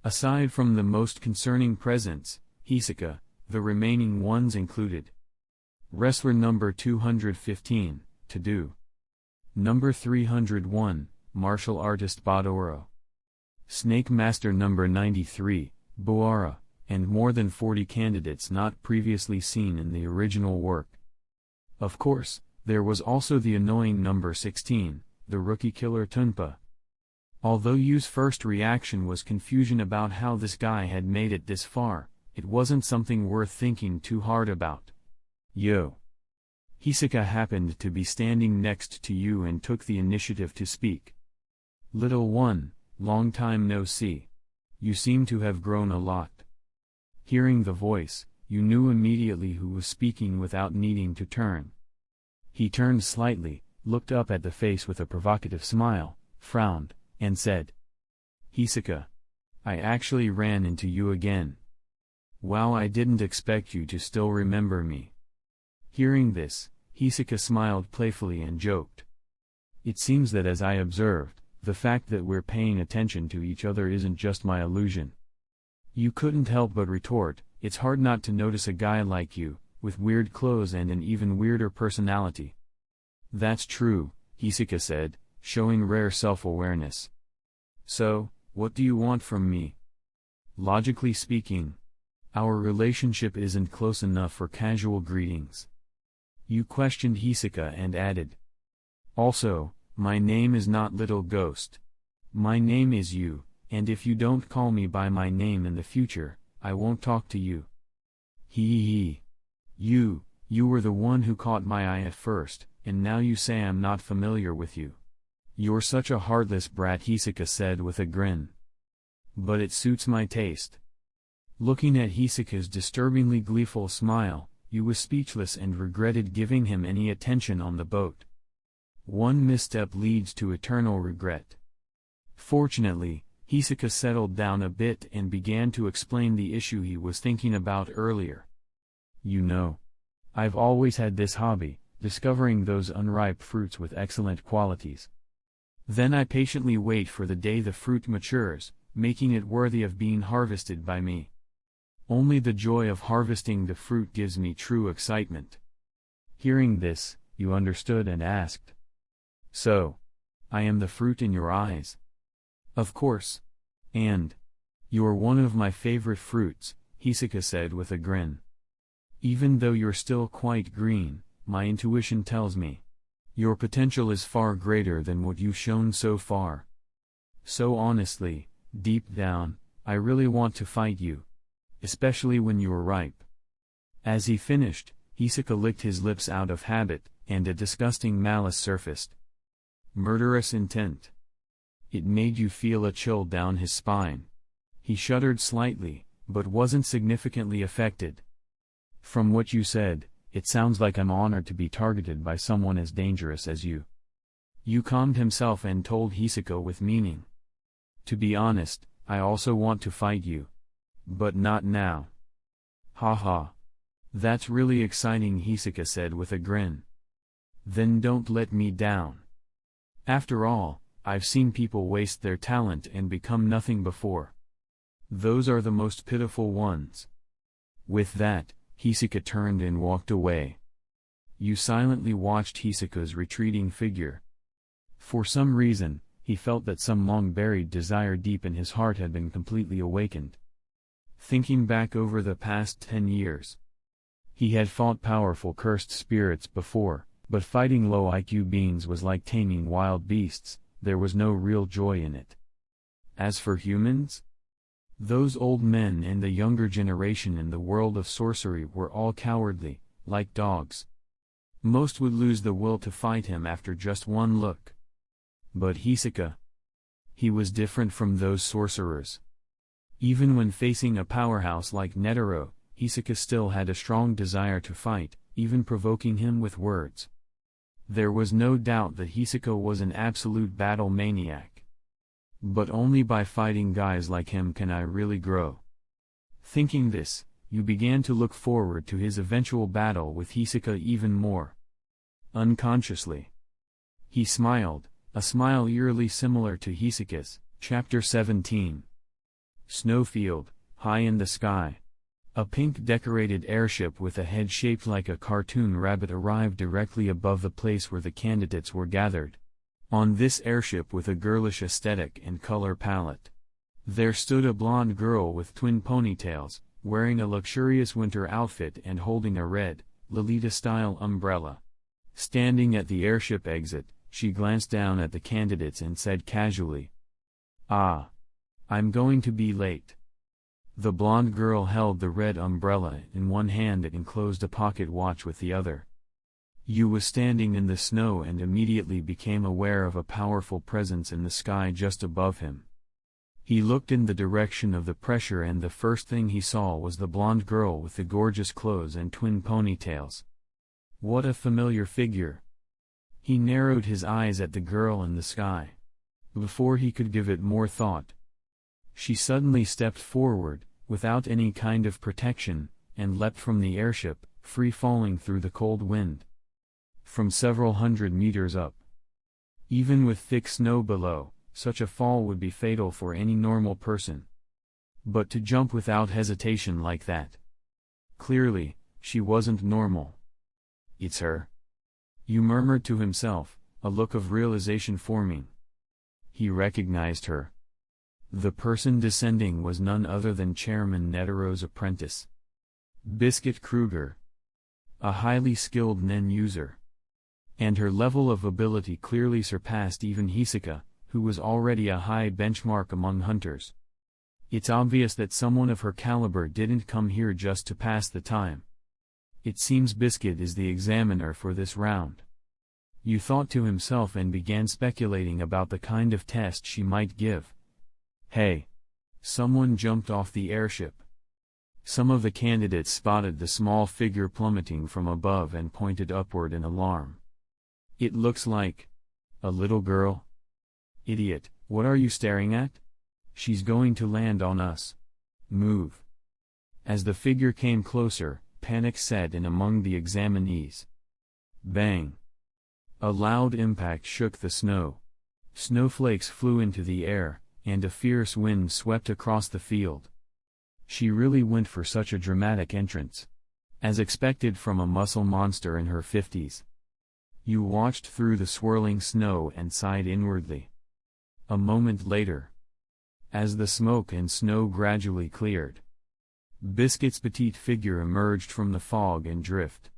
Aside from the most concerning presence, Hisoka, the remaining ones included wrestler number 215, ttw. Number 301, martial artist Badoro. Snake Master number 93, Boara, and more than 40 candidates not previously seen in the original work. Of course, there was also the annoying number 16, the rookie killer Tunpa. Although Yu's first reaction was confusion about how this guy had made it this far, it wasn't something worth thinking too hard about. Yo. Hisoka happened to be standing next to Yu and took the initiative to speak. Little one, long time no see. You seem to have grown a lot. Hearing the voice, Yu knew immediately who was speaking without needing to turn. He turned slightly, looked up at the face with a provocative smile, frowned, and said, Hisoka. I actually ran into you again. Wow, I didn't expect you to still remember me. Hearing this, Hisoka smiled playfully and joked. It seems that as I observed, the fact that we're paying attention to each other isn't just my illusion. You couldn't help but retort, it's hard not to notice a guy like you, with weird clothes and an even weirder personality. That's true, Hisoka said, showing rare self-awareness. So, what do you want from me? Logically speaking, our relationship isn't close enough for casual greetings. You questioned Hisoka and added. Also, my name is not Little Ghost. My name is Yu, and if you don't call me by my name in the future, I won't talk to you. Hee. You were the one who caught my eye at first, and now you say I'm not familiar with you. You're such a heartless brat, Hisoka said with a grin. But it suits my taste. Looking at Hisoka's disturbingly gleeful smile, Yu was speechless and regretted giving him any attention on the boat. One misstep leads to eternal regret. Fortunately, Hisoka settled down a bit and began to explain the issue he was thinking about earlier. You know, I've always had this hobby, discovering those unripe fruits with excellent qualities. Then I patiently wait for the day the fruit matures, making it worthy of being harvested by me. Only the joy of harvesting the fruit gives me true excitement. Hearing this, Yu understood and asked, "So, I am the fruit in your eyes?" "Of course. And you're one of my favorite fruits," Hisoka said with a grin. "Even though you're still quite green, my intuition tells me your potential is far greater than what you've shown so far. So honestly, deep down, I really want to fight you. Especially when you're ripe." As he finished, Hisoka licked his lips out of habit, and a disgusting malice surfaced. Murderous intent. It made you feel a chill down his spine. He shuddered slightly, but wasn't significantly affected. "From what you said, it sounds like I'm honored to be targeted by someone as dangerous as you." Yu calmed himself and told Hisoka with meaning. "To be honest, I also want to fight you. But not now." "Haha. That's really exciting," Hisoka said with a grin. "Then don't let me down. After all, I've seen people waste their talent and become nothing before. Those are the most pitiful ones." With that, Hisoka turned and walked away. Yu silently watched Hisoka's retreating figure. For some reason, he felt that some long-buried desire deep in his heart had been completely awakened. Thinking back over the past 10 years, he had fought powerful cursed spirits before, but fighting low IQ beings was like taming wild beasts. There was no real joy in it. As for humans, those old men and the younger generation in the world of sorcery were all cowardly, like dogs. Most would lose the will to fight him after just one look. But Hisoka, he was different from those sorcerers. Even when facing a powerhouse like Netero, Hisoka still had a strong desire to fight, even provoking him with words. There was no doubt that Hisoka was an absolute battle maniac. But only by fighting guys like him can I really grow. Thinking this, you began to look forward to his eventual battle with Hisoka even more. Unconsciously, he smiled, a smile eerily similar to Hisoka's. Chapter 17. Snowfield, high in the sky. A pink-decorated airship with a head shaped like a cartoon rabbit arrived directly above the place where the candidates were gathered. On this airship with a girlish aesthetic and color palette, there stood a blonde girl with twin ponytails, wearing a luxurious winter outfit and holding a red, Lolita-style umbrella. Standing at the airship exit, she glanced down at the candidates and said casually, "Ah. I'm going to be late." The blonde girl held the red umbrella in one hand and enclosed a pocket watch with the other. Yu was standing in the snow and immediately became aware of a powerful presence in the sky just above him. He looked in the direction of the pressure and the first thing he saw was the blonde girl with the gorgeous clothes and twin ponytails. What a familiar figure. He narrowed his eyes at the girl in the sky. Before he could give it more thought, she suddenly stepped forward, without any kind of protection, and leapt from the airship, free-falling through the cold wind. From several hundred meters up. Even with thick snow below, such a fall would be fatal for any normal person. But to jump without hesitation like that. Clearly, she wasn't normal. "It's her," Yu murmured to himself, a look of realization forming. He recognized her. The person descending was none other than Chairman Netero's apprentice, Biscuit Kruger, a highly skilled Nen user. And her level of ability clearly surpassed even Hisoka, who was already a high benchmark among hunters. It's obvious that someone of her caliber didn't come here just to pass the time. It seems Biscuit is the examiner for this round. Yu thought to himself and began speculating about the kind of test she might give. Hey! Someone jumped off the airship. Some of the candidates spotted the small figure plummeting from above and pointed upward in alarm. "It looks like a little girl." "Idiot, what are you staring at? She's going to land on us. Move." As the figure came closer, panic set in among the examinees. Bang! A loud impact shook the snow. Snowflakes flew into the air, and a fierce wind swept across the field. She really went for such a dramatic entrance. As expected from a muscle monster in her 50s. You watched through the swirling snow and sighed inwardly. A moment later, as the smoke and snow gradually cleared, Biscuit's petite figure emerged from the fog and drift.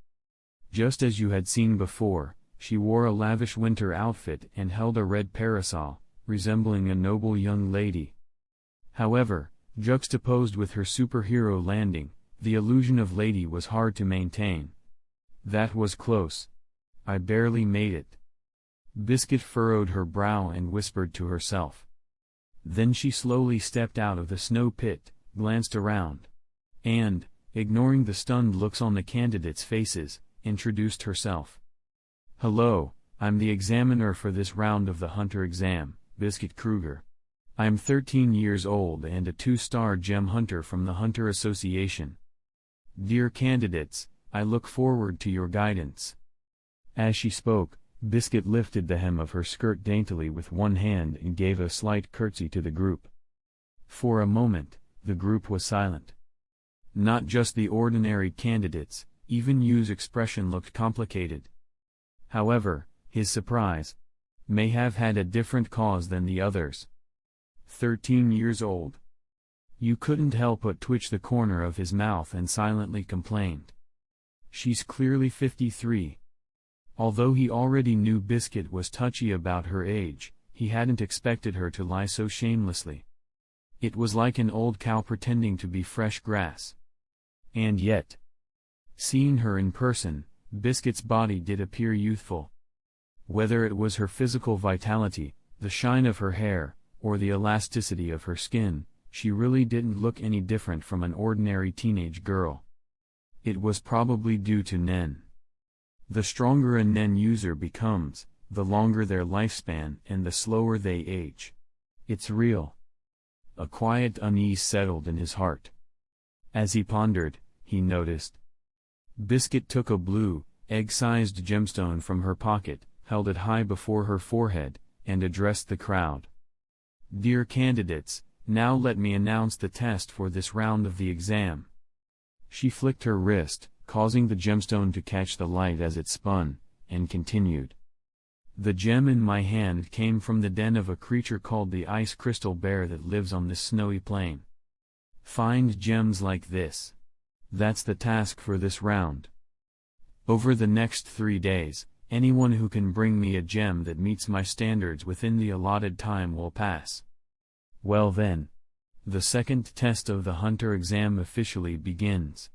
Just as you had seen before, she wore a lavish winter outfit and held a red parasol, resembling a noble young lady. However, juxtaposed with her superhero landing, the illusion of lady was hard to maintain. "That was close. I barely made it." Biscuit furrowed her brow and whispered to herself. Then she slowly stepped out of the snow pit, glanced around, and, ignoring the stunned looks on the candidates' faces, introduced herself. "Hello, I'm the examiner for this round of the Hunter exam, Biscuit Kruger. I'm 13 years old and a 2-star gem hunter from the Hunter Association. Dear candidates, I look forward to your guidance." As she spoke, Biscuit lifted the hem of her skirt daintily with one hand and gave a slight curtsy to the group. For a moment, the group was silent. Not just the ordinary candidates, even Yu's expression looked complicated. However, his surprise may have had a different cause than the others. 13 years old. Yu couldn't help but twitch the corner of his mouth and silently complained. She's clearly 53. Although he already knew Biscuit was touchy about her age, he hadn't expected her to lie so shamelessly. It was like an old cow pretending to be fresh grass. And yet, seeing her in person, Biscuit's body did appear youthful. Whether it was her physical vitality, the shine of her hair, or the elasticity of her skin, she really didn't look any different from an ordinary teenage girl. It was probably due to Nen. The stronger a Nen user becomes, the longer their lifespan and the slower they age. It's real. A quiet unease settled in his heart. As he pondered, he noticed. Biscuit took a blue, egg-sized gemstone from her pocket, held it high before her forehead, and addressed the crowd. "Dear candidates, now let me announce the test for this round of the exam." She flicked her wrist, causing the gemstone to catch the light as it spun, and continued. "The gem in my hand came from the den of a creature called the ice crystal bear that lives on this snowy plain. Find gems like this. That's the task for this round. Over the next 3 days, anyone who can bring me a gem that meets my standards within the allotted time will pass." Well then. The second test of the Hunter exam officially begins.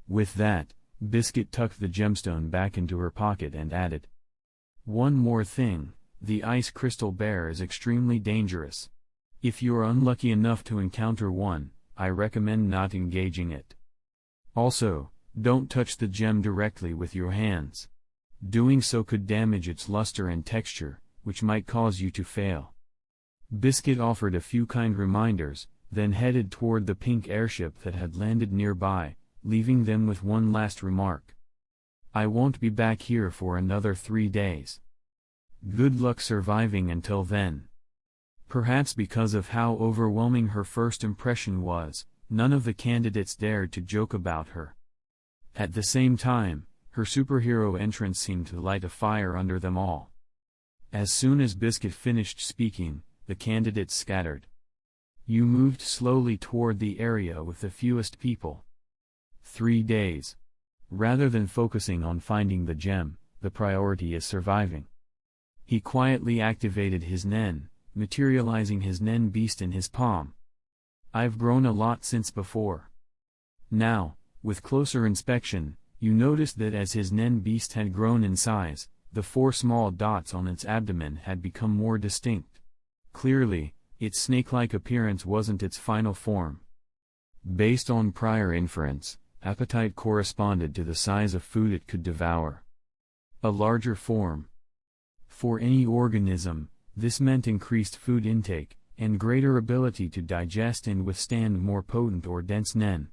With that, Biscuit tucked the gemstone back into her pocket and added, "One more thing, the ice crystal bear is extremely dangerous. If you're unlucky enough to encounter one, I recommend not engaging it. Also, don't touch the gem directly with your hands. Doing so could damage its luster and texture, which might cause you to fail." Biscuit offered a few kind reminders, then headed toward the pink airship that had landed nearby, leaving them with one last remark. "I won't be back here for another 3 days. Good luck surviving until then." Perhaps because of how overwhelming her first impression was, none of the candidates dared to joke about her. At the same time, her superhero entrance seemed to light a fire under them all. As soon as Biscuit finished speaking, the candidates scattered. You moved slowly toward the area with the fewest people. 3 days. Rather than focusing on finding the gem, the priority is surviving. He quietly activated his Nen, materializing his Nen beast in his palm. "I've grown a lot since before." Now, with closer inspection, you noticed that as his Nen beast had grown in size, the 4 small dots on its abdomen had become more distinct. Clearly, its snake-like appearance wasn't its final form. Based on prior inference, appetite corresponded to the size of food it could devour. A larger form. For any organism, this meant increased food intake, and greater ability to digest and withstand more potent or dense nen.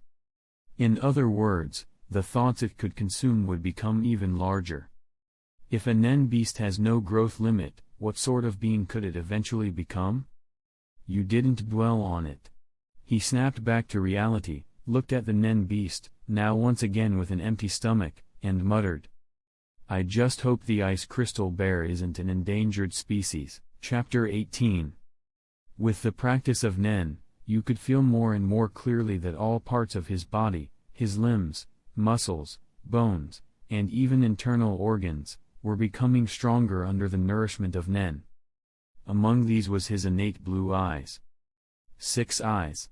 In other words, the thoughts it could consume would become even larger. If a nen beast has no growth limit, what sort of being could it eventually become? You didn't dwell on it. He snapped back to reality, looked at the nen beast, now once again with an empty stomach, and muttered, "I just hope the ice crystal bear isn't an endangered species." Chapter 18. With the practice of nen, you could feel more and more clearly that all parts of his body, his limbs, muscles, bones, and even internal organs, were becoming stronger under the nourishment of nen. Among these was his innate blue eyes. 6 eyes.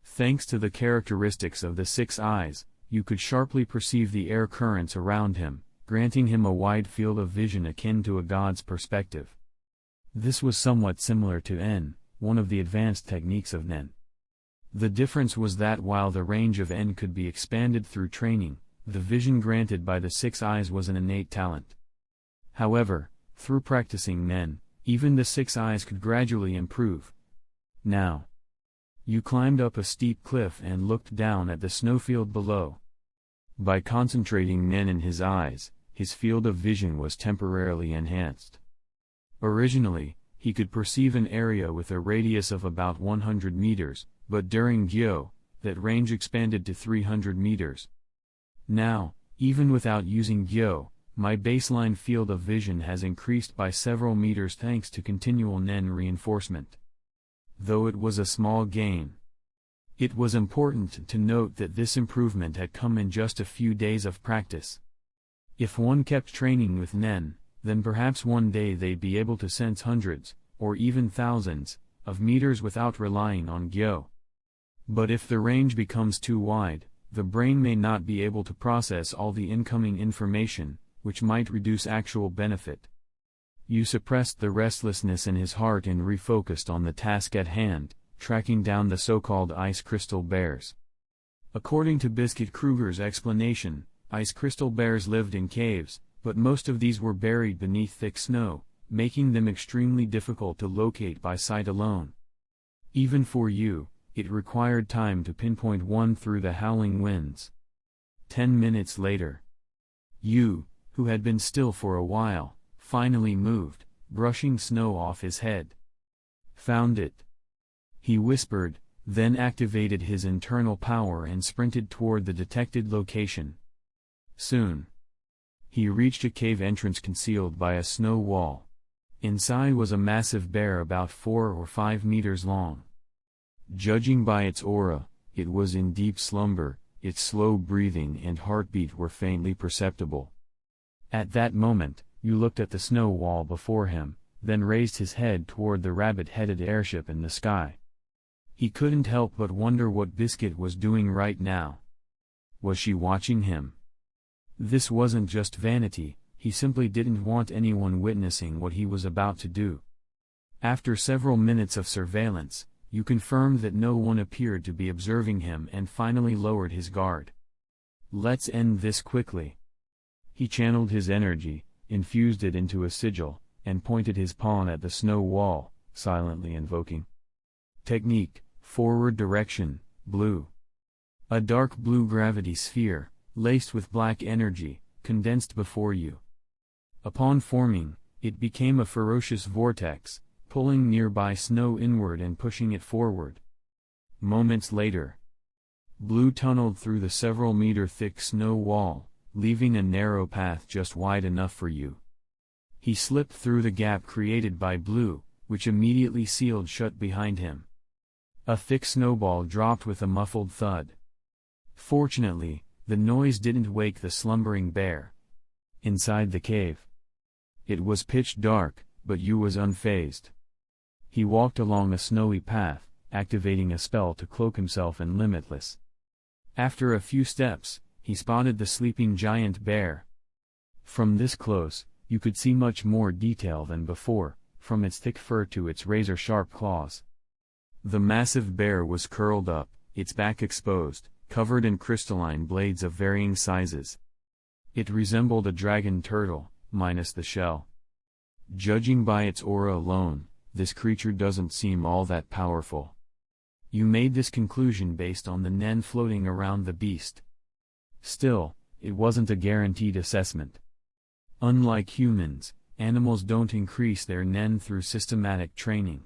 Thanks to the characteristics of the 6 eyes, you could sharply perceive the air currents around him, granting him a wide field of vision akin to a god's perspective. This was somewhat similar to En, one of the advanced techniques of nen. The difference was that while the range of En could be expanded through training, the vision granted by the 6 eyes was an innate talent. However, through practicing nen, even the 6 eyes could gradually improve. Now, you climbed up a steep cliff and looked down at the snowfield below. By concentrating nen in his eyes, his field of vision was temporarily enhanced. Originally, he could perceive an area with a radius of about 100 meters, but during Gyo, that range expanded to 300 meters. Now, even without using Gyo, my baseline field of vision has increased by several meters thanks to continual nen reinforcement. Though it was a small gain, it was important to note that this improvement had come in just a few days of practice. If one kept training with nen, then perhaps one day they'd be able to sense hundreds, or even thousands, of meters without relying on Gyo. But if the range becomes too wide, the brain may not be able to process all the incoming information, which might reduce actual benefit. You suppressed the restlessness in his heart and refocused on the task at hand, tracking down the so-called ice crystal bears. According to Biscuit Kruger's explanation, ice crystal bears lived in caves, but most of these were buried beneath thick snow, making them extremely difficult to locate by sight alone. Even for you, it required time to pinpoint one through the howling winds. 10 minutes later, you, who had been still for a while, finally moved, brushing snow off his head. "Found it," he whispered, then activated his internal power and sprinted toward the detected location. Soon, he reached a cave entrance concealed by a snow wall. Inside was a massive bear about 4 or 5 meters long. Judging by its aura, it was in deep slumber, its slow breathing and heartbeat were faintly perceptible. At that moment, you looked at the snow wall before him, then raised his head toward the rabbit-headed airship in the sky. He couldn't help but wonder what Biscuit was doing right now. Was she watching him? This wasn't just vanity, he simply didn't want anyone witnessing what he was about to do. After several minutes of surveillance, you confirmed that no one appeared to be observing him and finally lowered his guard. "Let's end this quickly." He channeled his energy, infused it into a sigil, and pointed his pawn at the snow wall, silently invoking. Technique, forward direction, blue. A dark blue gravity sphere, laced with black energy, condensed before you. Upon forming, it became a ferocious vortex, pulling nearby snow inward and pushing it forward. Moments later, blue tunneled through the several-meter-thick snow wall, leaving a narrow path just wide enough for you. He slipped through the gap created by blue, which immediately sealed shut behind him. A thick snowball dropped with a muffled thud. Fortunately, the noise didn't wake the slumbering bear. Inside the cave, it was pitch dark, but you was unfazed. He walked along a snowy path, activating a spell to cloak himself in Limitless. After a few steps, he spotted the sleeping giant bear. From this close, you could see much more detail than before, from its thick fur to its razor-sharp claws. The massive bear was curled up, its back exposed, covered in crystalline blades of varying sizes. It resembled a dragon turtle, minus the shell. Judging by its aura alone, this creature doesn't seem all that powerful. You made this conclusion based on the nen floating around the beast. Still, it wasn't a guaranteed assessment. Unlike humans, animals don't increase their nen through systematic training.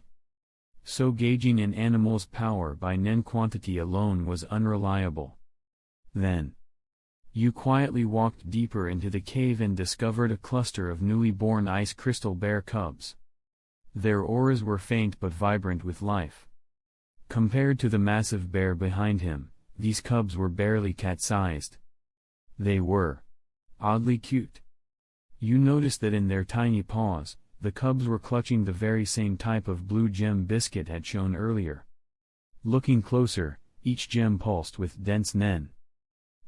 So gauging an animal's power by nen quantity alone was unreliable. Then, you quietly walked deeper into the cave and discovered a cluster of newly born ice crystal bear cubs. Their auras were faint but vibrant with life. Compared to the massive bear behind him, these cubs were barely cat-sized. They were oddly cute. You noticed that in their tiny paws, the cubs were clutching the very same type of blue gem Biscuit had shown earlier. Looking closer, each gem pulsed with dense nen.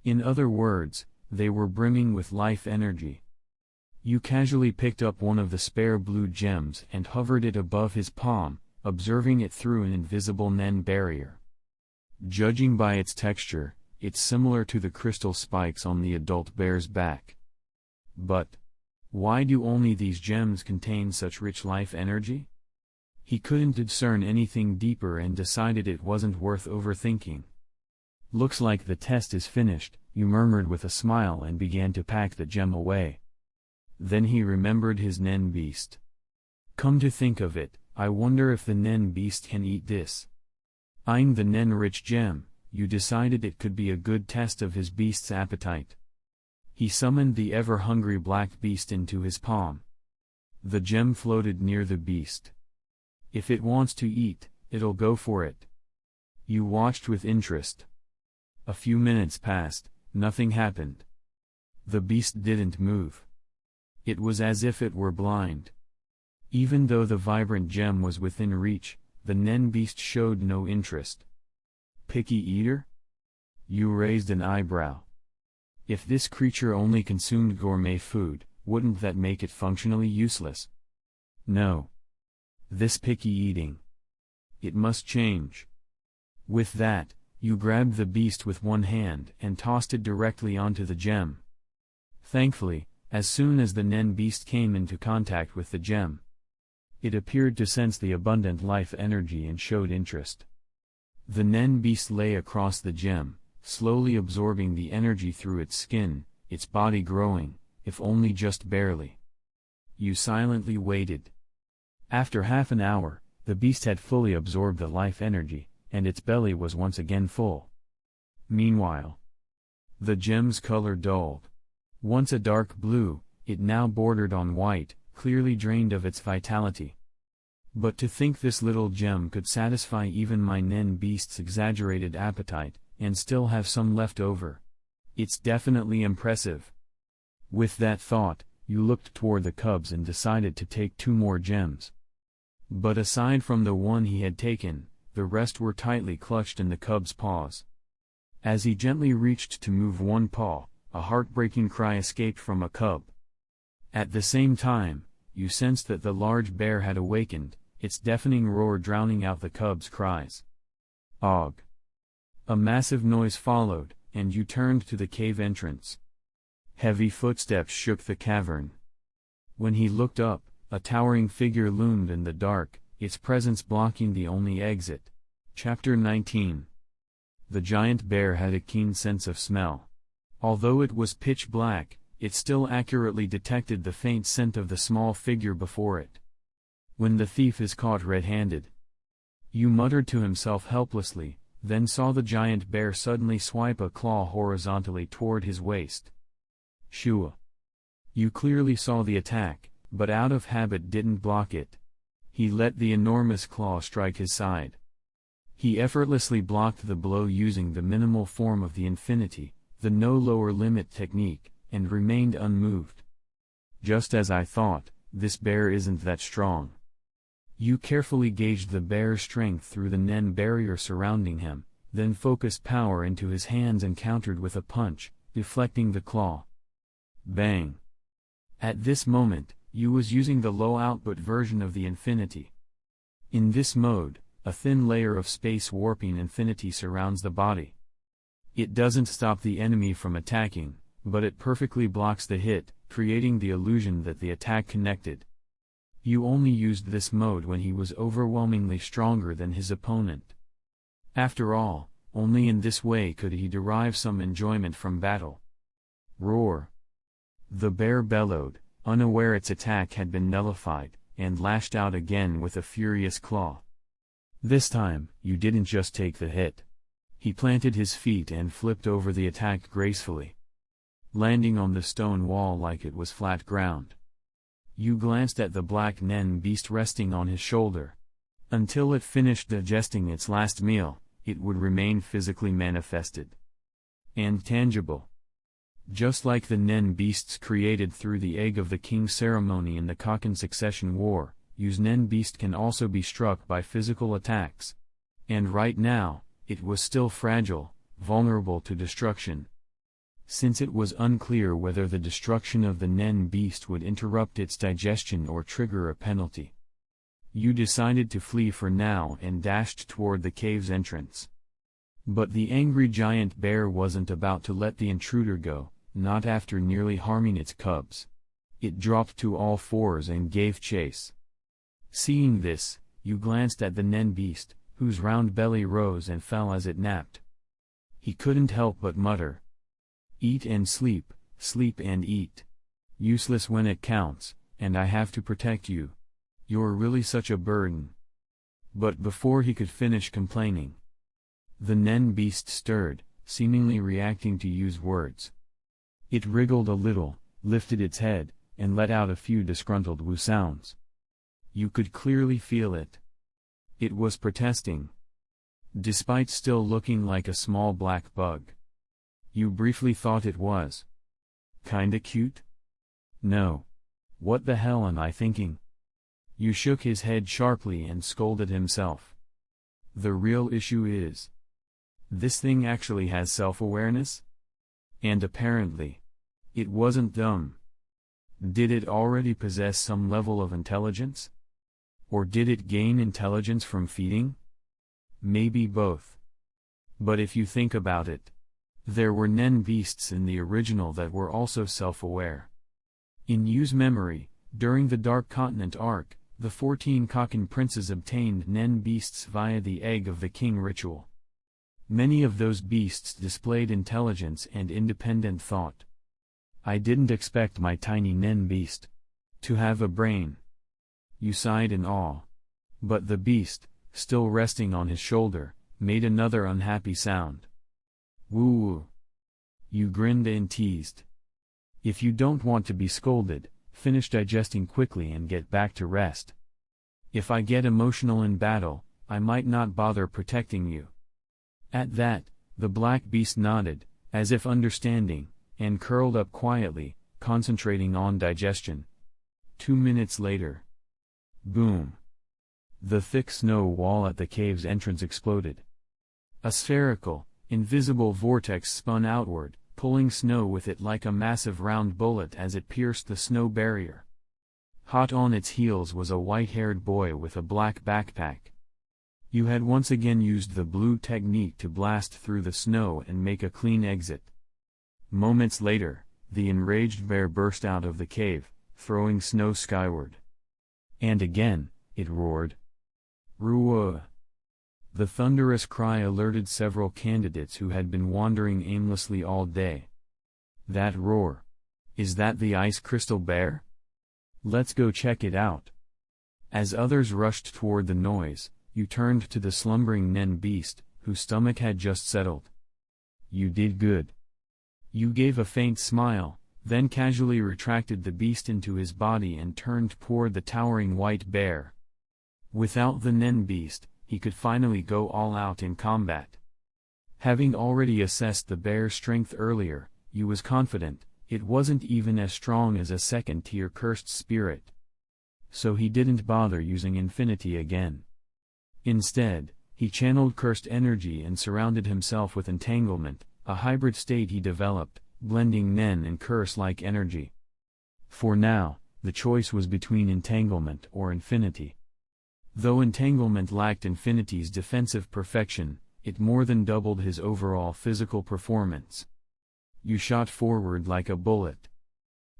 In other words, they were brimming with life energy. You casually picked up one of the spare blue gems and hovered it above his palm, observing it through an invisible nen barrier. Judging by its texture, it's similar to the crystal spikes on the adult bear's back. But why do only these gems contain such rich life energy? He couldn't discern anything deeper and decided it wasn't worth overthinking. Looks like the test is finished, you murmured with a smile and began to pack the gem away. Then he remembered his nen beast. Come to think of it, I wonder if the nen beast can eat this. Eyeing the nen-rich gem, you decided it could be a good test of his beast's appetite. He summoned the ever-hungry black beast into his palm. The gem floated near the beast. If it wants to eat, it'll go for it. You watched with interest. A few minutes passed, nothing happened. The beast didn't move. It was as if it were blind. Even though the vibrant gem was within reach, the nen beast showed no interest. Picky eater? You raised an eyebrow. If this creature only consumed gourmet food, wouldn't that make it functionally useless? No. This picky eating. It must change. With that, you grabbed the beast with one hand and tossed it directly onto the gem. Thankfully, as soon as the nen beast came into contact with the gem, it appeared to sense the abundant life energy and showed interest. The nen beast lay across the gem, slowly absorbing the energy through its skin, its body growing, if only just barely. You silently waited. After half an hour, the beast had fully absorbed the life energy, and its belly was once again full. Meanwhile, the gem's color dulled. Once a dark blue, it now bordered on white, clearly drained of its vitality. But to think this little gem could satisfy even my nen beast's exaggerated appetite, and still have some left over. It's definitely impressive. With that thought, you looked toward the cubs and decided to take 2 more gems. But aside from the one he had taken, the rest were tightly clutched in the cub's paws. As he gently reached to move one paw, a heartbreaking cry escaped from a cub. At the same time, you sensed that the large bear had awakened, its deafening roar drowning out the cub's cries. Og! A massive noise followed, and you turned to the cave entrance. Heavy footsteps shook the cavern. When he looked up, a towering figure loomed in the dark, its presence blocking the only exit. Chapter 19. The giant bear had a keen sense of smell. Although it was pitch black, it still accurately detected the faint scent of the small figure before it. When the thief is caught red-handed. You muttered to himself helplessly, then saw the giant bear suddenly swipe a claw horizontally toward his waist. Shua. You clearly saw the attack, but out of habit didn't block it. He let the enormous claw strike his side. He effortlessly blocked the blow using the minimal form of the infinity, the no lower limit technique, and remained unmoved. Just as I thought, this bear isn't that strong. You carefully gauged the bear's strength through the nen barrier surrounding him, then focused power into his hands and countered with a punch, deflecting the claw. Bang! At this moment, you was using the low output version of the infinity. In this mode, a thin layer of space warping infinity surrounds the body. It doesn't stop the enemy from attacking, but it perfectly blocks the hit, creating the illusion that the attack connected. You only used this mode when he was overwhelmingly stronger than his opponent. After all, only in this way could he derive some enjoyment from battle. Roar! The bear bellowed, unaware its attack had been nullified, and lashed out again with a furious claw. This time, you didn't just take the hit. He planted his feet and flipped over the attack gracefully, landing on the stone wall like it was flat ground. You glanced at the black nen beast resting on his shoulder. Until it finished digesting its last meal, it would remain physically manifested and tangible. Just like the nen beasts created through the egg of the king ceremony in the Kaken succession war, Yu's nen beast can also be struck by physical attacks. And right now, it was still fragile, vulnerable to destruction. Since it was unclear whether the destruction of the nen beast would interrupt its digestion or trigger a penalty, Yu decided to flee for now and dashed toward the cave's entrance. But the angry giant bear wasn't about to let the intruder go, not after nearly harming its cubs. It dropped to all fours and gave chase. Seeing this, Yu glanced at the nen beast, whose round belly rose and fell as it napped. He couldn't help but mutter, "Eat and sleep, sleep and eat. Useless when it counts, and I have to protect you. You're really such a burden." But before he could finish complaining, the nen beast stirred, seemingly reacting to Yu's words. It wriggled a little, lifted its head, and let out a few disgruntled woo sounds. You could clearly feel it. It was protesting. Despite still looking like a small black bug. You briefly thought it was kinda cute? No. What the hell am I thinking? You shook his head sharply and scolded himself. The real issue is, this thing actually has self-awareness? And apparently, it wasn't dumb. Did it already possess some level of intelligence? Or did it gain intelligence from feeding? Maybe both. But if you think about it, there were nen beasts in the original that were also self-aware. In Yu's memory, during the Dark Continent arc, the 14 Kaken princes obtained nen beasts via the Egg of the King ritual. Many of those beasts displayed intelligence and independent thought. I didn't expect my tiny nen beast to have a brain. You sighed in awe. But the beast, still resting on his shoulder, made another unhappy sound. Woo-woo. You grinned and teased. If you don't want to be scolded, finish digesting quickly and get back to rest. If I get emotional in battle, I might not bother protecting you. At that, the black beast nodded, as if understanding, and curled up quietly, concentrating on digestion. 2 minutes later. Boom. The thick snow wall at the cave's entrance exploded. A spherical, invisible vortex spun outward, pulling snow with it like a massive round bullet as it pierced the snow barrier. Hot on its heels was a white-haired boy with a black backpack. You had once again used the blue technique to blast through the snow and make a clean exit. Moments later, the enraged bear burst out of the cave, throwing snow skyward. And again, it roared. Ruah! The thunderous cry alerted several candidates who had been wandering aimlessly all day. That roar. Is that the ice crystal bear? Let's go check it out. As others rushed toward the noise, you turned to the slumbering nen beast, whose stomach had just settled. You did good. You gave a faint smile, then casually retracted the beast into his body and turned toward the towering white bear. Without the nen beast, he could finally go all out in combat. Having already assessed the bear's strength earlier, you was confident, it wasn't even as strong as a second-tier cursed spirit. So he didn't bother using infinity again. Instead, he channeled cursed energy and surrounded himself with entanglement, a hybrid state he developed, blending nen and curse-like energy. For now, the choice was between entanglement or infinity. Though entanglement lacked Infinity's defensive perfection, it more than doubled his overall physical performance. You shot forward like a bullet.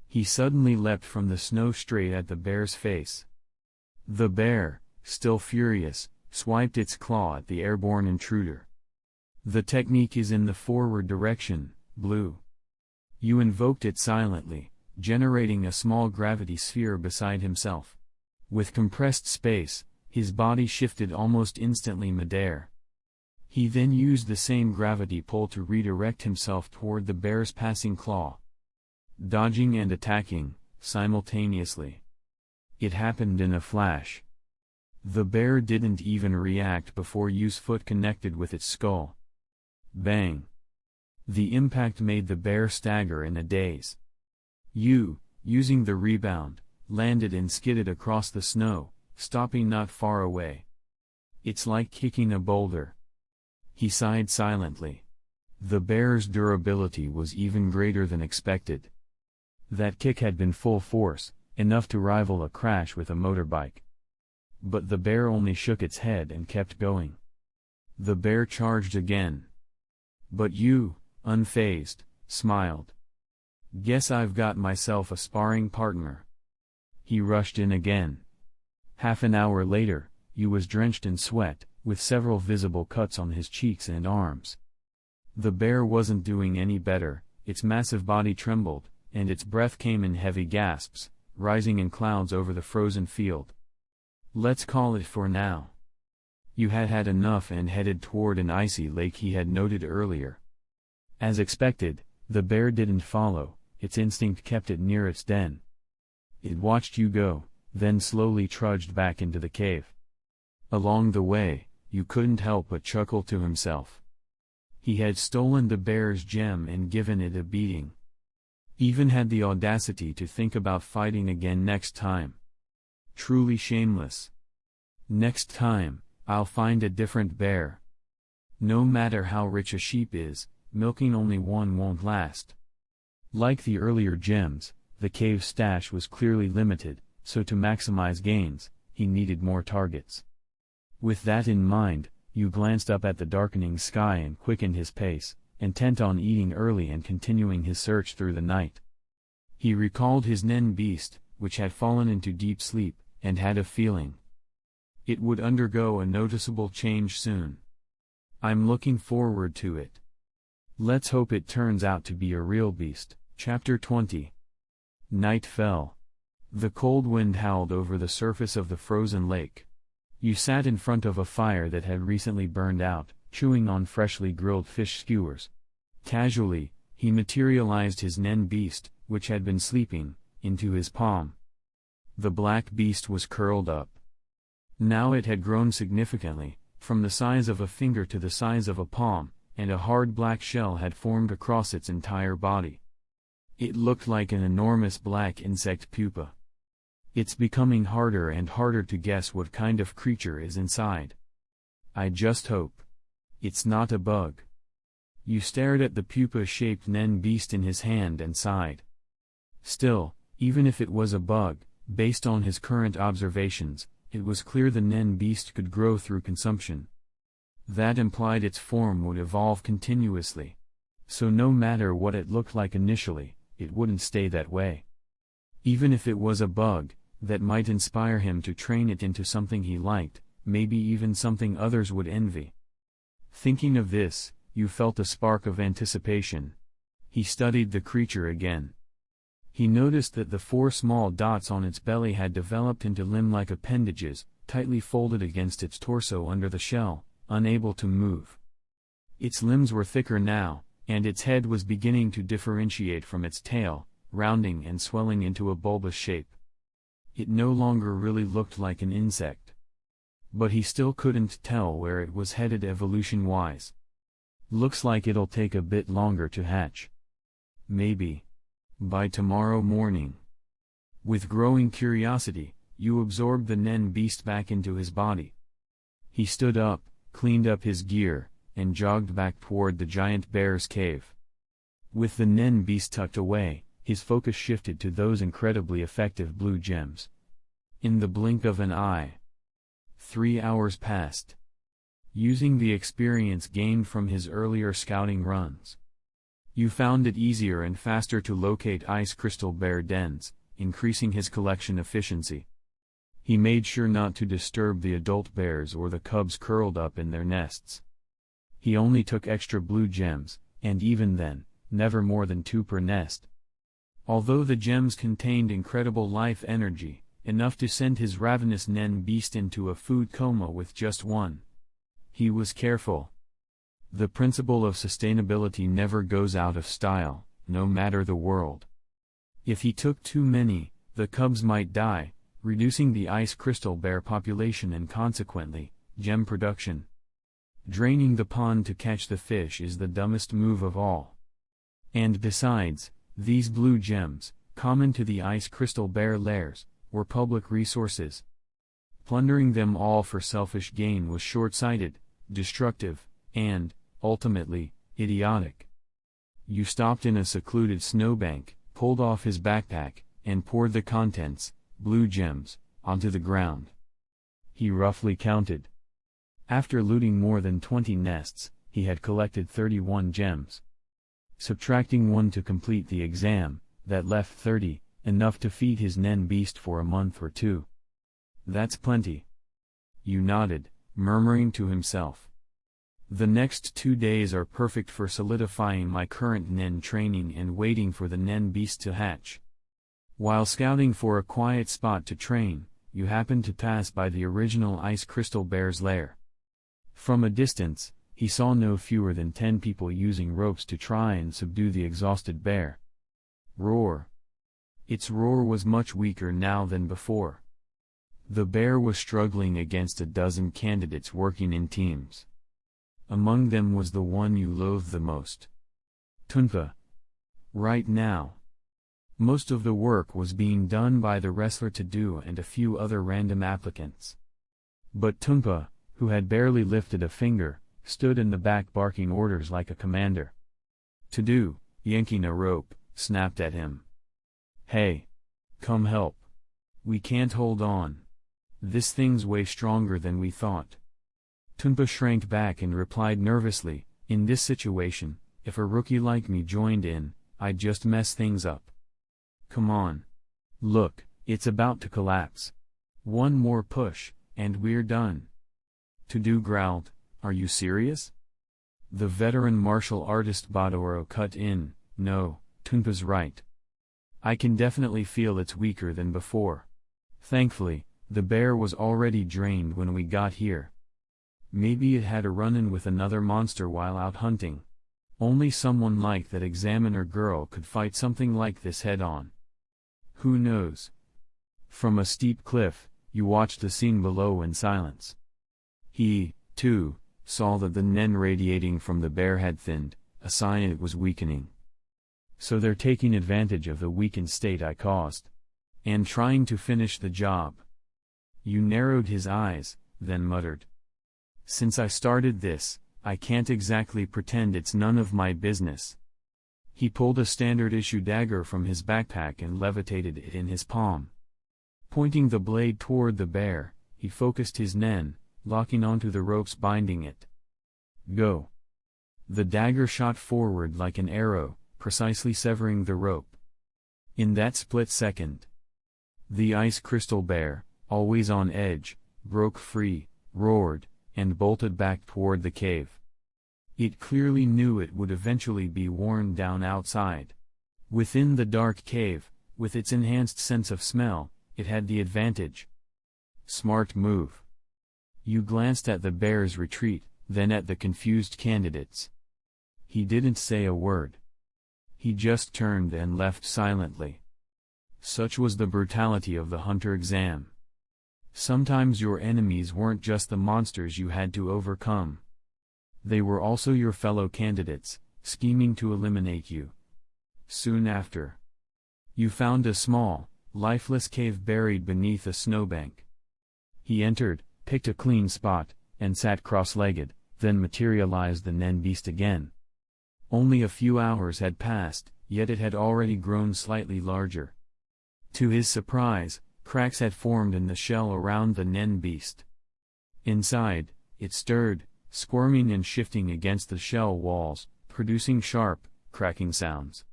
He suddenly leapt from the snow straight at the bear's face. The bear, still furious, swiped its claw at the airborne intruder. The technique is in the forward direction, Blue. You invoked it silently, generating a small gravity sphere beside himself. With compressed space, his body shifted almost instantly midair. He then used the same gravity pull to redirect himself toward the bear's passing claw. Dodging and attacking, simultaneously. It happened in a flash. The bear didn't even react before Yu's foot connected with its skull. Bang! The impact made the bear stagger in a daze. Yu, using the rebound, landed and skidded across the snow, stopping not far away. It's like kicking a boulder. He sighed silently. The bear's durability was even greater than expected. That kick had been full force, enough to rival a crash with a motorbike. But the bear only shook its head and kept going. The bear charged again. But Yu, unfazed, smiled. Guess I've got myself a sparring partner. He rushed in again. Half an hour later, Yu was drenched in sweat, with several visible cuts on his cheeks and arms. The bear wasn't doing any better, its massive body trembled, and its breath came in heavy gasps, rising in clouds over the frozen field. Let's call it for now. Yu had had enough and headed toward an icy lake he had noted earlier. As expected, the bear didn't follow, its instinct kept it near its den. It watched Yu go, then slowly trudged back into the cave. Along the way, Yu couldn't help but chuckle to himself. He had stolen the bear's gem and given it a beating. Even had the audacity to think about fighting again next time. Truly shameless. Next time, I'll find a different bear. No matter how rich a sheep is, milking only one won't last. Like the earlier gems, the cave stash was clearly limited, so to maximize gains, he needed more targets. With that in mind, Yu glanced up at the darkening sky and quickened his pace, intent on eating early and continuing his search through the night. He recalled his Nen beast, which had fallen into deep sleep, and had a feeling it would undergo a noticeable change soon. I'm looking forward to it. Let's hope it turns out to be a real beast. Chapter 20. Night fell. The cold wind howled over the surface of the frozen lake. Yu sat in front of a fire that had recently burned out, chewing on freshly grilled fish skewers. Casually, he materialized his Nen beast, which had been sleeping, into his palm. The black beast was curled up. Now it had grown significantly, from the size of a finger to the size of a palm, and a hard black shell had formed across its entire body. It looked like an enormous black insect pupa. It's becoming harder and harder to guess what kind of creature is inside. I just hope it's not a bug. Yu stared at the pupa-shaped Nen beast in his hand and sighed. Still, even if it was a bug, based on his current observations, it was clear the Nen beast could grow through consumption. That implied its form would evolve continuously. So no matter what it looked like initially, it wouldn't stay that way. Even if it was a bug, that might inspire him to train it into something he liked, maybe even something others would envy. Thinking of this, Yu felt a spark of anticipation. He studied the creature again. He noticed that the 4 small dots on its belly had developed into limb-like appendages, tightly folded against its torso under the shell, unable to move. Its limbs were thicker now, and its head was beginning to differentiate from its tail, rounding and swelling into a bulbous shape. It no longer really looked like an insect. But he still couldn't tell where it was headed evolution-wise. Looks like it'll take a bit longer to hatch. Maybe by tomorrow morning. With growing curiosity, Yu absorbed the Nen beast back into his body. He stood up, cleaned up his gear, and jogged back toward the giant bear's cave. With the Nen beast tucked away, his focus shifted to those incredibly effective blue gems. In the blink of an eye, 3 hours passed. Using the experience gained from his earlier scouting runs, you found it easier and faster to locate ice crystal bear dens, increasing his collection efficiency. He made sure not to disturb the adult bears or the cubs curled up in their nests. He only took extra blue gems, and even then, never more than 2 per nest. Although the gems contained incredible life energy, enough to send his ravenous nen beast into a food coma with just 1. He was careful. The principle of sustainability never goes out of style, no matter the world. If he took too many, the cubs might die, reducing the ice crystal bear population and consequently, gem production. Draining the pond to catch the fish is the dumbest move of all. And besides, these blue gems, common to the ice crystal bear lairs, were public resources. Plundering them all for selfish gain was short-sighted, destructive, and, ultimately, idiotic. You stopped in a secluded snowbank, pulled off his backpack, and poured the contents, blue gems, onto the ground. He roughly counted. After looting more than 20 nests, he had collected 31 gems. Subtracting 1 to complete the exam, that left 30, enough to feed his nen beast for a month or 2. That's plenty. You nodded, murmuring to himself. The next 2 days are perfect for solidifying my current nen training and waiting for the nen beast to hatch. While scouting for a quiet spot to train, you happen to pass by the original ice crystal bear's lair. From a distance, he saw no fewer than 10 people using ropes to try and subdue the exhausted bear. Roar. Its roar was much weaker now than before. The bear was struggling against a dozen candidates working in teams. Among them was the one you loathed the most. Tunpa. Right now, most of the work was being done by the wrestler to and a few other random applicants. But Tunpa, who had barely lifted a finger, stood in the back barking orders like a commander. To, yanking a rope, snapped at him. Hey! Come help. We can't hold on. This thing's way stronger than we thought. Tunpa shrank back and replied nervously, in this situation, if a rookie like me joined in, I'd just mess things up. Come on. Look, it's about to collapse. One more push, and we're done. To growled, are you serious? The veteran martial artist Badoro cut in, no, Tunpa's right. I can definitely feel it's weaker than before. Thankfully, the bear was already drained when we got here. Maybe it had a run-in with another monster while out hunting. Only someone like that examiner girl could fight something like this head-on. Who knows? From a steep cliff, you watched the scene below in silence. He, too, saw that the nen radiating from the bear had thinned, a sign it was weakening. So they're taking advantage of the weakened state I caused. And trying to finish the job. You narrowed his eyes, then muttered. Since I started this, I can't exactly pretend it's none of my business. He pulled a standard-issue dagger from his backpack and levitated it in his palm. Pointing the blade toward the bear, he focused his nen, locking onto the ropes binding it. Go. The dagger shot forward like an arrow, precisely severing the rope. In that split second, the ice crystal bear, always on edge, broke free, roared, and bolted back toward the cave. It clearly knew it would eventually be worn down outside. Within the dark cave, with its enhanced sense of smell, it had the advantage. Smart move. You glanced at the bear's retreat, then at the confused candidates. He didn't say a word. He just turned and left silently. Such was the brutality of the Hunter exam. Sometimes your enemies weren't just the monsters you had to overcome. They were also your fellow candidates, scheming to eliminate you. Soon after, you found a small, lifeless cave buried beneath a snowbank. He entered, picked a clean spot, and sat cross-legged, then materialized the nen beast again. Only a few hours had passed, yet it had already grown slightly larger. To his surprise, cracks had formed in the shell around the nen beast. Inside, it stirred, squirming and shifting against the shell walls, producing sharp, cracking sounds.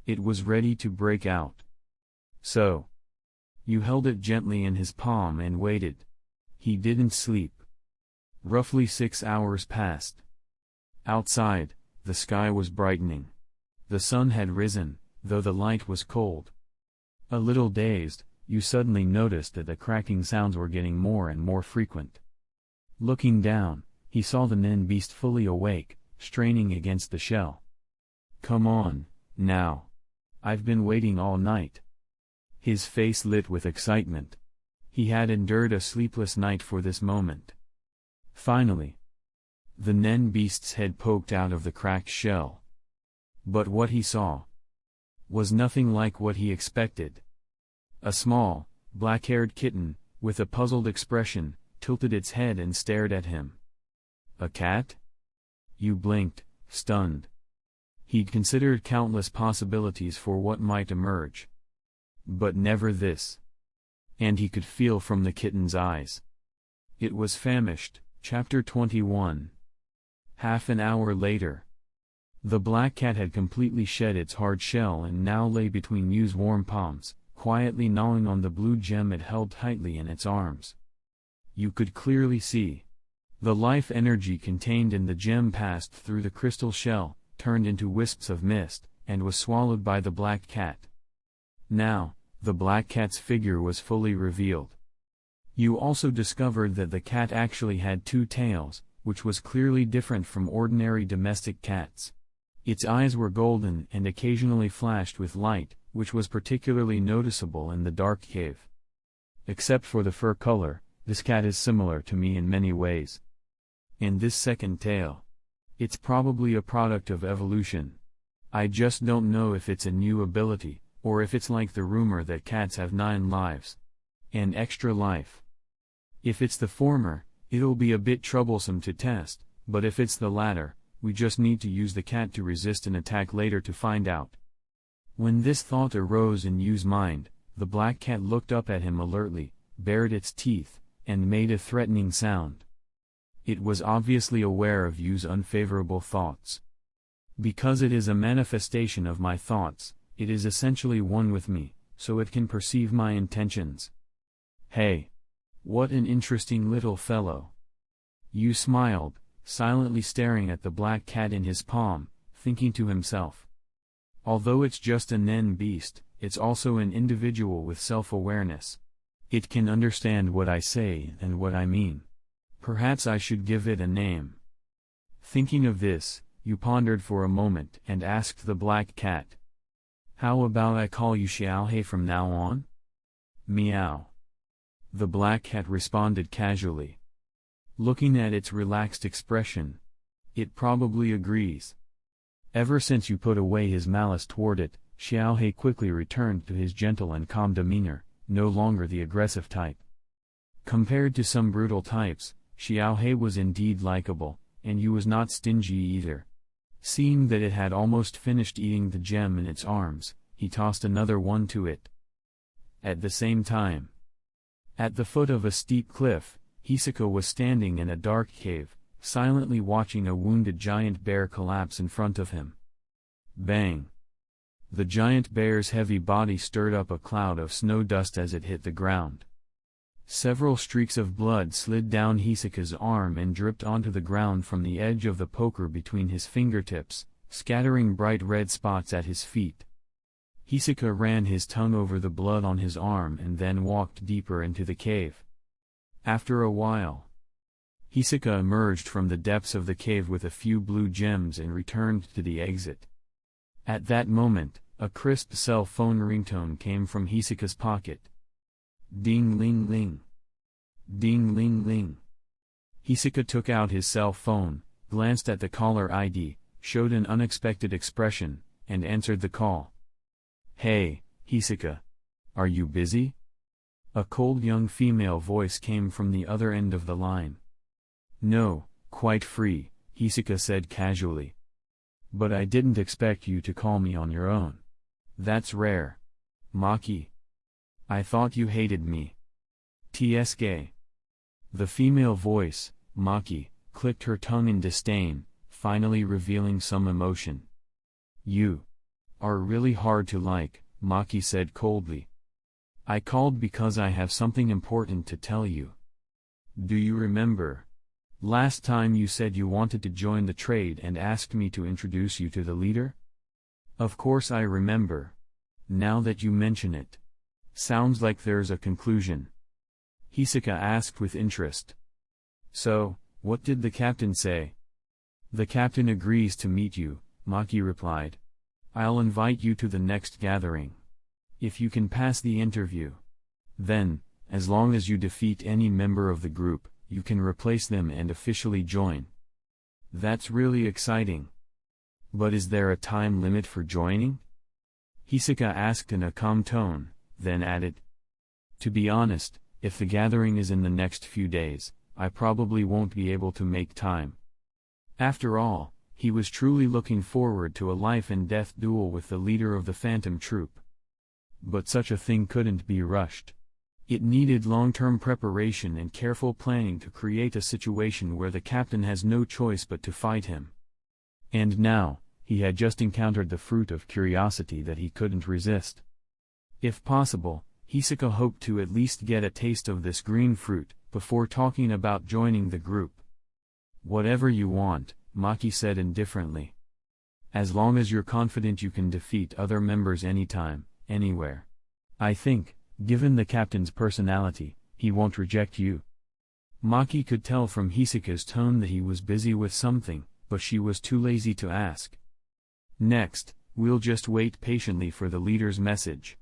It was ready to break out. So. You held it gently in his palm and waited. He didn't sleep. Roughly 6 hours passed. Outside, the sky was brightening. The sun had risen, though the light was cold. A little dazed, you suddenly noticed that the cracking sounds were getting more and more frequent. Looking down, he saw the Nen beast fully awake, straining against the shell. "Come on, now. I've been waiting all night." His face lit with excitement. He had endured a sleepless night for this moment. Finally, the Nen beast's head poked out of the cracked shell. But what he saw was nothing like what he expected. A small, black-haired kitten, with a puzzled expression, tilted its head and stared at him. A cat? You blinked, stunned. He'd considered countless possibilities for what might emerge. But never this. And he could feel from the kitten's eyes. It was famished. Chapter 21. Half an hour later. The black cat had completely shed its hard shell and now lay between Yu's warm palms, quietly gnawing on the blue gem it held tightly in its arms. You could clearly see. The life energy contained in the gem passed through the crystal shell, turned into wisps of mist, and was swallowed by the black cat. Now, the black cat's figure was fully revealed. You also discovered that the cat actually had 2 tails, which was clearly different from ordinary domestic cats. Its eyes were golden and occasionally flashed with light, which was particularly noticeable in the dark cave. Except for the fur color, this cat is similar to me in many ways. And this second tail. It's probably a product of evolution. I just don't know if it's a new ability, or if it's like the rumor that cats have 9 lives. An extra life. If it's the former, it'll be a bit troublesome to test, but if it's the latter, we just need to use the cat to resist an attack later to find out. When this thought arose in Yu's mind, the black cat looked up at him alertly, bared its teeth, and made a threatening sound. It was obviously aware of Yu's unfavorable thoughts. Because it is a manifestation of my thoughts, it is essentially one with me, so it can perceive my intentions. Hey! What an interesting little fellow. Yu smiled, silently staring at the black cat in his palm, thinking to himself. Although it's just a Nen beast, it's also an individual with self-awareness. It can understand what I say and what I mean. Perhaps I should give it a name. Thinking of this, Yu pondered for a moment and asked the black cat. How about I call you Xiaohei from now on? Meow. The black cat responded casually. Looking at its relaxed expression, it probably agrees. Ever since you put away his malice toward it, Xiaohei quickly returned to his gentle and calm demeanor, no longer the aggressive type. Compared to some brutal types, Xiaohei was indeed likable, and Yu was not stingy either. Seeing that it had almost finished eating the gem in its arms, he tossed another one to it. At the same time, at the foot of a steep cliff, Hisoka was standing in a dark cave, silently watching a wounded giant bear collapse in front of him. Bang! The giant bear's heavy body stirred up a cloud of snow dust as it hit the ground. Several streaks of blood slid down Hisoka's arm and dripped onto the ground from the edge of the poker between his fingertips, scattering bright red spots at his feet. Hisoka ran his tongue over the blood on his arm and then walked deeper into the cave. After a while, Hisoka emerged from the depths of the cave with a few blue gems and returned to the exit. At that moment, a crisp cell phone ringtone came from Hisoka's pocket. Ding ling ling. Ding ling ling. Hisoka took out his cell phone, glanced at the caller ID, showed an unexpected expression, and answered the call. Hey, Hisoka. Are you busy? A cold young female voice came from the other end of the line. No, quite free, Hisoka said casually. But I didn't expect you to call me on your own. That's rare. Maki. I thought you hated me. TSK. The female voice, Maki, clicked her tongue in disdain, finally revealing some emotion. You are really hard to like, Maki said coldly. I called because I have something important to tell you. Do you remember? Last time you said you wanted to join the trade and asked me to introduce you to the leader? Of course I remember. Now that you mention it. Sounds like there's a conclusion. Hisoka asked with interest. So, what did the captain say? The captain agrees to meet you, Maki replied. I'll invite you to the next gathering. If you can pass the interview. Then, as long as you defeat any member of the group, you can replace them and officially join. That's really exciting. But is there a time limit for joining? Hisoka asked in a calm tone, then added. To be honest, if the gathering is in the next few days, I probably won't be able to make time. After all, he was truly looking forward to a life-and-death duel with the leader of the Phantom Troop. But such a thing couldn't be rushed. It needed long-term preparation and careful planning to create a situation where the captain has no choice but to fight him. And now, he had just encountered the fruit of curiosity that he couldn't resist. If possible, Hisoka hoped to at least get a taste of this green fruit, before talking about joining the group. Whatever you want, Maki said indifferently. As long as you're confident you can defeat other members anytime, anywhere. I think, given the captain's personality, he won't reject you. Maki could tell from Hisoka's tone that he was busy with something, but she was too lazy to ask. Next, we'll just wait patiently for the leader's message.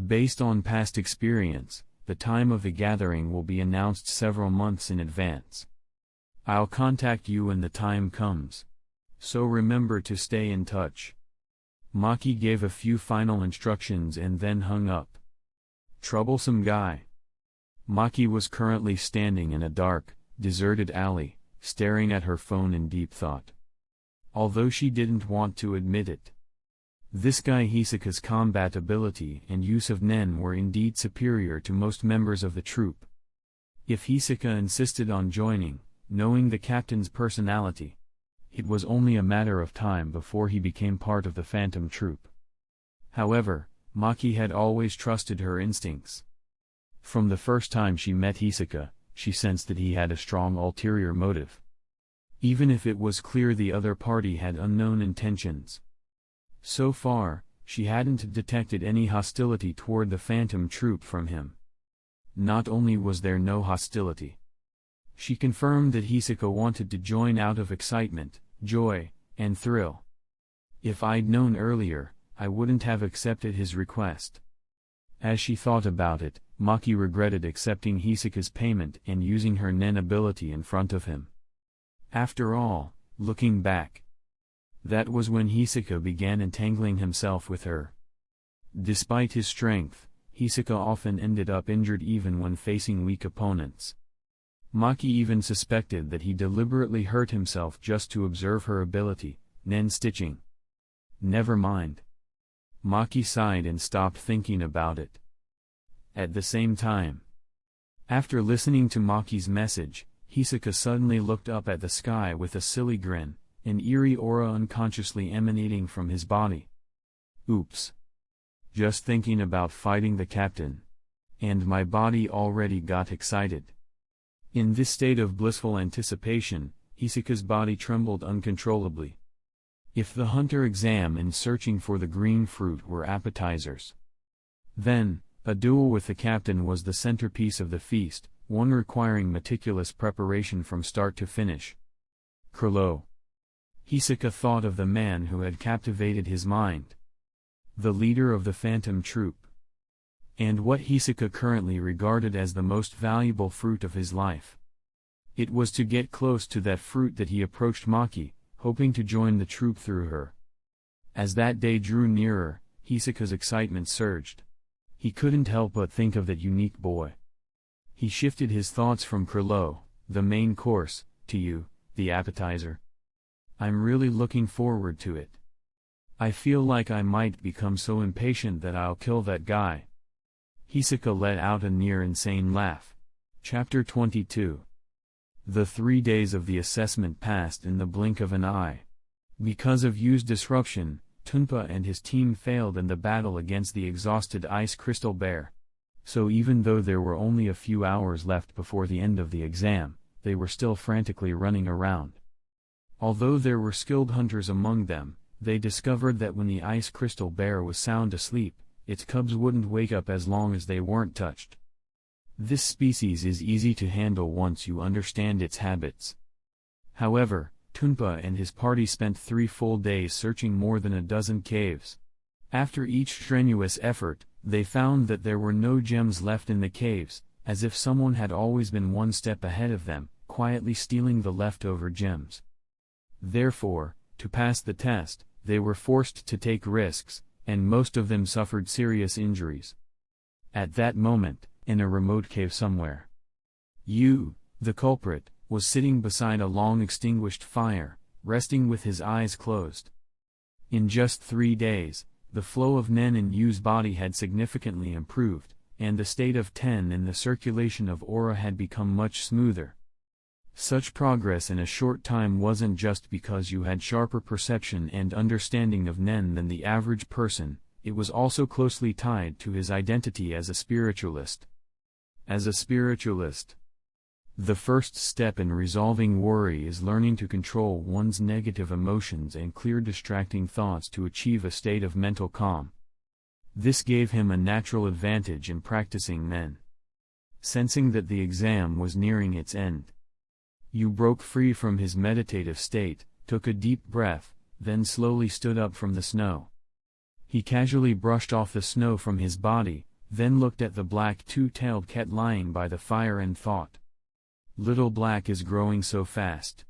Based on past experience, the time of the gathering will be announced several months in advance. I'll contact you when the time comes. So remember to stay in touch. Maki gave a few final instructions and then hung up. Troublesome guy. Maki was currently standing in a dark, deserted alley, staring at her phone in deep thought. Although she didn't want to admit it. This guy Hisoka's combat ability and use of Nen were indeed superior to most members of the troop. If Hisoka insisted on joining, knowing the captain's personality, it was only a matter of time before he became part of the Phantom Troop. However, Maki had always trusted her instincts. From the first time she met Hisoka, she sensed that he had a strong ulterior motive. Even if it was clear the other party had unknown intentions. So far, she hadn't detected any hostility toward the Phantom Troop from him. Not only was there no hostility. She confirmed that Hisoka wanted to join out of excitement, joy, and thrill. If I'd known earlier, I wouldn't have accepted his request. As she thought about it, Maki regretted accepting Hisoka's payment and using her Nen ability in front of him. After all, looking back, that was when Hisoka began entangling himself with her. Despite his strength, Hisoka often ended up injured even when facing weak opponents. Maki even suspected that he deliberately hurt himself just to observe her ability, Nen stitching. Never mind. Maki sighed and stopped thinking about it. At the same time, after listening to Maki's message, Hisoka suddenly looked up at the sky with a silly grin, an eerie aura unconsciously emanating from his body. Oops. Just thinking about fighting the captain. And my body already got excited. In this state of blissful anticipation, Hisoka's body trembled uncontrollably. If the hunter exam and searching for the green fruit were appetizers, then, a duel with the captain was the centerpiece of the feast, one requiring meticulous preparation from start to finish. Krilo. Hisoka thought of the man who had captivated his mind. The leader of the Phantom Troop. And what Hisoka currently regarded as the most valuable fruit of his life. It was to get close to that fruit that he approached Maki, hoping to join the troop through her. As that day drew nearer, Hisoka's excitement surged. He couldn't help but think of that unique boy. He shifted his thoughts from Krilo, the main course, to you, the appetizer. I'm really looking forward to it. I feel like I might become so impatient that I'll kill that guy. Hisoka let out a near-insane laugh. Chapter 22. The 3 days of the assessment passed in the blink of an eye. Because of Yu's disruption, Tunpa and his team failed in the battle against the exhausted ice crystal bear. So even though there were only a few hours left before the end of the exam, they were still frantically running around. Although there were skilled hunters among them, they discovered that when the ice crystal bear was sound asleep, its cubs wouldn't wake up as long as they weren't touched. This species is easy to handle once you understand its habits. However, Tunpa and his party spent 3 full days searching more than a dozen caves. After each strenuous effort, they found that there were no gems left in the caves, as if someone had always been one step ahead of them, quietly stealing the leftover gems. Therefore, to pass the test, they were forced to take risks, and most of them suffered serious injuries. At that moment, in a remote cave somewhere, Yu, the culprit, was sitting beside a long-extinguished fire, resting with his eyes closed. In just 3 days, the flow of Nen in Yu's body had significantly improved, and the state of Ten in the circulation of aura had become much smoother. Such progress in a short time wasn't just because Yu had sharper perception and understanding of Nen than the average person, it was also closely tied to his identity as a spiritualist. As a spiritualist, the first step in resolving worry is learning to control one's negative emotions and clear distracting thoughts to achieve a state of mental calm. This gave him a natural advantage in practicing Nen. Sensing that the exam was nearing its end, Yu broke free from his meditative state, took a deep breath, then slowly stood up from the snow. He casually brushed off the snow from his body, then looked at the black two-tailed cat lying by the fire and thought, "Little Black is growing so fast.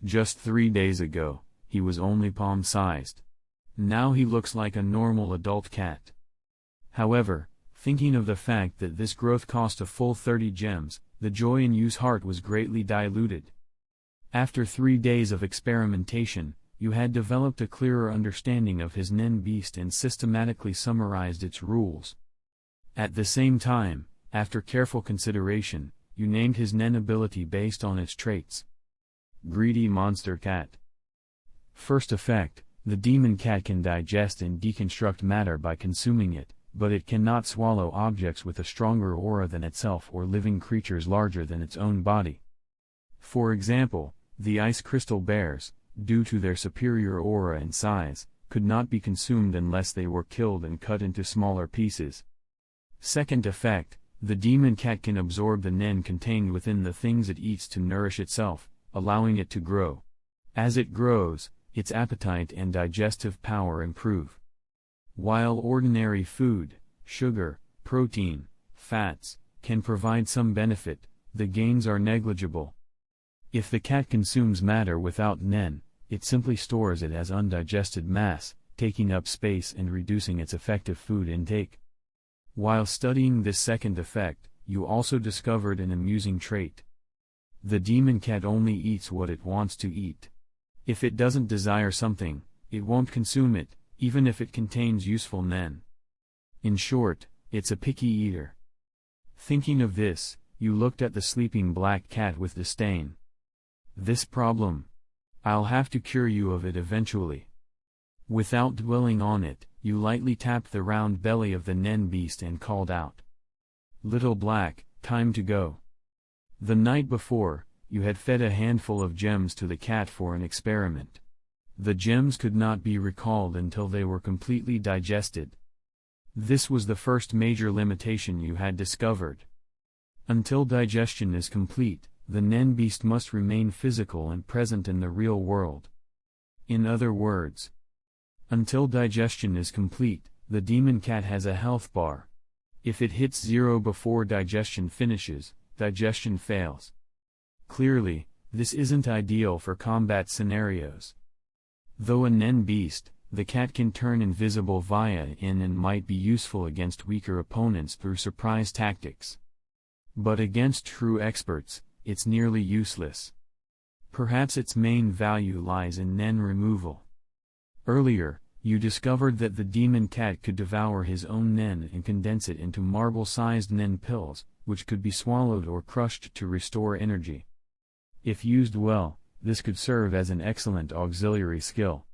Just 3 days ago, he was only palm-sized. Now he looks like a normal adult cat." However, thinking of the fact that this growth cost a full 30 gems, the joy in Yu's heart was greatly diluted. After 3 days of experimentation, Yu had developed a clearer understanding of his Nen beast and systematically summarized its rules. At the same time, after careful consideration, Yu named his Nen ability based on its traits. Greedy Monster Cat. First effect, the demon cat can digest and deconstruct matter by consuming it, but it cannot swallow objects with a stronger aura than itself or living creatures larger than its own body. For example, the ice crystal bears, due to their superior aura and size, could not be consumed unless they were killed and cut into smaller pieces. Second effect, the demon cat can absorb the Nen contained within the things it eats to nourish itself, allowing it to grow. As it grows, its appetite and digestive power improve. While ordinary food, sugar, protein, fats, can provide some benefit, the gains are negligible. If the cat consumes matter without Nen, it simply stores it as undigested mass, taking up space and reducing its effective food intake. While studying this second effect, Yu also discovered an amusing trait. The demon cat only eats what it wants to eat. If it doesn't desire something, it won't consume it, even if it contains useful Nen. In short, it's a picky eater. Thinking of this, Yu looked at the sleeping black cat with disdain. This problem, I'll have to cure you of it eventually. Without dwelling on it, Yu lightly tapped the round belly of the Nen beast and called out, "Little Black, time to go." The night before, Yu had fed a handful of gems to the cat for an experiment. The gems could not be recalled until they were completely digested. This was the first major limitation Yu had discovered. Until digestion is complete, the Nen beast must remain physical and present in the real world. In other words, until digestion is complete, the demon cat has a health bar. If it hits 0 before digestion finishes, digestion fails. Clearly, this isn't ideal for combat scenarios. Though a Nen beast, the cat can turn invisible via in and might be useful against weaker opponents through surprise tactics. But against true experts, it's nearly useless. Perhaps its main value lies in Nen removal. Earlier, You discovered that the demon cat could devour his own nen and condense it into marble-sized nen pills, which could be swallowed or crushed to restore energy. If used well, this could serve as an excellent auxiliary skill.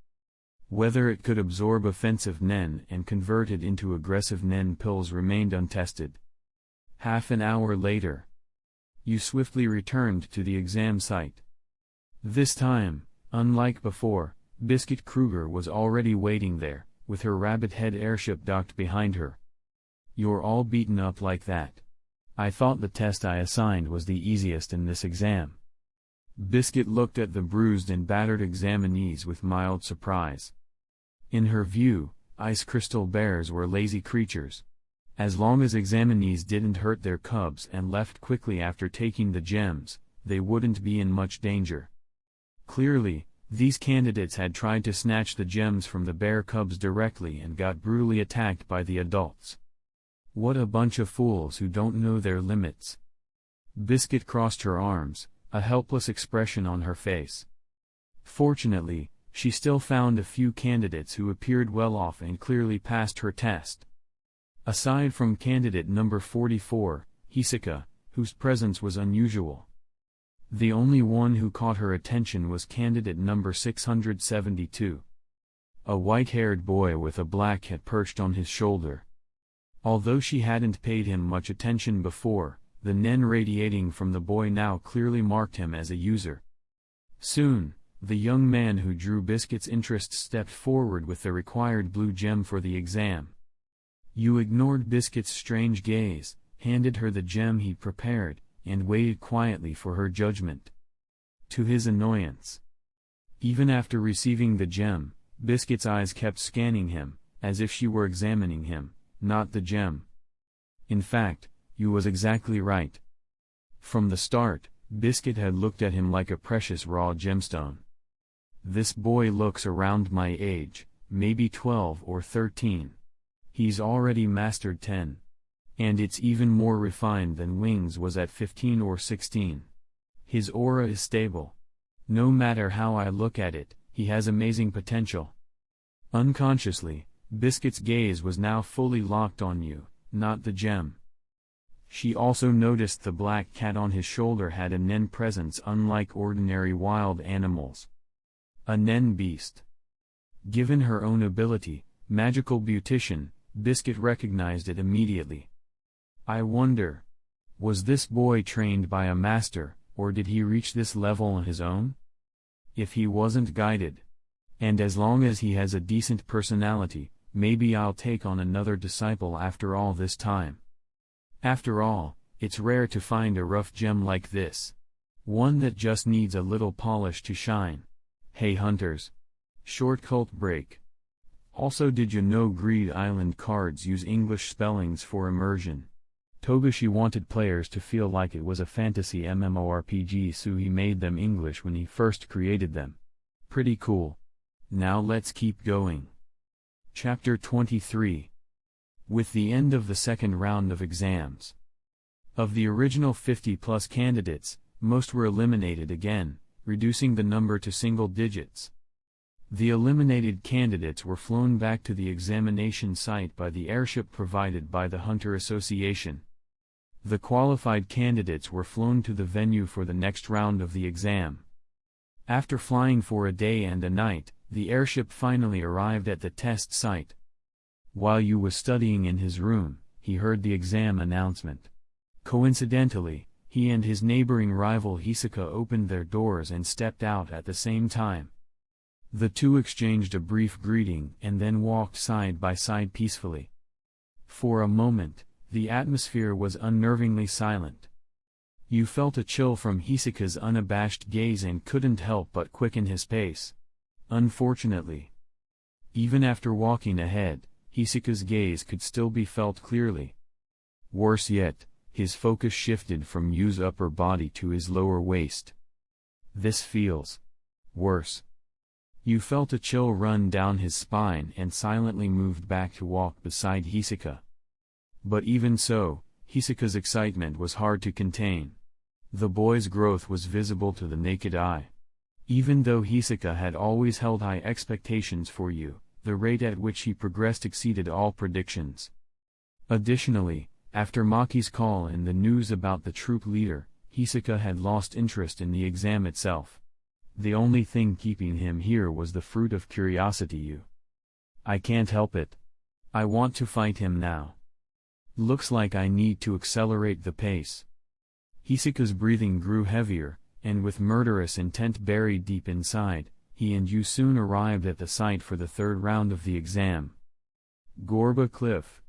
Whether it could absorb offensive nen and convert it into aggressive nen pills remained untested. Half an hour later, you swiftly returned to the exam site. This time, unlike before, Biscuit Kruger was already waiting there, with her rabbit head airship docked behind her. "You're all beaten up like that. I thought the test I assigned was the easiest in this exam." Biscuit looked at the bruised and battered examinees with mild surprise. In her view, ice crystal bears were lazy creatures. As long as examinees didn't hurt their cubs and left quickly after taking the gems, they wouldn't be in much danger. Clearly, these candidates had tried to snatch the gems from the bear cubs directly and got brutally attacked by the adults. What a bunch of fools who don't know their limits. Biscuit crossed her arms, a helpless expression on her face. Fortunately, she still found a few candidates who appeared well off and clearly passed her test. Aside from candidate number 44, Hisoka, whose presence was unusual. The only one who caught her attention was candidate number 672. A white-haired boy with a black hat perched on his shoulder. Although she hadn't paid him much attention before, the nen radiating from the boy now clearly marked him as a user. Soon, the young man who drew Biscuit's interest stepped forward with the required blue gem for the exam. You ignored Biscuit's strange gaze, handed her the gem he prepared, and waited quietly for her judgment. To his annoyance, even after receiving the gem, Biscuit's eyes kept scanning him, as if she were examining him, not the gem. In fact, you was exactly right. From the start, Biscuit had looked at him like a precious raw gemstone. This boy looks around my age, maybe 12 or 13. He's already mastered 10. And it's even more refined than Wings was at 15 or 16. His aura is stable. No matter how I look at it, he has amazing potential. Unconsciously, Biscuit's gaze was now fully locked on you, not the gem. She also noticed the black cat on his shoulder had a nen presence unlike ordinary wild animals. A nen beast. Given her own ability, Magical Beautician, Biscuit recognized it immediately. I wonder, was this boy trained by a master, or did he reach this level on his own? If he wasn't guided, and as long as he has a decent personality, maybe I'll take on another disciple after all this time. After all, it's rare to find a rough gem like this. One that just needs a little polish to shine. Hey hunters! Short cult break. Also, did you know Greed Island cards use English spellings for immersion? Togashi wanted players to feel like it was a fantasy MMORPG, so he made them English when he first created them. Pretty cool. Now let's keep going. Chapter 23. With the end of the second round of exams. Of the original 50+ candidates, most were eliminated again, reducing the number to single digits. The eliminated candidates were flown back to the examination site by the airship provided by the Hunter Association. The qualified candidates were flown to the venue for the next round of the exam. After flying for a day and a night, the airship finally arrived at the test site. While Yu was studying in his room, he heard the exam announcement. Coincidentally, he and his neighboring rival Hisoka opened their doors and stepped out at the same time. The two exchanged a brief greeting and then walked side by side peacefully. For a moment, the atmosphere was unnervingly silent. You felt a chill from Hisoka's unabashed gaze and couldn't help but quicken his pace. Unfortunately, even after walking ahead, Hisoka's gaze could still be felt clearly. Worse yet, his focus shifted from Yu's upper body to his lower waist. This feels worse. You felt a chill run down his spine and silently moved back to walk beside Hisoka. But even so, Hisoka's excitement was hard to contain. The boy's growth was visible to the naked eye. Even though Hisoka had always held high expectations for you, the rate at which he progressed exceeded all predictions. Additionally, after Maki's call and the news about the troop leader, Hisoka had lost interest in the exam itself. The only thing keeping him here was the fruit of curiosity. I can't help it. I want to fight him now. Looks like I need to accelerate the pace. Hisoka's breathing grew heavier, and with murderous intent buried deep inside, he and Yu soon arrived at the site for the third round of the exam. Gorba Cliff.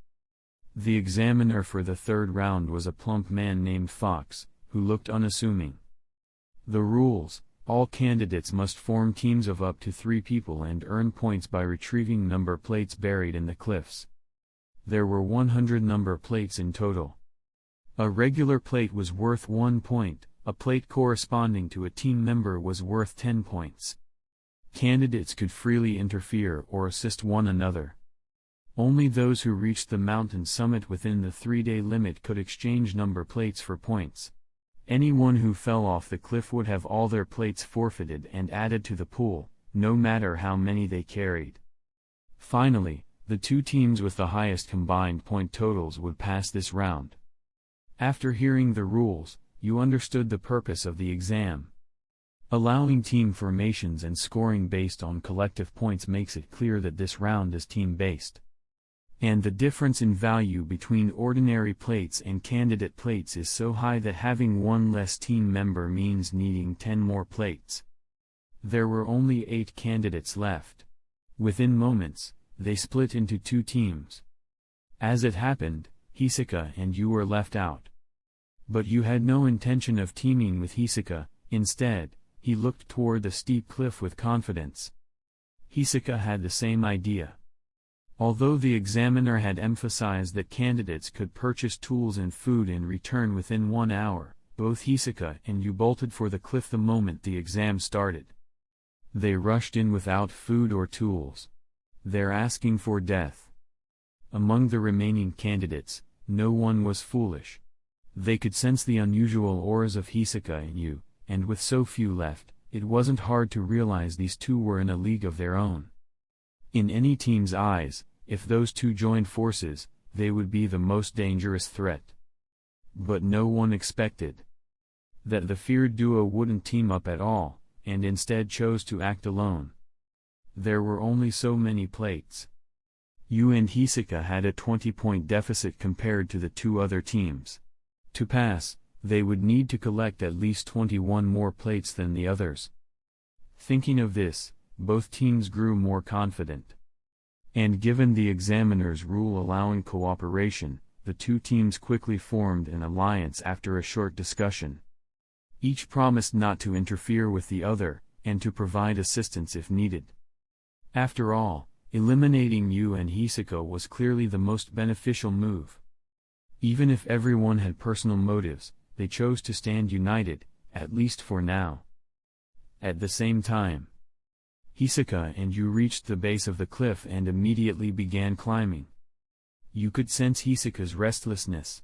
The examiner for the third round was a plump man named Fox, who looked unassuming. The rules: all candidates must form teams of up to 3 people and earn points by retrieving number plates buried in the cliffs. There were 100 number plates in total. A regular plate was worth 1 point, a plate corresponding to a team member was worth 10 points. Candidates could freely interfere or assist one another. Only those who reached the mountain summit within the 3-day limit could exchange number plates for points. Anyone who fell off the cliff would have all their plates forfeited and added to the pool, no matter how many they carried. Finally, the 2 teams with the highest combined point totals would pass this round. After hearing the rules, you understood the purpose of the exam. Allowing team formations and scoring based on collective points makes it clear that this round is team-based. And the difference in value between ordinary plates and candidate plates is so high that having 1 less team member means needing 10 more plates. There were only 8 candidates left. Within moments, they split into 2 teams. As it happened, Hisoka and Yu were left out. But Yu had no intention of teaming with Hisoka. Instead, he looked toward the steep cliff with confidence. Hisoka had the same idea. Although the examiner had emphasized that candidates could purchase tools and food in return within 1 hour, both Hisoka and Yu bolted for the cliff the moment the exam started. They rushed in without food or tools. They're asking for death. Among the remaining candidates, no one was foolish. They could sense the unusual auras of Hisoka and Yu, and with so few left, it wasn't hard to realize these 2 were in a league of their own. In any team's eyes, if those 2 joined forces, they would be the most dangerous threat. But no one expected that the feared duo wouldn't team up at all, and instead chose to act alone. There were only so many plates. Yu and Hisoka had a 20-point deficit compared to the 2 other teams. To pass, they would need to collect at least 21 more plates than the others. Thinking of this, both teams grew more confident. And given the examiner's rule allowing cooperation, the 2 teams quickly formed an alliance after a short discussion. Each promised not to interfere with the other, and to provide assistance if needed. After all, eliminating Yu and Hisoka was clearly the most beneficial move. Even if everyone had personal motives, they chose to stand united, at least for now. At the same time, Hisoka and Yu reached the base of the cliff and immediately began climbing. You could sense Hisoka's restlessness.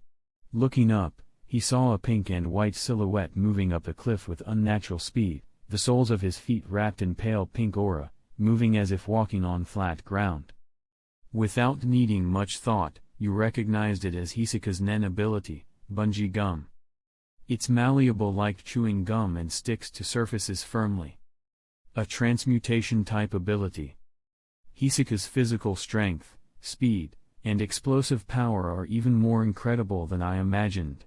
Looking up, he saw a pink and white silhouette moving up the cliff with unnatural speed, the soles of his feet wrapped in pale pink aura, moving as if walking on flat ground. Without needing much thought, you recognized it as Hisoka's Nen ability, Bungee Gum. It's malleable like chewing gum and sticks to surfaces firmly. A transmutation type ability. Hisoka's physical strength, speed, and explosive power are even more incredible than I imagined.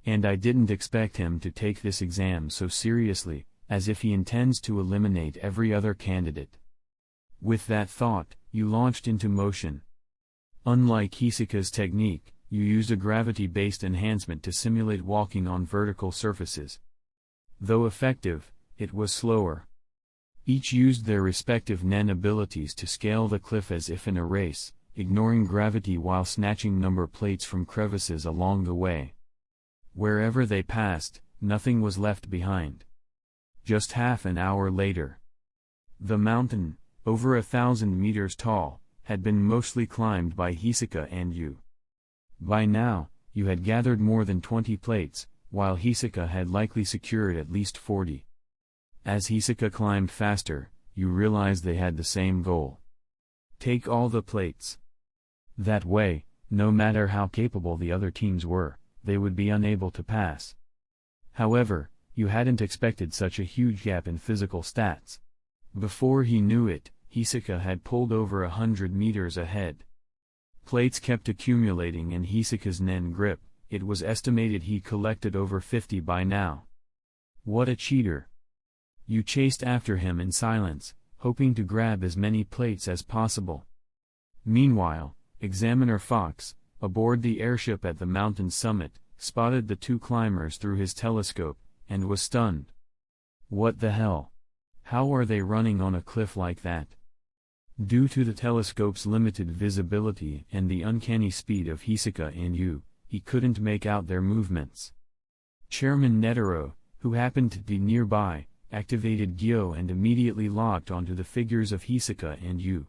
And I didn't expect him to take this exam so seriously, as if he intends to eliminate every other candidate. With that thought, you launched into motion. Unlike Hisoka's technique, you used a gravity-based enhancement to simulate walking on vertical surfaces. Though effective, it was slower. Each used their respective Nen abilities to scale the cliff as if in a race, ignoring gravity while snatching number plates from crevices along the way. Wherever they passed, nothing was left behind. Just half an hour later, the mountain, over 1,000 meters tall, had been mostly climbed by Hisoka and Yu. By now, you had gathered more than 20 plates, while Hisoka had likely secured at least 40. As Hisoka climbed faster, you realized they had the same goal. Take all the plates. That way, no matter how capable the other teams were, they would be unable to pass. However, you hadn't expected such a huge gap in physical stats. Before he knew it, Hisoka had pulled over 100 meters ahead. Plates kept accumulating in Hisoka's nen grip. It was estimated he collected over 50 by now. What a cheater. You chased after him in silence, hoping to grab as many plates as possible. Meanwhile, Examiner Fox, aboard the airship at the mountain summit, spotted the two climbers through his telescope, and was stunned. What the hell? How are they running on a cliff like that? Due to the telescope's limited visibility and the uncanny speed of Hisoka and Yu, he couldn't make out their movements. Chairman Netero, who happened to be nearby, activated Gyo and immediately locked onto the figures of Hisoka and Yu.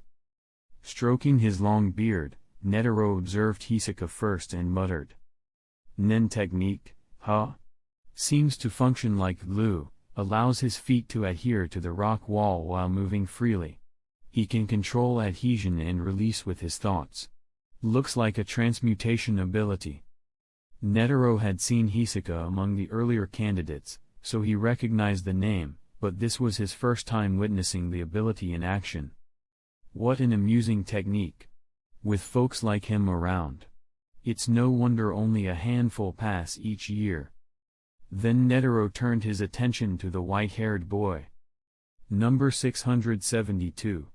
Stroking his long beard, Netero observed Hisoka first and muttered. Nen technique, huh? Seems to function like glue, allows his feet to adhere to the rock wall while moving freely. He can control adhesion and release with his thoughts. Looks like a transmutation ability. Netero had seen Hisoka among the earlier candidates, so he recognized the name, but this was his first time witnessing the ability in action. What an amusing technique. With folks like him around. It's no wonder only a handful pass each year. Then Netero turned his attention to the white-haired boy. Number 672.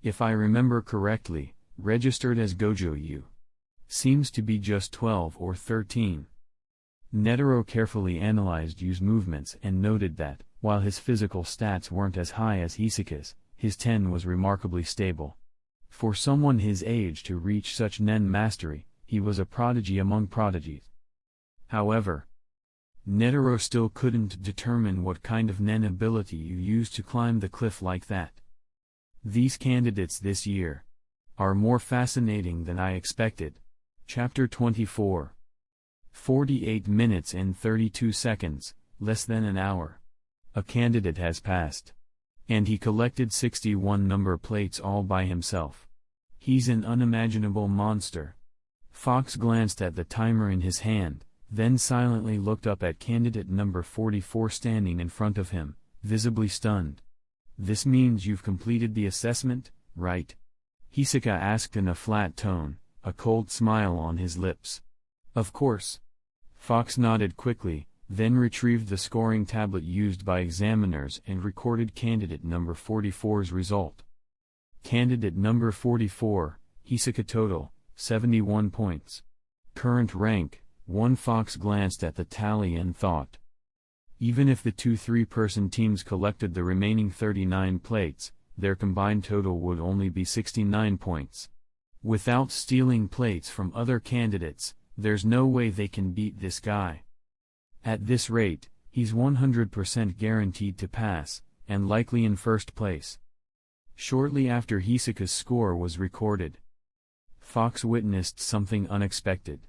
If I remember correctly, registered as Gojo Yu. Seems to be just 12 or 13. Netero carefully analyzed Yu's movements and noted that, while his physical stats weren't as high as Hisoka's, his Ten was remarkably stable. For someone his age to reach such Nen mastery, he was a prodigy among prodigies. However, Netero still couldn't determine what kind of Nen ability you use to climb the cliff like that. These candidates this year are more fascinating than I expected. Chapter 24. 48 minutes and 32 seconds, less than an hour. A candidate has passed. And he collected 61 number plates all by himself. He's an unimaginable monster. Fox glanced at the timer in his hand, then silently looked up at candidate number 44 standing in front of him, visibly stunned. This means you've completed the assessment, right? Hisoka asked in a flat tone, a cold smile on his lips. Of course. Fox nodded quickly, then retrieved the scoring tablet used by examiners and recorded candidate number 44's result. Candidate number 44, Hisoka total, 71 points. Current rank, 1. Fox glanced at the tally and thought. Even if the two 3-person teams collected the remaining 39 plates, their combined total would only be 69 points. Without stealing plates from other candidates, there's no way they can beat this guy. At this rate, he's 100% guaranteed to pass, and likely in first place. Shortly after Hisoka's score was recorded, Fox witnessed something unexpected.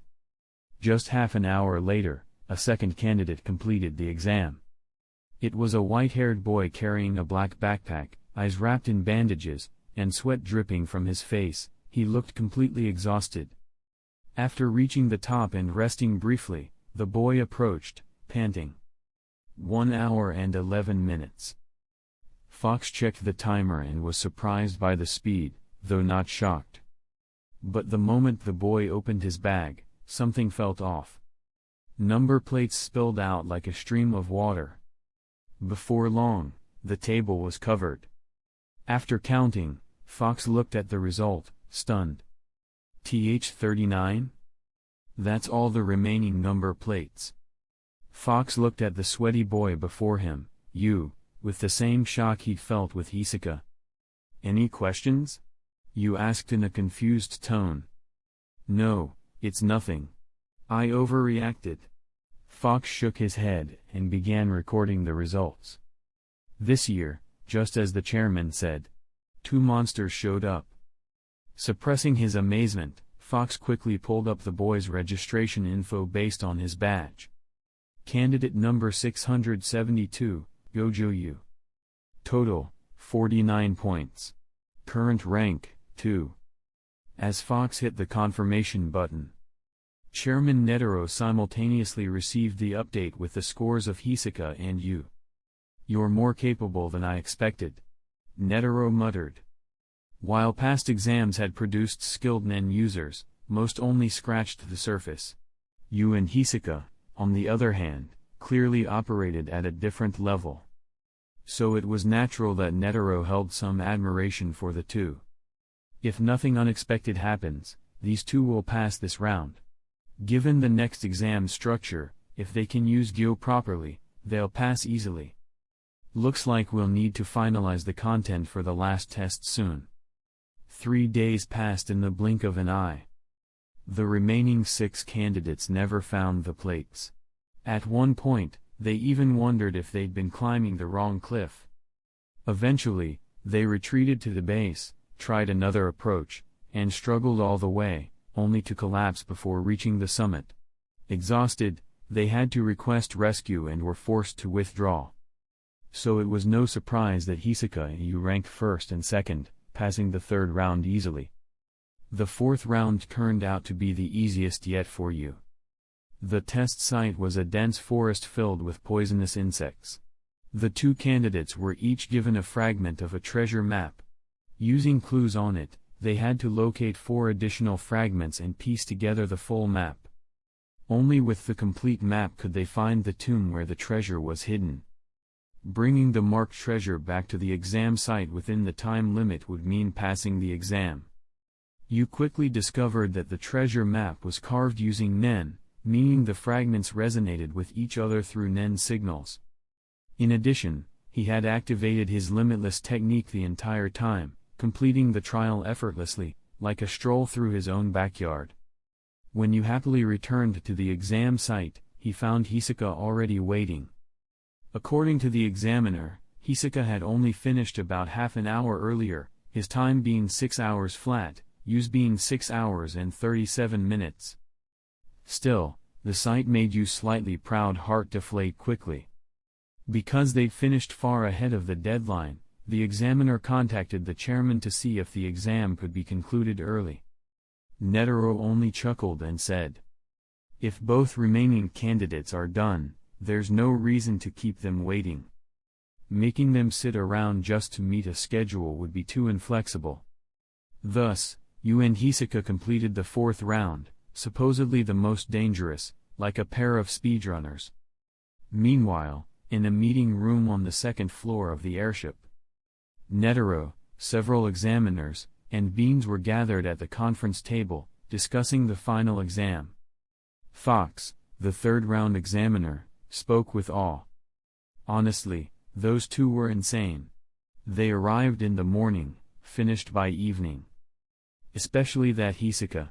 Just half an hour later, a second candidate completed the exam. It was a white-haired boy carrying a black backpack, eyes wrapped in bandages, and sweat dripping from his face. He looked completely exhausted. After reaching the top and resting briefly, the boy approached, panting. 1 hour and 11 minutes. Fox checked the timer and was surprised by the speed, though not shocked. But the moment the boy opened his bag, something felt off. Number plates spilled out like a stream of water. Before long, the table was covered. After counting, Fox looked at the result, stunned. TH39? That's all the remaining number plates. Fox looked at the sweaty boy before him, Yu, with the same shock he'd felt with Hisoka. Any questions? Yu asked in a confused tone. No, it's nothing. I overreacted. Fox shook his head and began recording the results. This year, just as the chairman said, 2 monsters showed up. Suppressing his amazement, Fox quickly pulled up the boy's registration info based on his badge. Candidate number 672, Gojo Yu. Total, 49 points. Current rank, 2. As Fox hit the confirmation button, Chairman Netero simultaneously received the update with the scores of Hisoka and you. "You're more capable than I expected," Netero muttered. While past exams had produced skilled nen users, most only scratched the surface. You and Hisoka, on the other hand, clearly operated at a different level. So it was natural that Netero held some admiration for the two. If nothing unexpected happens, these two will pass this round. Given the next exam structure, if they can use gojo properly, they'll pass easily. Looks like we'll need to finalize the content for the last test soon. 3 days passed in the blink of an eye. The remaining 6 candidates never found the plates. At one point, they even wondered if they'd been climbing the wrong cliff. Eventually, they retreated to the base, tried another approach, and struggled all the way, only to collapse before reaching the summit. Exhausted, they had to request rescue and were forced to withdraw. So it was no surprise that Hisoka and you ranked first and second, passing the third round easily. The fourth round turned out to be the easiest yet for you. The test site was a dense forest filled with poisonous insects. The two candidates were each given a fragment of a treasure map. Using clues on it, they had to locate 4 additional fragments and piece together the full map. Only with the complete map could they find the tomb where the treasure was hidden. Bringing the marked treasure back to the exam site within the time limit would mean passing the exam. You quickly discovered that the treasure map was carved using nen, meaning the fragments resonated with each other through nen signals. In addition, he had activated his limitless technique the entire time, completing the trial effortlessly, like a stroll through his own backyard. When you happily returned to the exam site, he found Hisoka already waiting. According to the examiner, Hisoka had only finished about half an hour earlier, his time being 6 hours flat, yours being 6 hours and 37 minutes. Still, the sight made you slightly proud heart deflate quickly. Because they'd finished far ahead of the deadline, the examiner contacted the chairman to see if the exam could be concluded early. Netero only chuckled and said, "If both remaining candidates are done, there's no reason to keep them waiting. Making them sit around just to meet a schedule would be too inflexible." Thus, you and Hisoka completed the fourth round, supposedly the most dangerous, like a pair of speedrunners. Meanwhile, in a meeting room on the second floor of the airship, Netero, several examiners, and beings were gathered at the conference table, discussing the final exam. Fox, the third-round examiner, spoke with awe. Honestly, those two were insane. They arrived in the morning, finished by evening. Especially that Hisoka.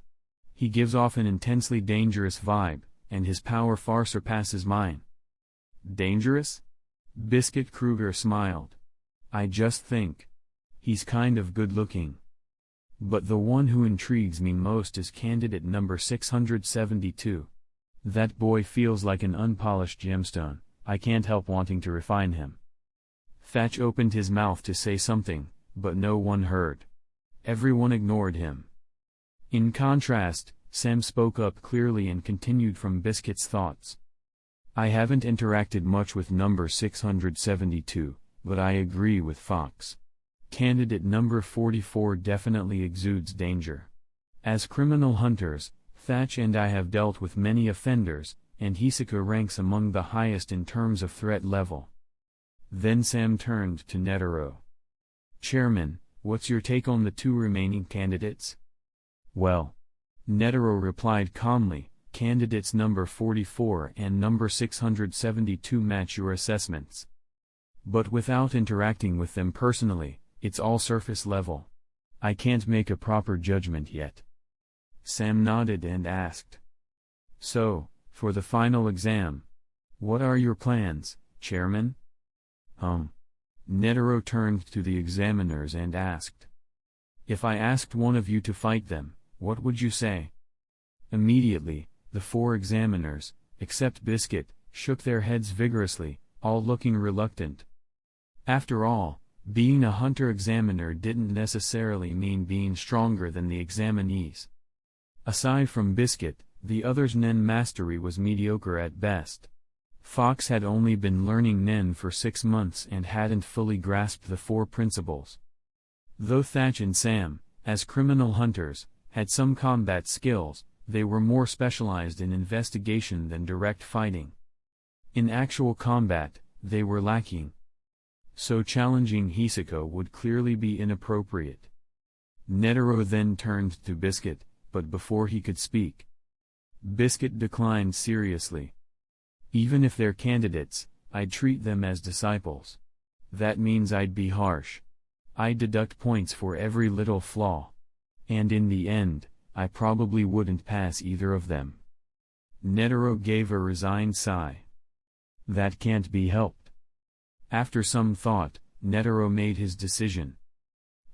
He gives off an intensely dangerous vibe, and his power far surpasses mine. Dangerous? Biscuit Kruger smiled. I just think he's kind of good-looking. But the one who intrigues me most is candidate number 672. That boy feels like an unpolished gemstone, I can't help wanting to refine him. Thatch opened his mouth to say something, but no one heard. Everyone ignored him. In contrast, Sam spoke up clearly and continued from Biscuit's thoughts. I haven't interacted much with number 672, but I agree with Fox. Candidate number 44 definitely exudes danger. As criminal hunters, Thatch and I have dealt with many offenders, and Hisoka ranks among the highest in terms of threat level. Then Sam turned to Netero. Chairman, what's your take on the 2 remaining candidates? Well, Netero replied calmly, candidates number 44 and number 672 match your assessments. But without interacting with them personally, it's all surface level. I can't make a proper judgment yet. Sam nodded and asked. So, for the final exam, what are your plans, Chairman? Netero turned to the examiners and asked. If I asked one of you to fight them, what would you say? Immediately, the 4 examiners, except Biscuit, shook their heads vigorously, all looking reluctant. After all, Being a hunter examiner didn't necessarily mean being stronger than the examinees. Aside from Biscuit, the other's Nen mastery was mediocre at best. Fox had only been learning Nen for 6 months and hadn't fully grasped the 4 principles. Though Thatch and Sam, as criminal hunters, had some combat skills, they were more specialized in investigation than direct fighting. In actual combat, they were lacking. So challenging Hisoka would clearly be inappropriate. Netero then turned to Biscuit, but before he could speak, Biscuit declined seriously. Even if they're candidates, I'd treat them as disciples. That means I'd be harsh. I'd deduct points for every little flaw. And in the end, I probably wouldn't pass either of them. Netero gave a resigned sigh. That can't be helped. After some thought, Netero made his decision.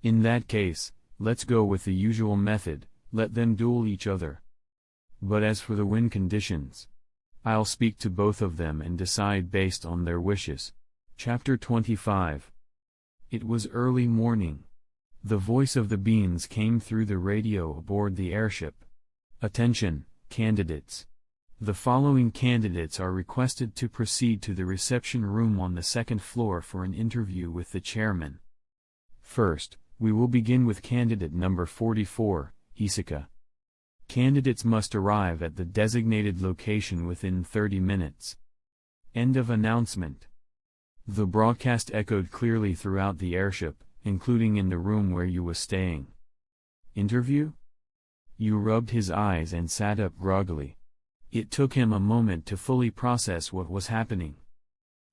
In that case, let's go with the usual method, let them duel each other. But as for the win conditions, I'll speak to both of them and decide based on their wishes. Chapter 25. It was early morning. The voice of the Beans came through the radio aboard the airship. Attention, candidates. The following candidates are requested to proceed to the reception room on the 2nd floor for an interview with the chairman. First, we will begin with candidate number 44, Hisoka. Candidates must arrive at the designated location within 30 minutes. End of announcement. The broadcast echoed clearly throughout the airship, including in the room where you was staying. Interview? Yu rubbed his eyes and sat up groggily. It took him a moment to fully process what was happening.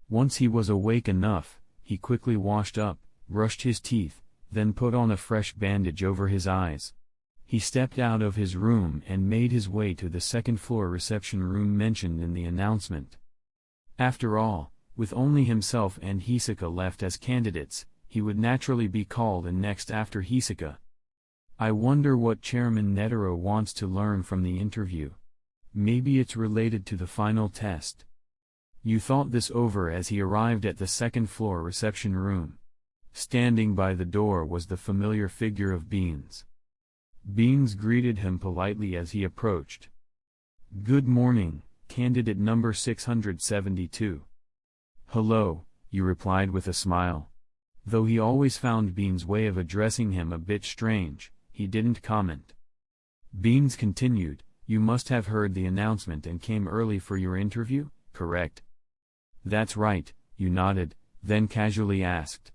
Once he was awake enough, he quickly washed up, brushed his teeth, then put on a fresh bandage over his eyes. He stepped out of his room and made his way to the 2nd floor reception room mentioned in the announcement. After all, with only himself and Hisoka left as candidates, he would naturally be called in next after Hisoka. I wonder what Chairman Netero wants to learn from the interview. Maybe it's related to the final test. You thought this over as he arrived at the 2nd floor reception room. Standing by the door was the familiar figure of Beans. Beans greeted him politely as he approached. Good morning, candidate number 672. Hello, Yu replied with a smile. Though he always found Beans' way of addressing him a bit strange, he didn't comment. Beans continued, you must have heard the announcement and came early for your interview, correct? That's right, Yu nodded, then casually asked.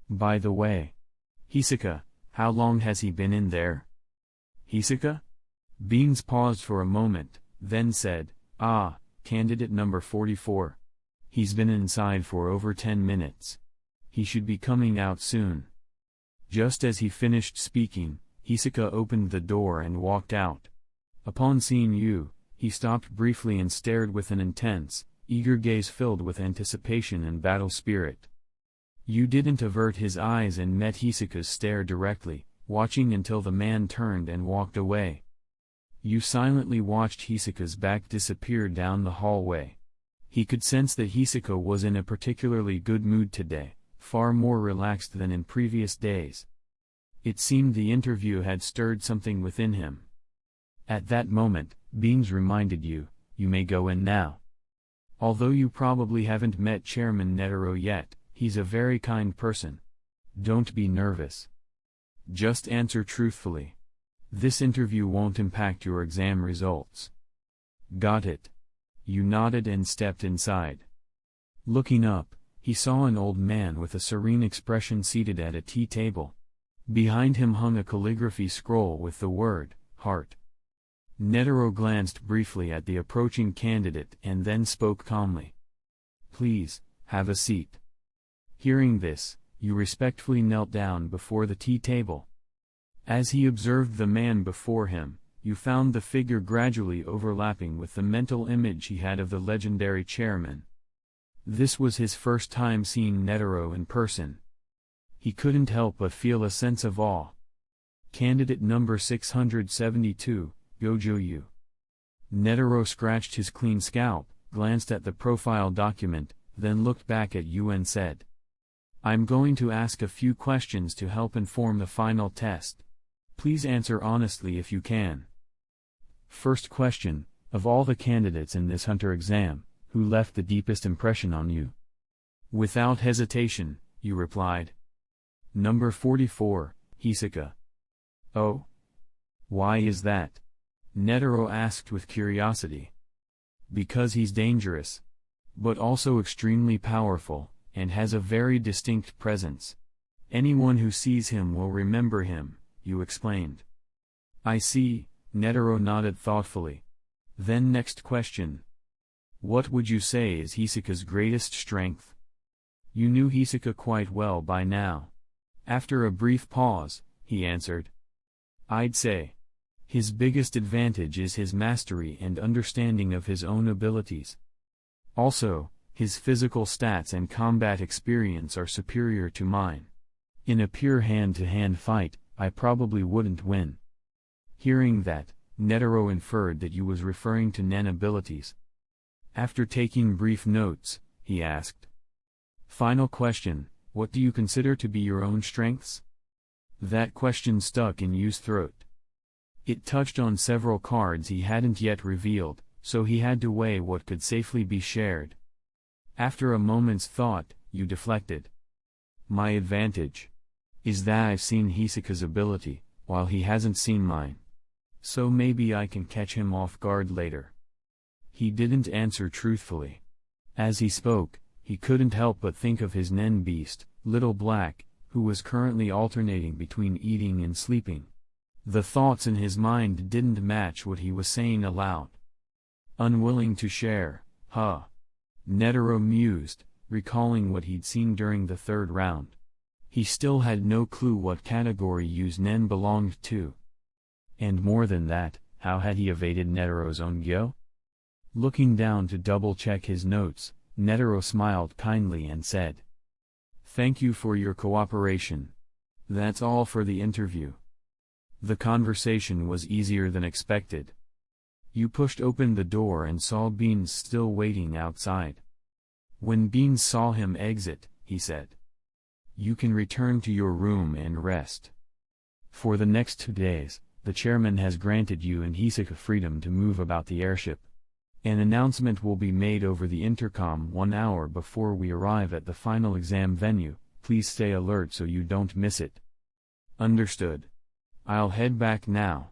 By the way, Hisoka, how long has he been in there? Hisoka? Beans paused for a moment, then said, candidate number 44. He's been inside for over 10 minutes. He should be coming out soon. Just as he finished speaking, Hisoka opened the door and walked out. Upon seeing Yu, he stopped briefly and stared with an intense, eager gaze filled with anticipation and battle spirit. Yu didn't avert his eyes and met Hisoka's stare directly, watching until the man turned and walked away. Yu silently watched Hisoka's back disappear down the hallway. He could sense that Hisoka was in a particularly good mood today, far more relaxed than in previous days. It seemed the interview had stirred something within him. At that moment, Beans reminded Yu, you may go in now. Although you probably haven't met Chairman Netero yet, he's a very kind person. Don't be nervous. Just answer truthfully. This interview won't impact your exam results. Got it. Yu nodded and stepped inside. Looking up, he saw an old man with a serene expression seated at a tea table. Behind him hung a calligraphy scroll with the word, heart. Netero glanced briefly at the approaching candidate and then spoke calmly. Please, have a seat. Hearing this, Yu respectfully knelt down before the tea table. As he observed the man before him, Yu found the figure gradually overlapping with the mental image he had of the legendary chairman. This was his first time seeing Netero in person. He couldn't help but feel a sense of awe. Candidate number 672, Gojo Yu. Netero scratched his clean scalp, glanced at the profile document, then looked back at Yu and said, I'm going to ask a few questions to help inform the final test. Please answer honestly if you can. First question, of all the candidates in this Hunter exam, who left the deepest impression on you? Without hesitation, you replied. Number 44, Hisoka. Oh? Why is that? Netero asked with curiosity. Because he's dangerous. But also extremely powerful, and has a very distinct presence. Anyone who sees him will remember him, you explained. I see, Netero nodded thoughtfully. Then next question. What would you say is Hisoka's greatest strength? You knew Hisoka quite well by now. After a brief pause, he answered. I'd say his biggest advantage is his mastery and understanding of his own abilities. Also, his physical stats and combat experience are superior to mine. In a pure hand-to-hand fight, I probably wouldn't win. Hearing that, Netero inferred that you was referring to Nen abilities. After taking brief notes, he asked. Final question, what do you consider to be your own strengths? That question stuck in Yu's throat. It touched on several cards he hadn't yet revealed, so he had to weigh what could safely be shared. After a moment's thought, Yu deflected. My advantage is that I've seen Hisoka's ability, while he hasn't seen mine. So maybe I can catch him off guard later. He didn't answer truthfully. As he spoke, he couldn't help but think of his Nen beast, Little Black, who was currently alternating between eating and sleeping. The thoughts in his mind didn't match what he was saying aloud. Unwilling to share, Netero mused, recalling what he'd seen during the third round. He still had no clue what category Yu's Nen belonged to. And more than that, how had he evaded Netero's own gyo? Looking down to double-check his notes, Netero smiled kindly and said, Thank you for your cooperation. That's all for the interview. The conversation was easier than expected. Yu pushed open the door and saw Beans still waiting outside. When Beans saw him exit, he said, You can return to your room and rest. For the next 2 days, the chairman has granted you and Hisoka freedom to move about the airship. An announcement will be made over the intercom 1 hour before we arrive at the final exam venue. Please stay alert so you don't miss it. Understood. I'll head back now.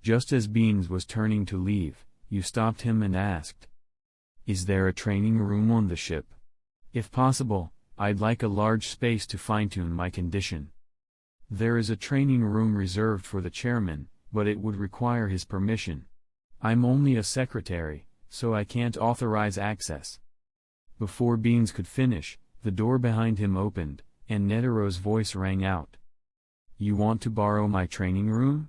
Just as Beans was turning to leave, Yu stopped him and asked, Is there a training room on the ship? If possible, I'd like a large space to fine-tune my condition. There is a training room reserved for the chairman, but it would require his permission. I'm only a secretary, so I can't authorize access. Before Beans could finish, the door behind him opened, and Netero's voice rang out. You want to borrow my training room?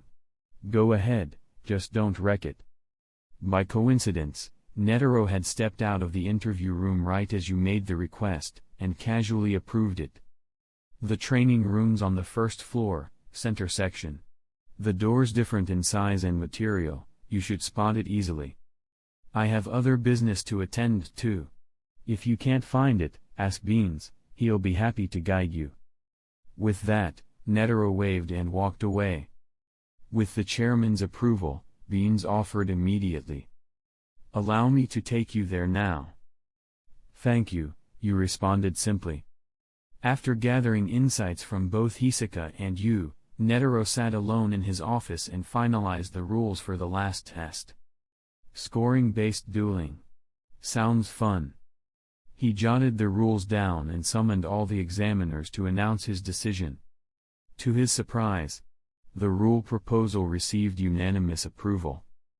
Go ahead, just don't wreck it. By coincidence, Netero had stepped out of the interview room right as you made the request, and casually approved it. The training room's on the first floor, center section. The door's different in size and material, you should spot it easily. I have other business to attend to. If you can't find it, ask Beans, he'll be happy to guide you. With that, Netero waved and walked away. With the chairman's approval, Beans offered immediately. Allow me to take you there now. Thank you, Yu responded simply. After gathering insights from both Hisoka and Yu, Netero sat alone in his office and finalized the rules for the last test. Scoring-based dueling. Sounds fun. He jotted the rules down and summoned all the examiners to announce his decision. To his surprise, the rule proposal received unanimous approval.